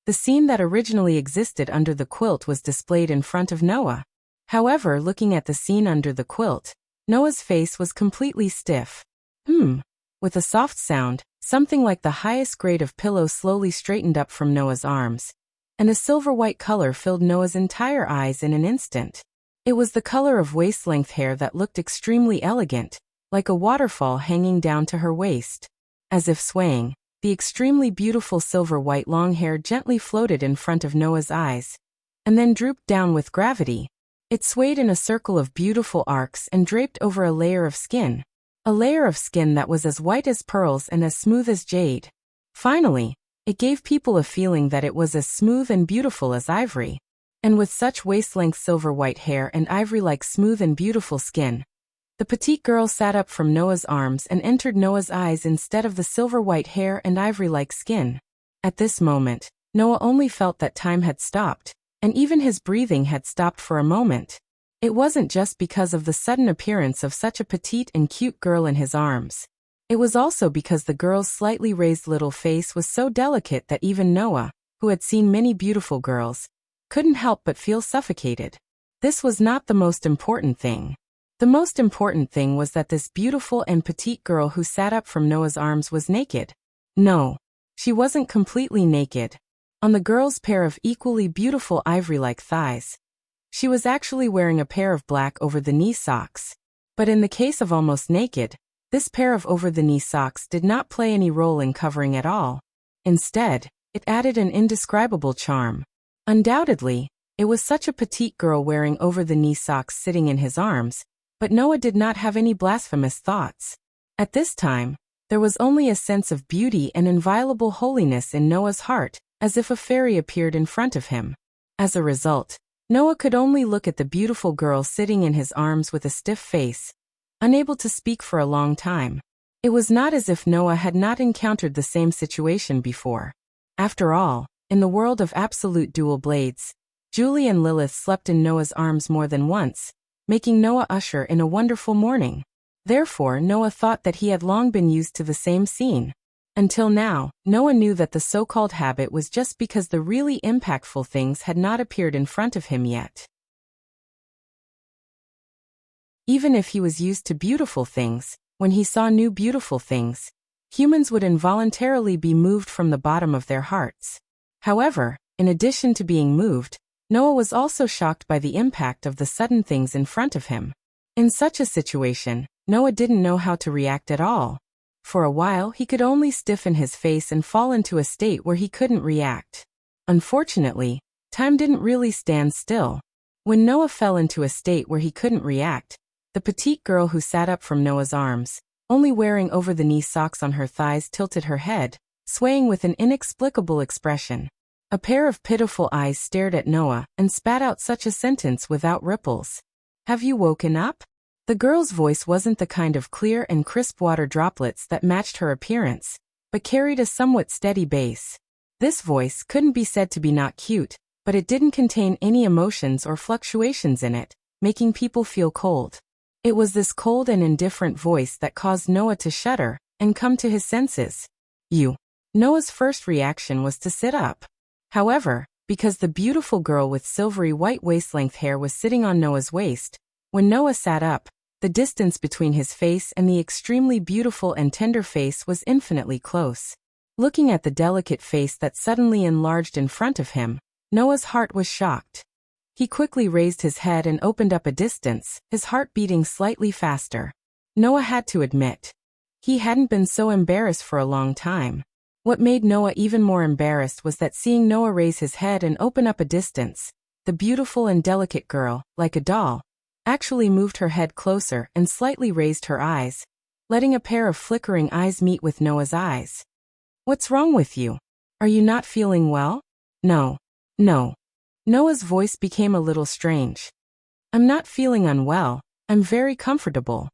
the scene that originally existed under the quilt was displayed in front of Noah. However, looking at the scene under the quilt, Noah's face was completely stiff. With a soft sound, something like the highest grade of pillow slowly straightened up from Noah's arms, and a silver-white color filled Noah's entire eyes in an instant. It was the color of waist-length hair that looked extremely elegant, like a waterfall hanging down to her waist. As if swaying, the extremely beautiful silver-white long hair gently floated in front of Noah's eyes, and then drooped down with gravity. It swayed in a circle of beautiful arcs and draped over a layer of skin. A layer of skin that was as white as pearls and as smooth as jade. Finally, it gave people a feeling that it was as smooth and beautiful as ivory. And with such waist-length silver-white hair and ivory-like smooth and beautiful skin, the petite girl sat up from Noah's arms and entered Noah's eyes instead of the silver-white hair and ivory-like skin. At this moment, Noah only felt that time had stopped, and even his breathing had stopped for a moment. It wasn't just because of the sudden appearance of such a petite and cute girl in his arms. It was also because the girl's slightly raised little face was so delicate that even Noah, who had seen many beautiful girls, couldn't help but feel suffocated. This was not the most important thing. The most important thing was that this beautiful and petite girl who sat up from Noah's arms was naked. No, she wasn't completely naked. On the girl's pair of equally beautiful ivory-like thighs, she was actually wearing a pair of black over-the-knee socks. But in the case of almost naked, this pair of over-the-knee socks did not play any role in covering at all. Instead, it added an indescribable charm. Undoubtedly, it was such a petite girl wearing over-the-knee socks sitting in his arms, but Noah did not have any blasphemous thoughts. At this time, there was only a sense of beauty and inviolable holiness in Noah's heart, as if a fairy appeared in front of him. As a result, Noah could only look at the beautiful girl sitting in his arms with a stiff face, unable to speak for a long time. It was not as if Noah had not encountered the same situation before. After all, in the world of absolute dual blades, Julie and Lilith slept in Noah's arms more than once, making Noah usher in a wonderful morning. Therefore, Noah thought that he had long been used to the same scene. Until now, Noah knew that the so-called habit was just because the really impactful things had not appeared in front of him yet. Even if he was used to beautiful things, when he saw new beautiful things, humans would involuntarily be moved from the bottom of their hearts. However, in addition to being moved, Noah was also shocked by the impact of the sudden things in front of him. In such a situation, Noah didn't know how to react at all. For a while he could only stiffen his face and fall into a state where he couldn't react. Unfortunately, time didn't really stand still. When Noah fell into a state where he couldn't react, the petite girl who sat up from Noah's arms, only wearing over-the-knee socks on her thighs, tilted her head, swaying with an inexplicable expression. A pair of pitiful eyes stared at Noah and spat out such a sentence without ripples. "Have you woken up?" The girl's voice wasn't the kind of clear and crisp water droplets that matched her appearance, but carried a somewhat steady bass. This voice couldn't be said to be not cute, but it didn't contain any emotions or fluctuations in it, making people feel cold. It was this cold and indifferent voice that caused Noah to shudder and come to his senses. "You." Noah's first reaction was to sit up. However, because the beautiful girl with silvery white waist-length hair was sitting on Noah's waist, when Noah sat up, the distance between his face and the extremely beautiful and tender face was infinitely close. Looking at the delicate face that suddenly enlarged in front of him, Noah's heart was shocked. He quickly raised his head and opened up a distance, his heart beating slightly faster. Noah had to admit, he hadn't been so embarrassed for a long time. What made Noah even more embarrassed was that seeing Noah raise his head and open up a distance, the beautiful and delicate girl, like a doll, actually moved her head closer and slightly raised her eyes, letting a pair of flickering eyes meet with Noah's eyes. "What's wrong with you? Are you not feeling well?" No. Noah's voice became a little strange. "I'm not feeling unwell, I'm very comfortable."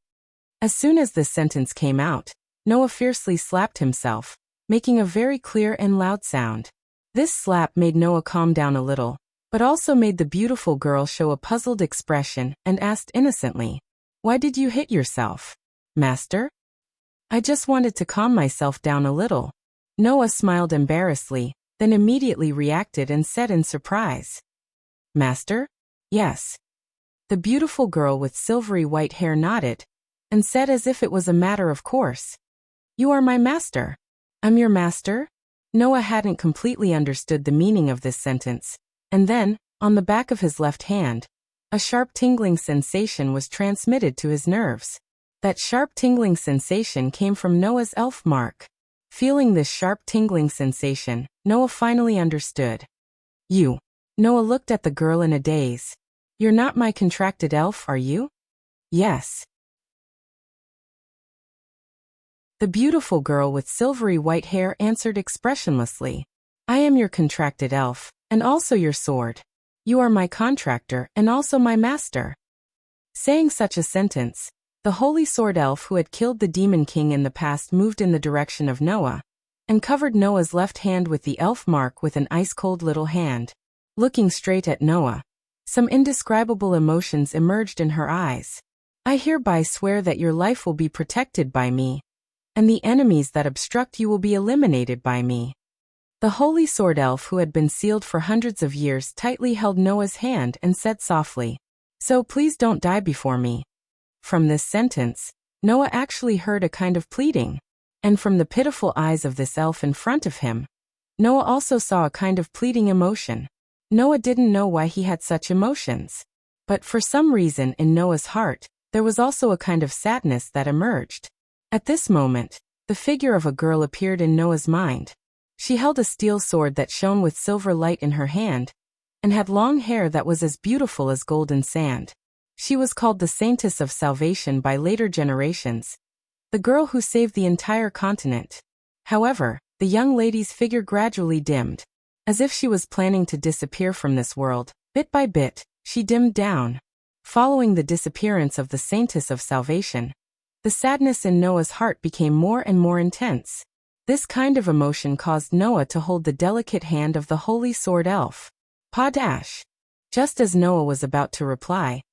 As soon as this sentence came out, Noah fiercely slapped himself, making a very clear and loud sound. This slap made Noah calm down a little, but also made the beautiful girl show a puzzled expression and asked innocently, "Why did you hit yourself, Master?" "I just wanted to calm myself down a little." Noah smiled embarrassedly, then immediately reacted and said in surprise, "Master?" "Yes." The beautiful girl with silvery white hair nodded, and said as if it was a matter of course, "You are my master." "I'm your master?" Noah hadn't completely understood the meaning of this sentence, and then, on the back of his left hand, a sharp tingling sensation was transmitted to his nerves. That sharp tingling sensation came from Noah's elf mark. Feeling this sharp tingling sensation, Noah finally understood. "You." Noah looked at the girl in a daze. "You're not my contracted elf, are you?" "Yes." The beautiful girl with silvery white hair answered expressionlessly, "I am your contracted elf, and also your sword. You are my contractor and also my master." Saying such a sentence, the holy sword elf who had killed the demon king in the past moved in the direction of Noah, and covered Noah's left hand with the elf mark with an ice-cold little hand. Looking straight at Noah, some indescribable emotions emerged in her eyes. "I hereby swear that your life will be protected by me, and the enemies that obstruct you will be eliminated by me." The holy sword elf who had been sealed for hundreds of years tightly held Noah's hand and said softly, "So please don't die before me." From this sentence, Noah actually heard a kind of pleading, and from the pitiful eyes of this elf in front of him, Noah also saw a kind of pleading emotion. Noah didn't know why he had such emotions, but for some reason in Noah's heart, there was also a kind of sadness that emerged. At this moment, the figure of a girl appeared in Noah's mind. She held a steel sword that shone with silver light in her hand, and had long hair that was as beautiful as golden sand. She was called the Saintess of Salvation by later generations, the girl who saved the entire continent. However, the young lady's figure gradually dimmed. As if she was planning to disappear from this world, bit by bit, she dimmed down. Following the disappearance of the Saintess of Salvation, the sadness in Noah's heart became more and more intense. This kind of emotion caused Noah to hold the delicate hand of the holy sword elf. Just as Noah was about to reply,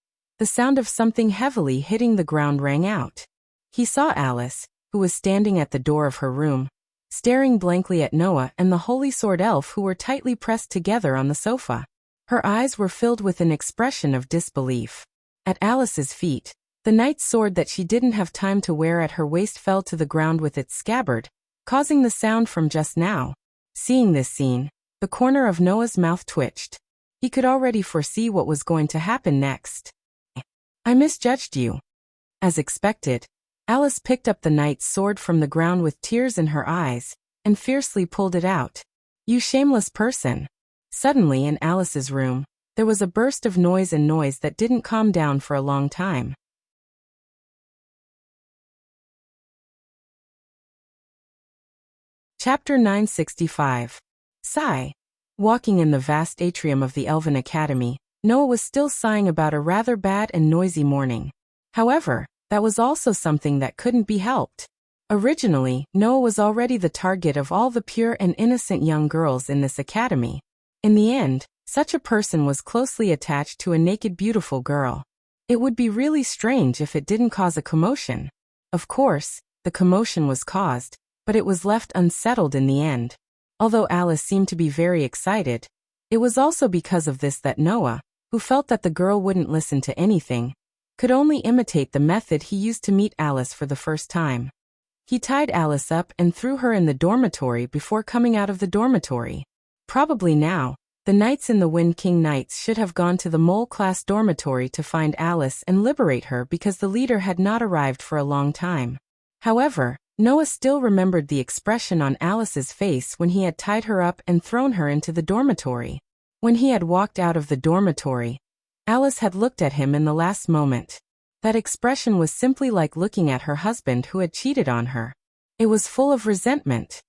The sound of something heavily hitting the ground rang out. He saw Alice, who was standing at the door of her room, staring blankly at Noah and the holy sword elf who were tightly pressed together on the sofa. Her eyes were filled with an expression of disbelief. At Alice's feet, the knight's sword that she didn't have time to wear at her waist fell to the ground with its scabbard, causing the sound from just now. Seeing this scene, the corner of Noah's mouth twitched. He could already foresee what was going to happen next. I misjudged you. As expected, Alice picked up the knight's sword from the ground with tears in her eyes, and fiercely pulled it out. You shameless person. Suddenly in Alice's room, there was a burst of noise that didn't calm down for a long time. Chapter 965. Sigh. Walking in the vast atrium of the Elven Academy, Noah was still sighing about a rather bad and noisy morning. However, that was also something that couldn't be helped. Originally, Noah was already the target of all the pure and innocent young girls in this academy. In the end, such a person was closely attached to a naked beautiful girl. It would be really strange if it didn't cause a commotion. Of course, the commotion was caused, but it was left unsettled in the end. Although Alice seemed to be very excited, it was also because of this that Noah, who felt that the girl wouldn't listen to anything, could only imitate the method he used to meet Alice for the first time. He tied Alice up and threw her in the dormitory before coming out of the dormitory. Probably now, the knights in the Wind King Knights should have gone to the Mole class dormitory to find Alice and liberate her because the leader had not arrived for a long time. However, Noah still remembered the expression on Alice's face when he had tied her up and thrown her into the dormitory. When he had walked out of the dormitory, Alice had looked at him in the last moment. That expression was simply like looking at her husband who had cheated on her. It was full of resentment.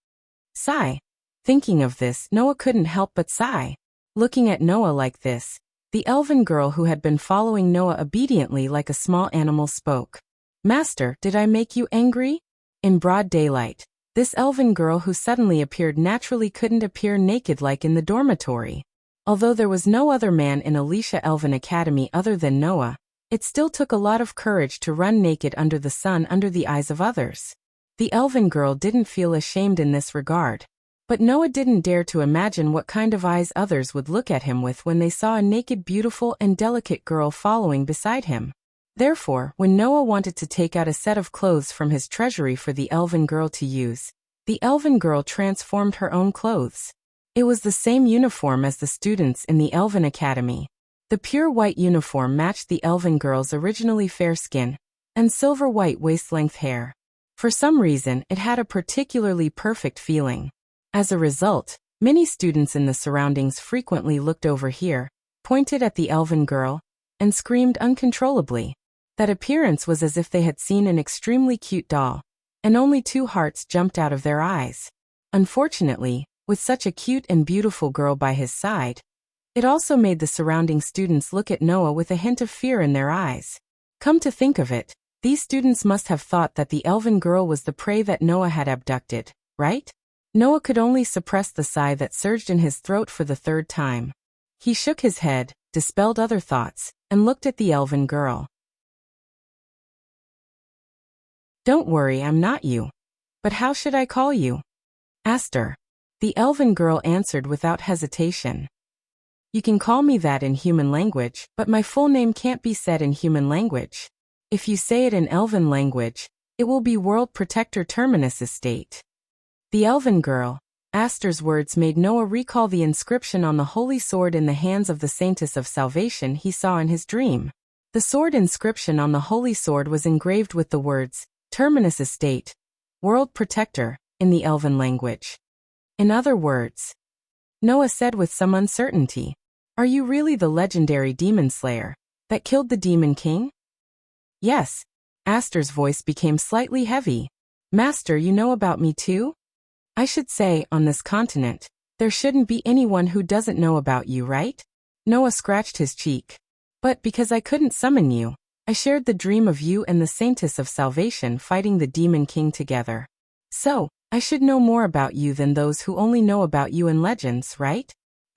Sigh. Thinking of this, Noah couldn't help but sigh. Looking at Noah like this, the elven girl who had been following Noah obediently like a small animal spoke. Master, did I make you angry? In broad daylight, this elven girl who suddenly appeared naturally couldn't appear naked like in the dormitory. Although there was no other man in Alicia Elven Academy other than Noah, it still took a lot of courage to run naked under the sun under the eyes of others. The elven girl didn't feel ashamed in this regard. But Noah didn't dare to imagine what kind of eyes others would look at him with when they saw a naked, beautiful, and delicate girl following beside him. Therefore, when Noah wanted to take out a set of clothes from his treasury for the elven girl to use, the elven girl transformed her own clothes. It was the same uniform as the students in the Elven Academy. The pure white uniform matched the elven girl's originally fair skin and silver-white waist-length hair. For some reason, it had a particularly perfect feeling. As a result, many students in the surroundings frequently looked over here, pointed at the elven girl, and screamed uncontrollably. That appearance was as if they had seen an extremely cute doll, and only two hearts jumped out of their eyes. Unfortunately, with such a cute and beautiful girl by his side, it also made the surrounding students look at Noah with a hint of fear in their eyes. Come to think of it, these students must have thought that the elven girl was the prey that Noah had abducted, right? Noah could only suppress the sigh that surged in his throat for the third time. He shook his head, dispelled other thoughts, and looked at the elven girl. Don't worry, I'm not you. But how should I call you? Asked her. The elven girl answered without hesitation. You can call me that in human language, but my full name can't be said in human language. If you say it in elven language, it will be World Protector Terminus Estate. The elven girl, Aster's words made Noah recall the inscription on the holy sword in the hands of the Saintess of Salvation he saw in his dream. The sword inscription on the holy sword was engraved with the words, Terminus Estate, World Protector, in the elven language. In other words, Noah said with some uncertainty, are you really the legendary demon slayer that killed the Demon King? Yes. Aster's voice became slightly heavy. Master, you know about me too? I should say, on this continent, there shouldn't be anyone who doesn't know about you, right? Noah scratched his cheek. But because I couldn't summon you, I shared the dream of you and the Saintess of Salvation fighting the Demon King together. So, I should know more about you than those who only know about you in legends, right?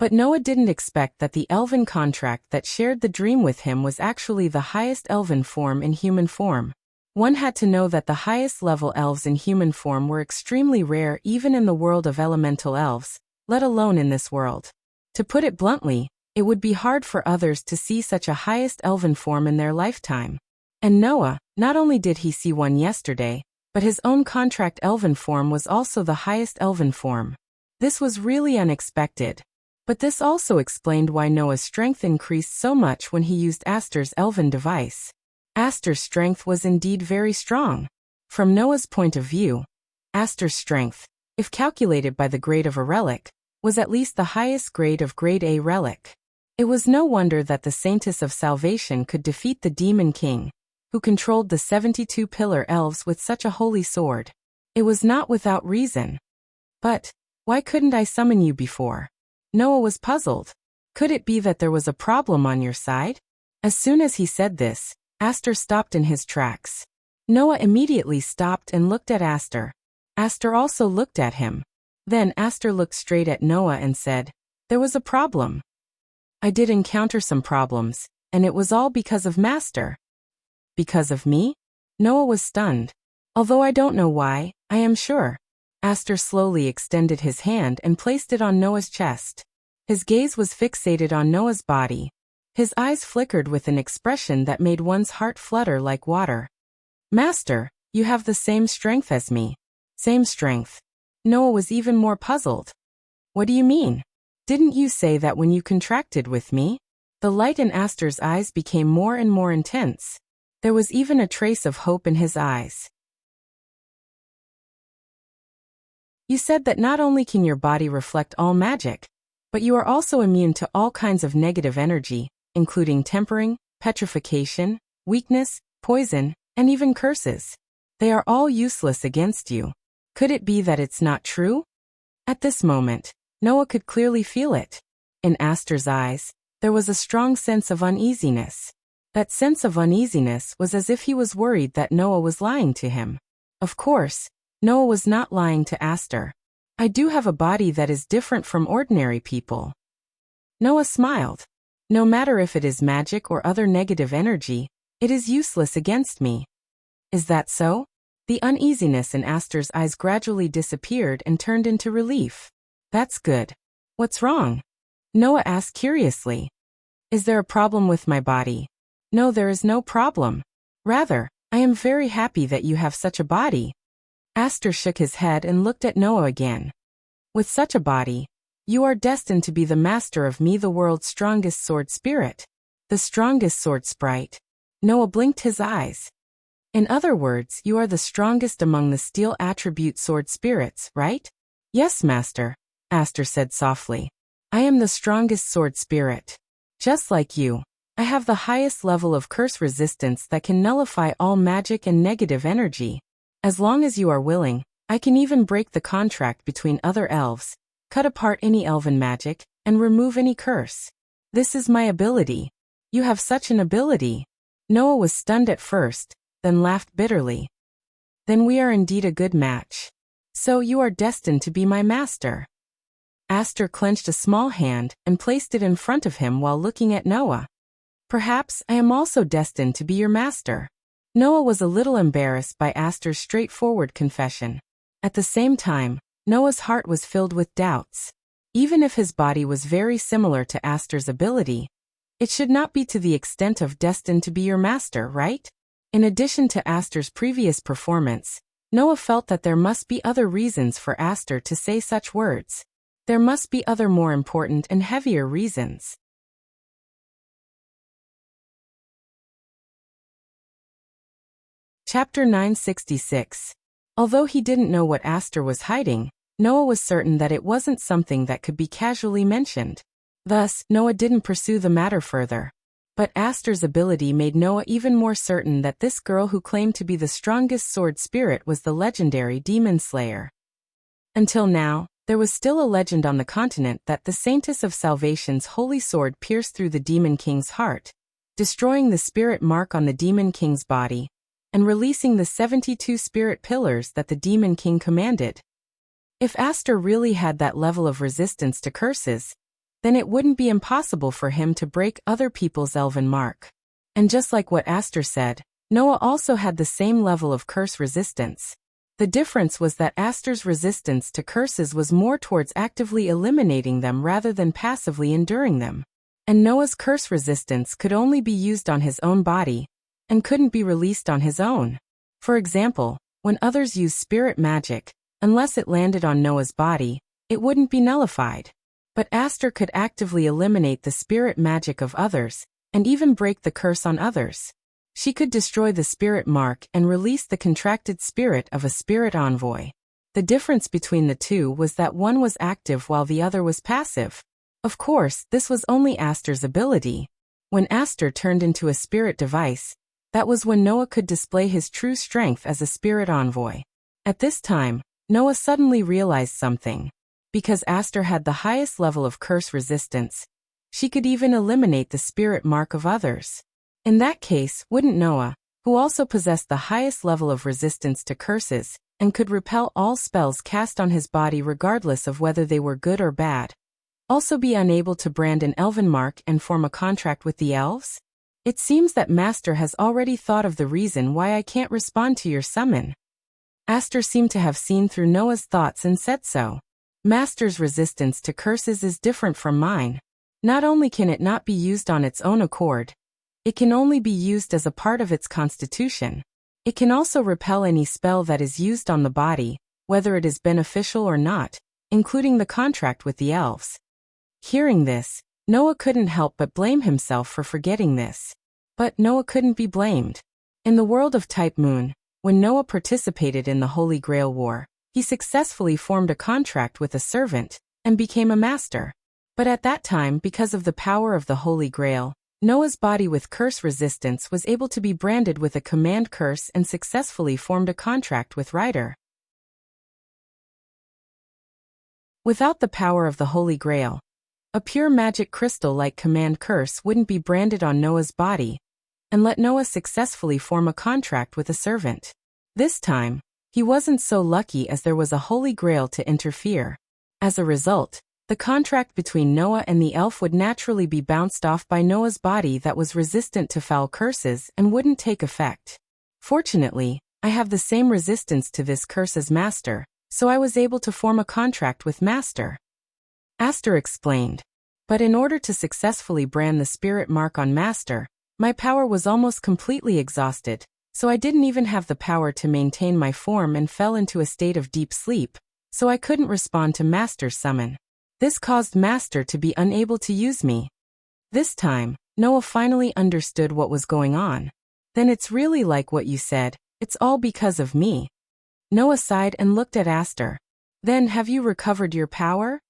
But Noah didn't expect that the elven contract that shared the dream with him was actually the highest elven form in human form. One had to know that the highest level elves in human form were extremely rare even in the world of elemental elves, let alone in this world. To put it bluntly, it would be hard for others to see such a highest elven form in their lifetime. And Noah, not only did he see one yesterday, but his own contract elven form was also the highest elven form. This was really unexpected. But this also explained why Noah's strength increased so much when he used Aster's elven device. Aster's strength was indeed very strong. From Noah's point of view, Aster's strength, if calculated by the grade of a relic, was at least the highest grade of grade A relic. It was no wonder that the Saintess of Salvation could defeat the Demon King, who controlled the 72 pillar elves with such a holy sword. It was not without reason. But why couldn't I summon you before? Noah was puzzled. Could it be that there was a problem on your side? As soon as he said this, Aster stopped in his tracks. Noah immediately stopped and looked at Aster. Aster also looked at him. Then Aster looked straight at Noah and said, "There was a problem. I did encounter some problems, and it was all because of Master." "Because of me?" Noah was stunned. "Although I don't know why, I am sure." Aster slowly extended his hand and placed it on Noah's chest. His gaze was fixated on Noah's body. His eyes flickered with an expression that made one's heart flutter like water. "Master, you have the same strength as me." "Same strength?" Noah was even more puzzled. "What do you mean? Didn't you say that when you contracted with me?" The light in Aster's eyes became more and more intense. There was even a trace of hope in his eyes. "You said that not only can your body reflect all magic, but you are also immune to all kinds of negative energy, including tempering, petrification, weakness, poison, and even curses. They are all useless against you. Could it be that it's not true?" At this moment, Noah could clearly feel it. In Aster's eyes, there was a strong sense of uneasiness. That sense of uneasiness was as if he was worried that Noah was lying to him. Of course, Noah was not lying to Aster. "I do have a body that is different from ordinary people." Noah smiled. "No matter if it is magic or other negative energy, it is useless against me." "Is that so?" The uneasiness in Aster's eyes gradually disappeared and turned into relief. "That's good. What's wrong?" Noah asked curiously. "Is there a problem with my body?" "No, there is no problem. Rather, I am very happy that you have such a body." Aster shook his head and looked at Noah again. "With such a body, you are destined to be the master of me, the world's strongest sword spirit." "The strongest sword sprite?" Noah blinked his eyes. "In other words, you are the strongest among the steel attribute sword spirits, right?" "Yes, master," Aster said softly. "I am the strongest sword spirit. Just like you, I have the highest level of curse resistance that can nullify all magic and negative energy. As long as you are willing, I can even break the contract between other elves, cut apart any elven magic, and remove any curse. This is my ability." "You have such an ability." Noah was stunned at first, then laughed bitterly. "Then we are indeed a good match. So you are destined to be my master." Aster clenched a small hand and placed it in front of him while looking at Noah. "Perhaps I am also destined to be your master." Noah was a little embarrassed by Aster's straightforward confession. At the same time, Noah's heart was filled with doubts. Even if his body was very similar to Aster's ability, it should not be to the extent of destined to be your master, right? In addition to Aster's previous performance, Noah felt that there must be other reasons for Aster to say such words. There must be other more important and heavier reasons. Chapter 966. Although he didn't know what Aster was hiding, Noah was certain that it wasn't something that could be casually mentioned. Thus, Noah didn't pursue the matter further. But Aster's ability made Noah even more certain that this girl who claimed to be the strongest sword spirit was the legendary demon slayer. Until now, there was still a legend on the continent that the Saintess of Salvation's holy sword pierced through the Demon King's heart, destroying the spirit mark on the Demon King's body, and releasing the 72 spirit pillars that the Demon King commanded. If Aster really had that level of resistance to curses, then it wouldn't be impossible for him to break other people's elven mark. And just like what Aster said, Noah also had the same level of curse resistance. The difference was that Aster's resistance to curses was more towards actively eliminating them rather than passively enduring them. And Noah's curse resistance could only be used on his own body, and couldn't be released on his own. For example, when others use spirit magic, unless it landed on Noah's body, it wouldn't be nullified. But Aster could actively eliminate the spirit magic of others, and even break the curse on others. She could destroy the spirit mark and release the contracted spirit of a spirit envoy. The difference between the two was that one was active while the other was passive. Of course, this was only Aster's ability. When Aster turned into a spirit device, that was when Noah could display his true strength as a spirit envoy. At this time, Noah suddenly realized something. Because Aster had the highest level of curse resistance, she could even eliminate the spirit mark of others. In that case, wouldn't Noah, who also possessed the highest level of resistance to curses, and could repel all spells cast on his body regardless of whether they were good or bad, also be unable to brand an elven mark and form a contract with the elves? It seems that Master has already thought of the reason why I can't respond to your summon. Aster seemed to have seen through Noah's thoughts and said so. Master's resistance to curses is different from mine. Not only can it not be used on its own accord, it can only be used as a part of its constitution. It can also repel any spell that is used on the body, whether it is beneficial or not, including the contract with the elves. Hearing this, Noah couldn't help but blame himself for forgetting this. But Noah couldn't be blamed. In the world of Type Moon, when Noah participated in the Holy Grail War, he successfully formed a contract with a servant, and became a master. But at that time, because of the power of the Holy Grail, Noah's body with curse resistance was able to be branded with a command curse and successfully formed a contract with Ryder. Without the power of the Holy Grail, a pure magic crystal like command curse wouldn't be branded on Noah's body, and let Noah successfully form a contract with a servant. This time, he wasn't so lucky as there was a Holy Grail to interfere. As a result, the contract between Noah and the elf would naturally be bounced off by Noah's body that was resistant to foul curses and wouldn't take effect. Fortunately, I have the same resistance to this curse as Master, so I was able to form a contract with Master. Aster explained. But in order to successfully brand the spirit mark on Master, my power was almost completely exhausted, so I didn't even have the power to maintain my form and fell into a state of deep sleep, so I couldn't respond to Master's summon. This caused Master to be unable to use me. This time, Noah finally understood what was going on. Then it's really like what you said, it's all because of me. Noah sighed and looked at Aster. Then have you recovered your power?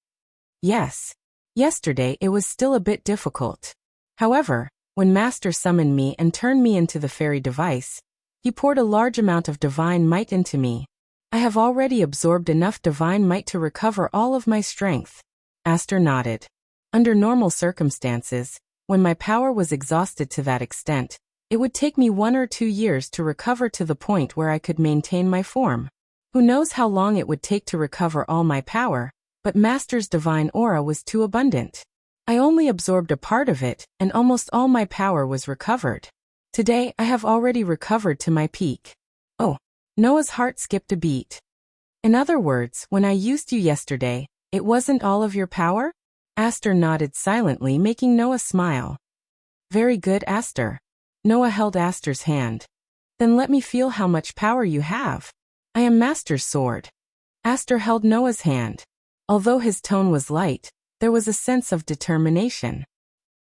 Yes. Yesterday it was still a bit difficult. However, when Master summoned me and turned me into the fairy device, he poured a large amount of divine might into me. I have already absorbed enough divine might to recover all of my strength. Aster nodded. Under normal circumstances, when my power was exhausted to that extent, it would take me 1 or 2 years to recover to the point where I could maintain my form. Who knows how long it would take to recover all my power, but Master's divine aura was too abundant. I only absorbed a part of it, and almost all my power was recovered. Today I have already recovered to my peak. Oh, Noah's heart skipped a beat. In other words, when I used you yesterday, it wasn't all of your power? Aster nodded silently, making Noah smile. Very good, Aster. Noah held Aster's hand. Then let me feel how much power you have. I am Master's sword. Aster held Noah's hand. Although his tone was light, there was a sense of determination.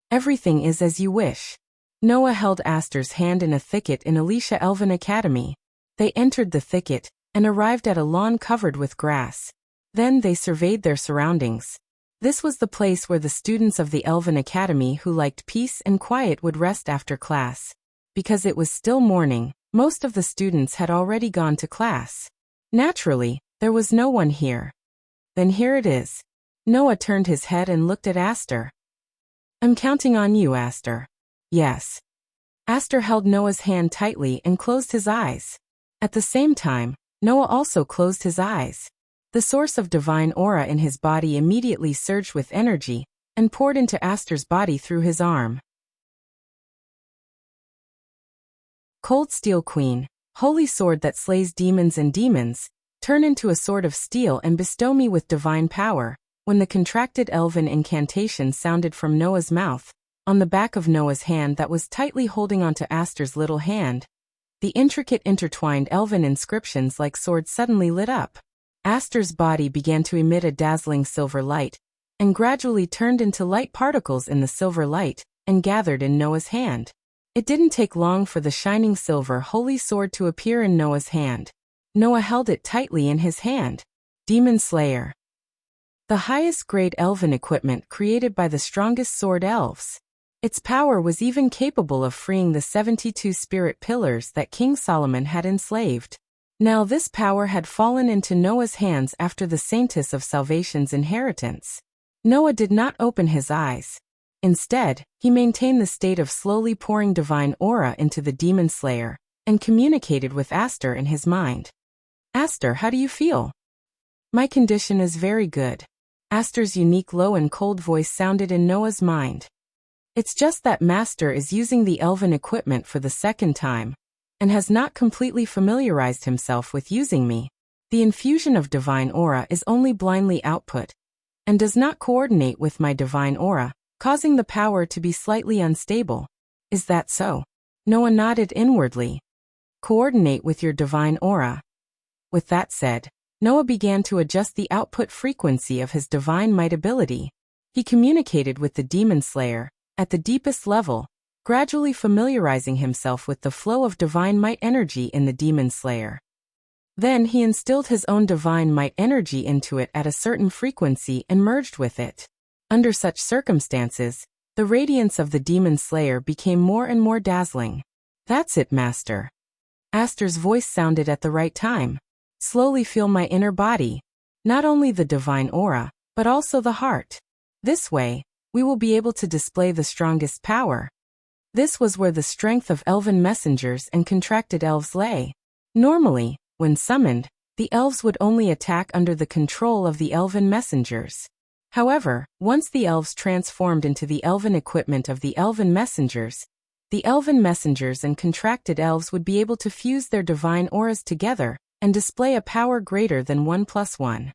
Everything is as you wish. Noah held Aster's hand in a thicket in Alicia Elven Academy. They entered the thicket, and arrived at a lawn covered with grass. Then they surveyed their surroundings. This was the place where the students of the Elven Academy who liked peace and quiet would rest after class. Because it was still morning, most of the students had already gone to class. Naturally, there was no one here. Then here it is. Noah turned his head and looked at Aster. I'm counting on you, Aster. Yes. Aster held Noah's hand tightly and closed his eyes. At the same time, Noah also closed his eyes. The source of divine aura in his body immediately surged with energy, and poured into Aster's body through his arm. Cold Steel Queen, holy sword that slays demons and demons, turn into a sword of steel and bestow me with divine power. When the contracted elven incantation sounded from Noah's mouth, on the back of Noah's hand that was tightly holding onto Aster's little hand, the intricate intertwined elven inscriptions like swords suddenly lit up. Aster's body began to emit a dazzling silver light, and gradually turned into light particles in the silver light, and gathered in Noah's hand. It didn't take long for the shining silver holy sword to appear in Noah's hand. Noah held it tightly in his hand. Demon Slayer. The highest grade elven equipment created by the strongest sword elves. Its power was even capable of freeing the 72 spirit pillars that King Solomon had enslaved. Now this power had fallen into Noah's hands after the Saintess of Salvation's inheritance. Noah did not open his eyes. Instead, he maintained the state of slowly pouring divine aura into the demon slayer, and communicated with Aster in his mind. Aster, how do you feel? My condition is very good. Aster's unique low and cold voice sounded in Noah's mind. It's just that Master is using the elven equipment for the second time, and has not completely familiarized himself with using me. The infusion of divine aura is only blindly output, and does not coordinate with my divine aura, causing the power to be slightly unstable. Is that so? Noah nodded inwardly. Coordinate with your divine aura. With that said, Noah began to adjust the output frequency of his divine might ability. He communicated with the demon slayer, at the deepest level, gradually familiarizing himself with the flow of divine might energy in the demon slayer. Then he instilled his own divine might energy into it at a certain frequency and merged with it. Under such circumstances, the radiance of the demon slayer became more and more dazzling. That's it, Master. Aster's voice sounded at the right time. Slowly feel my inner body, not only the divine aura, but also the heart. This way, we will be able to display the strongest power. This was where the strength of elven messengers and contracted elves lay. Normally, when summoned, the elves would only attack under the control of the elven messengers. However, once the elves transformed into the elven equipment of the elven messengers and contracted elves would be able to fuse their divine auras together and display a power greater than 1+1.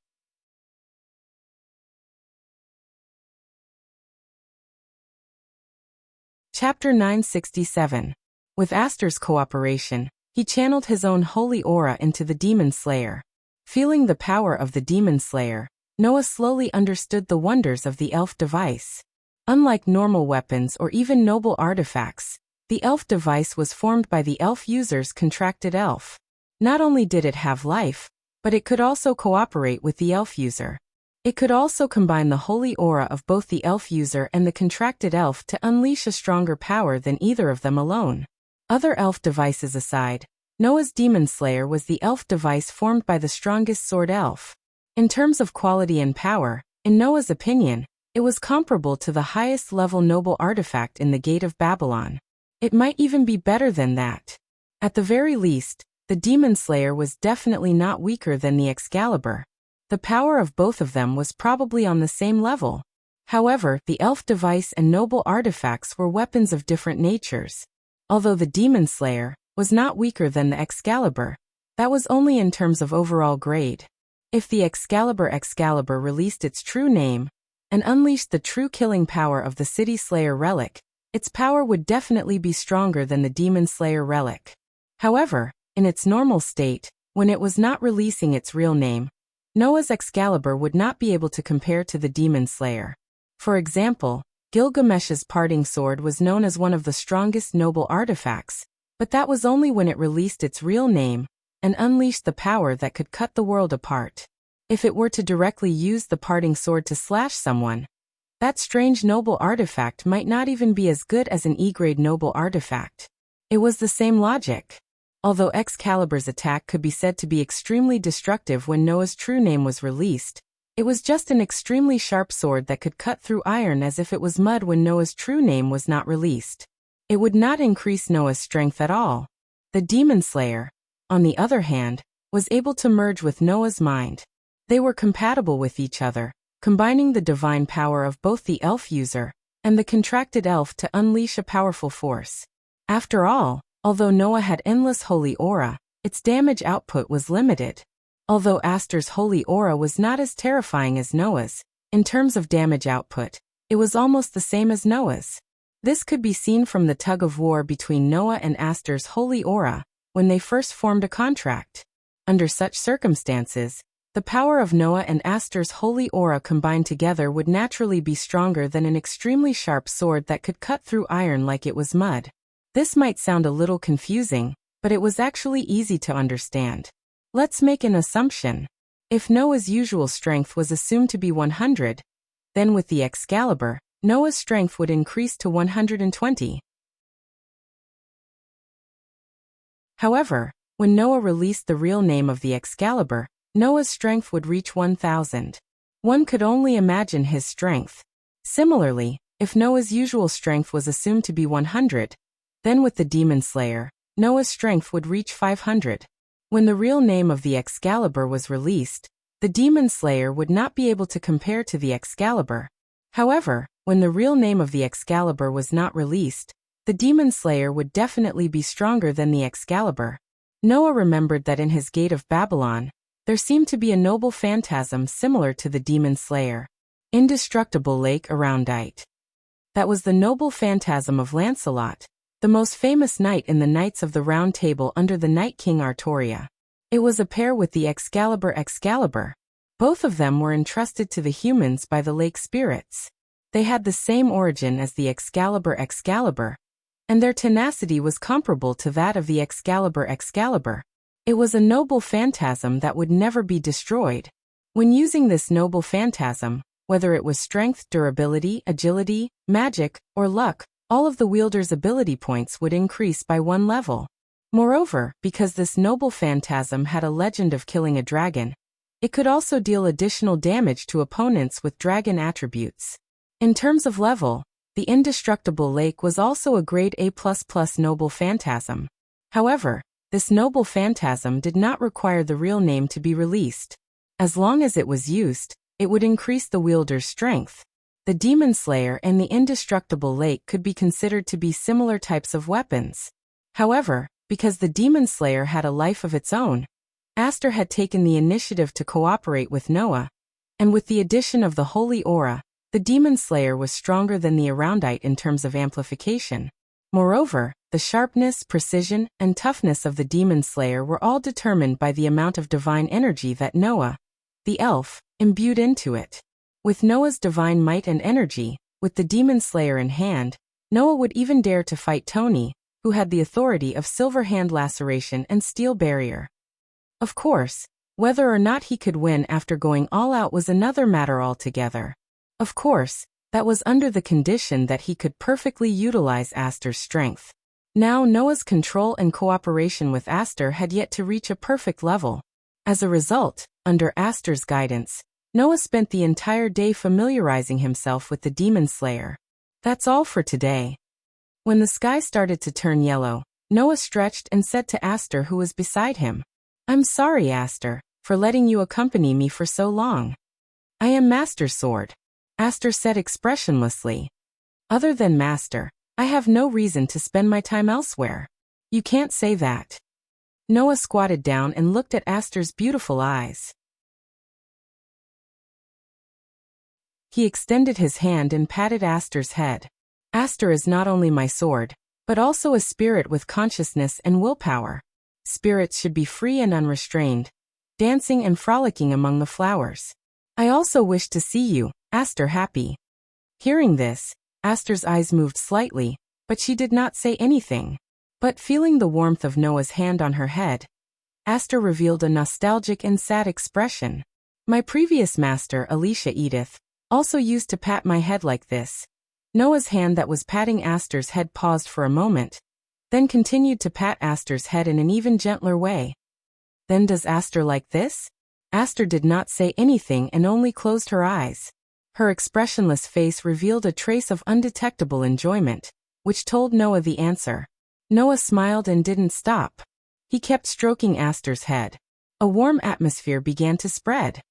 Chapter 967. With Aster's cooperation, he channeled his own holy aura into the demon slayer. Feeling the power of the demon slayer, Noah slowly understood the wonders of the elf device. Unlike normal weapons or even noble artifacts, the elf device was formed by the elf user's contracted elf. Not only did it have life, but it could also cooperate with the elf user. It could also combine the holy aura of both the elf user and the contracted elf to unleash a stronger power than either of them alone. Other elf devices aside, Noah's demon slayer was the elf device formed by the strongest sword elf. In terms of quality and power, in Noah's opinion, it was comparable to the highest level noble artifact in the Gate of Babylon. It might even be better than that. At the very least, the demon slayer was definitely not weaker than the Excalibur. The power of both of them was probably on the same level. However, the elf device and noble artifacts were weapons of different natures. Although the demon slayer was not weaker than the Excalibur, that was only in terms of overall grade. If the Excalibur released its true name and unleashed the true killing power of the City Slayer relic, its power would definitely be stronger than the Demon Slayer relic. However, in its normal state, when it was not releasing its real name, Noah's Excalibur would not be able to compare to the Demon Slayer. For example, Gilgamesh's parting sword was known as one of the strongest noble artifacts, but that was only when it released its real name and unleashed the power that could cut the world apart. If it were to directly use the parting sword to slash someone, that strange noble artifact might not even be as good as an E-grade noble artifact. It was the same logic. Although Excalibur's attack could be said to be extremely destructive when Noah's true name was released, it was just an extremely sharp sword that could cut through iron as if it was mud when Noah's true name was not released. It would not increase Noah's strength at all. The Demon Slayer, on the other hand, was able to merge with Noah's mind. They were compatible with each other, combining the divine power of both the elf user and the contracted elf to unleash a powerful force. After all, although Noah had endless holy aura, its damage output was limited. Although Aster's holy aura was not as terrifying as Noah's, in terms of damage output, it was almost the same as Noah's. This could be seen from the tug-of-war between Noah and Aster's holy aura when they first formed a contract. Under such circumstances, the power of Noah and Aster's holy aura combined together would naturally be stronger than an extremely sharp sword that could cut through iron like it was mud. This might sound a little confusing, but it was actually easy to understand. Let's make an assumption. If Noah's usual strength was assumed to be 100, then with the Excalibur, Noah's strength would increase to 120. However, when Noah released the real name of the Excalibur, Noah's strength would reach 1,000. One could only imagine his strength. Similarly, if Noah's usual strength was assumed to be 100, then with the Demon Slayer, Noah's strength would reach 500. When the real name of the Excalibur was released, the Demon Slayer would not be able to compare to the Excalibur. However, when the real name of the Excalibur was not released, the Demon Slayer would definitely be stronger than the Excalibur. Noah remembered that in his Gate of Babylon, there seemed to be a noble phantasm similar to the Demon Slayer. Indestructible Lake Aroundite. That was the noble phantasm of Lancelot, the most famous knight in the Knights of the Round Table under the Night King Artoria. It was a pair with the Excalibur. Both of them were entrusted to the humans by the lake spirits. They had the same origin as the Excalibur, and their tenacity was comparable to that of the Excalibur. It was a noble phantasm that would never be destroyed. When using this noble phantasm, whether it was strength, durability, agility, magic, or luck, all of the wielder's ability points would increase by 1 level. Moreover, because this noble phantasm had a legend of killing a dragon, it could also deal additional damage to opponents with dragon attributes. In terms of level, the Indestructible Lake was also a grade A++ noble phantasm. However, this noble phantasm did not require the real name to be released. As long as it was used, it would increase the wielder's strength. The Demon Slayer and the Indestructible Lake could be considered to be similar types of weapons. However, because the Demon Slayer had a life of its own, Aster had taken the initiative to cooperate with Noah, and with the addition of the Holy Aura, the Demon Slayer was stronger than the Aroundite in terms of amplification. Moreover, the sharpness, precision, and toughness of the Demon Slayer were all determined by the amount of divine energy that Noah, the elf, imbued into it. With Noah's divine might and energy, with the Demon Slayer in hand, Noah would even dare to fight Tony, who had the authority of Silver Hand Laceration and Steel Barrier. Of course, whether or not he could win after going all out was another matter altogether. Of course, that was under the condition that he could perfectly utilize Aster's strength. Now Noah's control and cooperation with Aster had yet to reach a perfect level. As a result, under Aster's guidance, Noah spent the entire day familiarizing himself with the Demon Slayer. That's all for today. When the sky started to turn yellow, Noah stretched and said to Aster, who was beside him, "I'm sorry, Aster, for letting you accompany me for so long." "I am Master Sword," Aster said expressionlessly. "Other than Master, I have no reason to spend my time elsewhere." "You can't say that." Noah squatted down and looked at Aster's beautiful eyes. He extended his hand and patted Aster's head. "Aster is not only my sword, but also a spirit with consciousness and willpower. Spirits should be free and unrestrained, dancing and frolicking among the flowers. I also wish to see you, Aster, happy." Hearing this, Aster's eyes moved slightly, but she did not say anything. But feeling the warmth of Noah's hand on her head, Aster revealed a nostalgic and sad expression. "My previous master, Alicia Edith, also used to pat my head like this." Noah's hand that was patting Aster's head paused for a moment, then continued to pat Aster's head in an even gentler way. "Then does Aster like this?" Aster did not say anything and only closed her eyes. Her expressionless face revealed a trace of undetectable enjoyment, which told Noah the answer. Noah smiled and didn't stop. He kept stroking Aster's head. A warm atmosphere began to spread.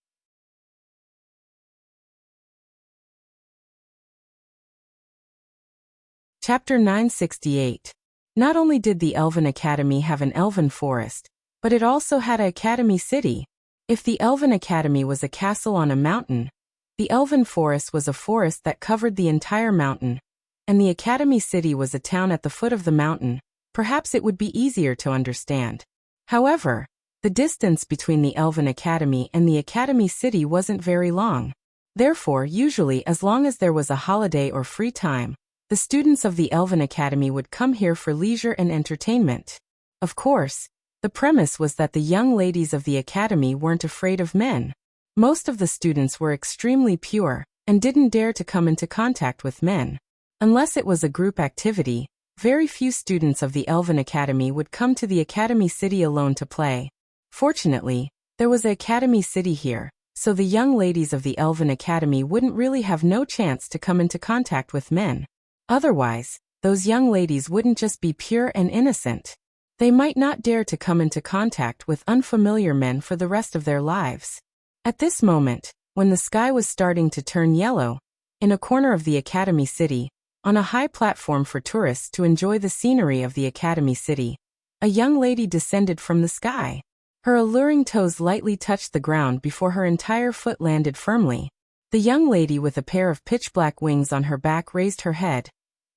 Chapter 968. Not only did the Elven Academy have an elven forest, but it also had an academy city. If the Elven Academy was a castle on a mountain, the Elven Forest was a forest that covered the entire mountain, and the Academy City was a town at the foot of the mountain. Perhaps it would be easier to understand. However, the distance between the Elven Academy and the Academy City wasn't very long. Therefore, usually as long as there was a holiday or free time, the students of the Elven Academy would come here for leisure and entertainment. Of course, the premise was that the young ladies of the Academy weren't afraid of men. Most of the students were extremely pure and didn't dare to come into contact with men. Unless it was a group activity, very few students of the Elven Academy would come to the Academy City alone to play. Fortunately, there was an Academy City here, so the young ladies of the Elven Academy wouldn't really have no chance to come into contact with men. Otherwise, those young ladies wouldn't just be pure and innocent. They might not dare to come into contact with unfamiliar men for the rest of their lives. At this moment, when the sky was starting to turn yellow, in a corner of the Academy City, on a high platform for tourists to enjoy the scenery of the Academy City, a young lady descended from the sky. Her alluring toes lightly touched the ground before her entire foot landed firmly. The young lady with a pair of pitch-black wings on her back raised her head,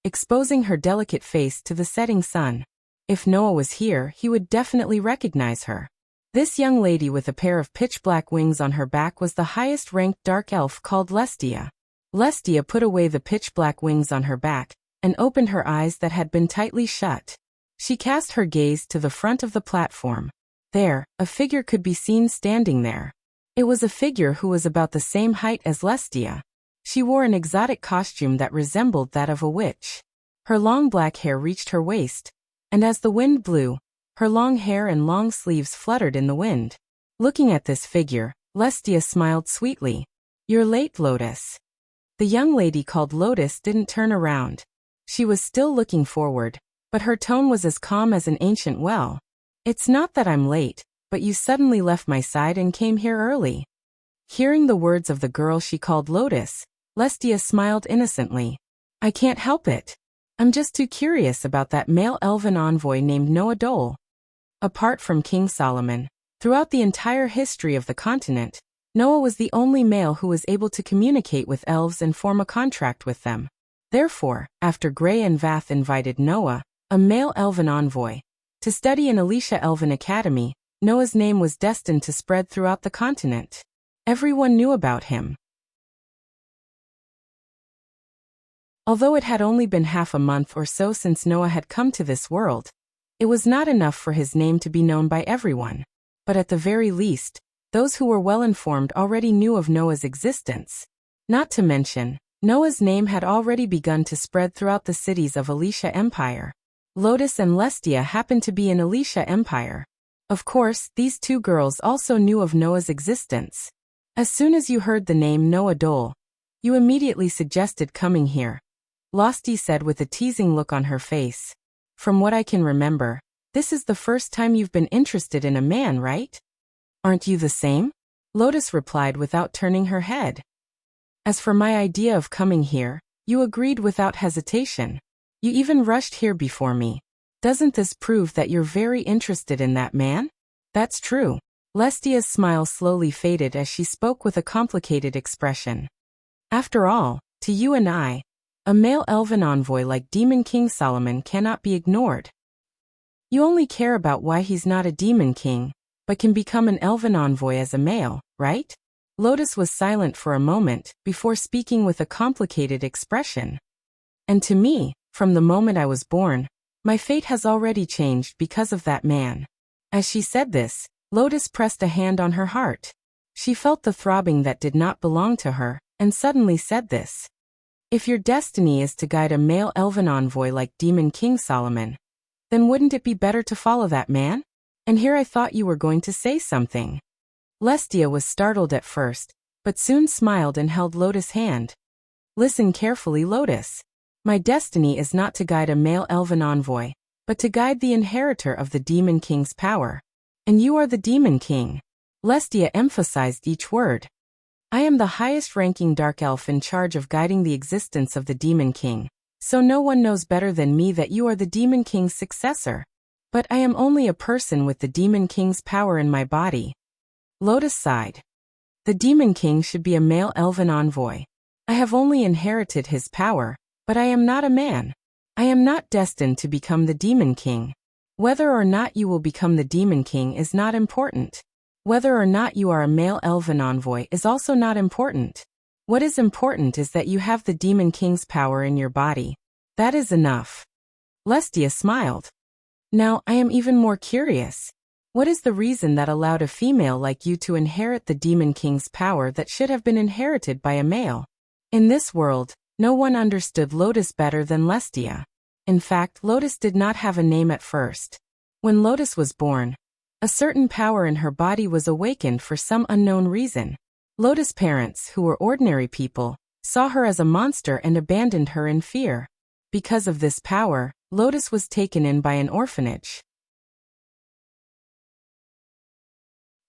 exposing her delicate face to the setting sun. If Noah was here, he would definitely recognize her. This young lady with a pair of pitch-black wings on her back was the highest-ranked dark elf called Lestia. Lestia put away the pitch-black wings on her back and opened her eyes that had been tightly shut. She cast her gaze to the front of the platform. There, a figure could be seen standing there. It was a figure who was about the same height as Lestia. She wore an exotic costume that resembled that of a witch. Her long black hair reached her waist, and as the wind blew, her long hair and long sleeves fluttered in the wind. Looking at this figure, Lestia smiled sweetly. "You're late, Lotus." The young lady called Lotus didn't turn around. She was still looking forward, but her tone was as calm as an ancient well. "It's not that I'm late, but you suddenly left my side and came here early." Hearing the words of the girl she called Lotus, Lestia smiled innocently. "I can't help it. I'm just too curious about that male elven envoy named Noah Dole." Apart from King Solomon, throughout the entire history of the continent, Noah was the only male who was able to communicate with elves and form a contract with them. Therefore, after Gray and Vath invited Noah, a male elven envoy, to study in Alicia Elven Academy, Noah's name was destined to spread throughout the continent. Everyone knew about him. Although it had only been half a month or so since Noah had come to this world, it was not enough for his name to be known by everyone. But at the very least, those who were well informed already knew of Noah's existence. Not to mention, Noah's name had already begun to spread throughout the cities of Alicia Empire. Lotus and Lestia happened to be in Alicia Empire. Of course, these two girls also knew of Noah's existence. As soon as you heard the name Noah Dole, you immediately suggested coming here, Losty said with a teasing look on her face. "From what I can remember, this is the first time you've been interested in a man, right? Aren't you the same?" Lotus replied without turning her head. "As for my idea of coming here, you agreed without hesitation. You even rushed here before me. Doesn't this prove that you're very interested in that man?" "That's true." Lestia's smile slowly faded as she spoke with a complicated expression. "After all, to you and I, a male elven envoy like Demon King Solomon cannot be ignored. You only care about why he's not a demon king, but can become an elven envoy as a male, right?" Lotus was silent for a moment before speaking with a complicated expression. "And to me, from the moment I was born, my fate has already changed because of that man." As she said this, Lotus pressed a hand on her heart. She felt the throbbing that did not belong to her, and suddenly said this. "If your destiny is to guide a male elven envoy like Demon King Solomon, then wouldn't it be better to follow that man? And here I thought you were going to say something." Lestia was startled at first, but soon smiled and held Lotus' hand. "Listen carefully, Lotus. My destiny is not to guide a male elven envoy, but to guide the inheritor of the Demon King's power. And you are the Demon King." Lestia emphasized each word. "I am the highest-ranking dark elf in charge of guiding the existence of the Demon King, So no one knows better than me that you are the Demon King's successor. But I am only a person with the Demon King's power in my body. Lotus sighed. The Demon King should be a male elven envoy. I have only inherited his power, but I am not a man. I am not destined to become the Demon King. Whether or not you will become the Demon King is not important. Whether or not you are a male elven envoy is also not important. What is important is that you have the Demon King's power in your body. That is enough. Lestia smiled. Now I am even more curious. What is the reason that allowed a female like you to inherit the Demon King's power that should have been inherited by a male? In this world, no one understood Lotus better than Lestia. In fact, Lotus did not have a name at first. When Lotus was born, a certain power in her body was awakened for some unknown reason. Lotus' parents, who were ordinary people, saw her as a monster and abandoned her in fear. Because of this power, Lotus was taken in by an orphanage.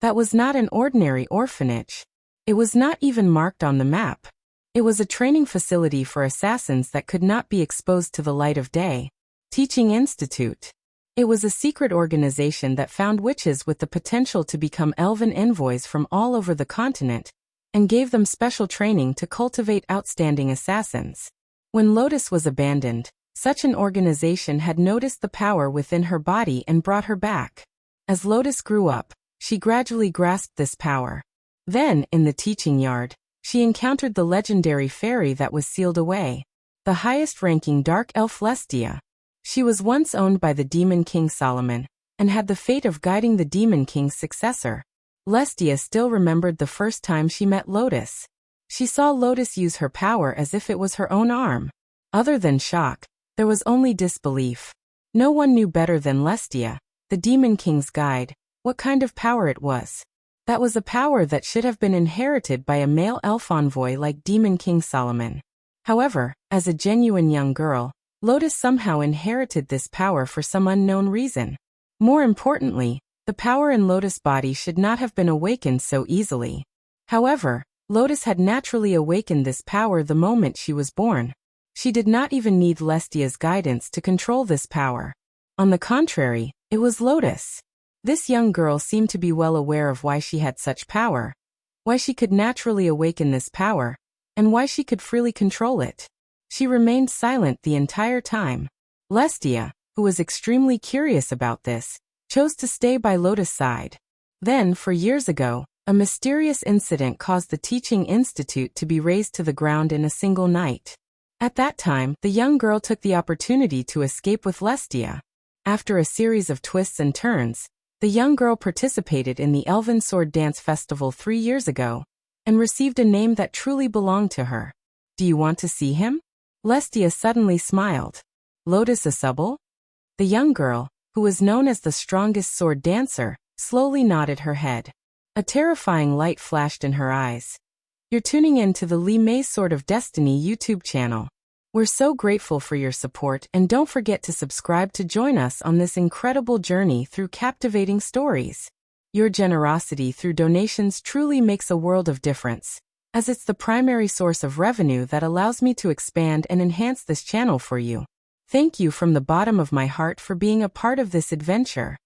That was not an ordinary orphanage. It was not even marked on the map. It was a training facility for assassins that could not be exposed to the light of day. Teaching Institute. It was a secret organization that found witches with the potential to become elven envoys from all over the continent, and gave them special training to cultivate outstanding assassins. When Lotus was abandoned, such an organization had noticed the power within her body and brought her back. As Lotus grew up, she gradually grasped this power. Then, in the teaching yard, she encountered the legendary fairy that was sealed away, the highest-ranking dark elf Lestia. She was once owned by the Demon King Solomon, and had the fate of guiding the Demon King's successor. Lestia still remembered the first time she met Lotus. She saw Lotus use her power as if it was her own arm. Other than shock, there was only disbelief. No one knew better than Lestia, the Demon King's guide, what kind of power it was. That was a power that should have been inherited by a male elf envoy like Demon King Solomon. However, as a genuine young girl, Lotus somehow inherited this power for some unknown reason. More importantly, the power in Lotus' body should not have been awakened so easily. However, Lotus had naturally awakened this power the moment she was born. She did not even need Lestia's guidance to control this power. On the contrary, it was Lotus. This young girl seemed to be well aware of why she had such power, why she could naturally awaken this power, and why she could freely control it. She remained silent the entire time. Lestia, who was extremely curious about this, chose to stay by Lotus' side. Then, for years ago, a mysterious incident caused the Teaching Institute to be razed to the ground in a single night. At that time, the young girl took the opportunity to escape with Lestia. After a series of twists and turns, the young girl participated in the Elven Sword Dance Festival 3 years ago, and received a name that truly belonged to her. Do you want to see him? Lestia suddenly smiled. Lotus Asubble? The young girl, who was known as the strongest sword dancer, slowly nodded her head. A terrifying light flashed in her eyes. You're tuning in to the Li Mei Sword of Destiny YouTube channel. We're so grateful for your support, and don't forget to subscribe to join us on this incredible journey through captivating stories. Your generosity through donations truly makes a world of difference, as it's the primary source of revenue that allows me to expand and enhance this channel for you. Thank you from the bottom of my heart for being a part of this adventure.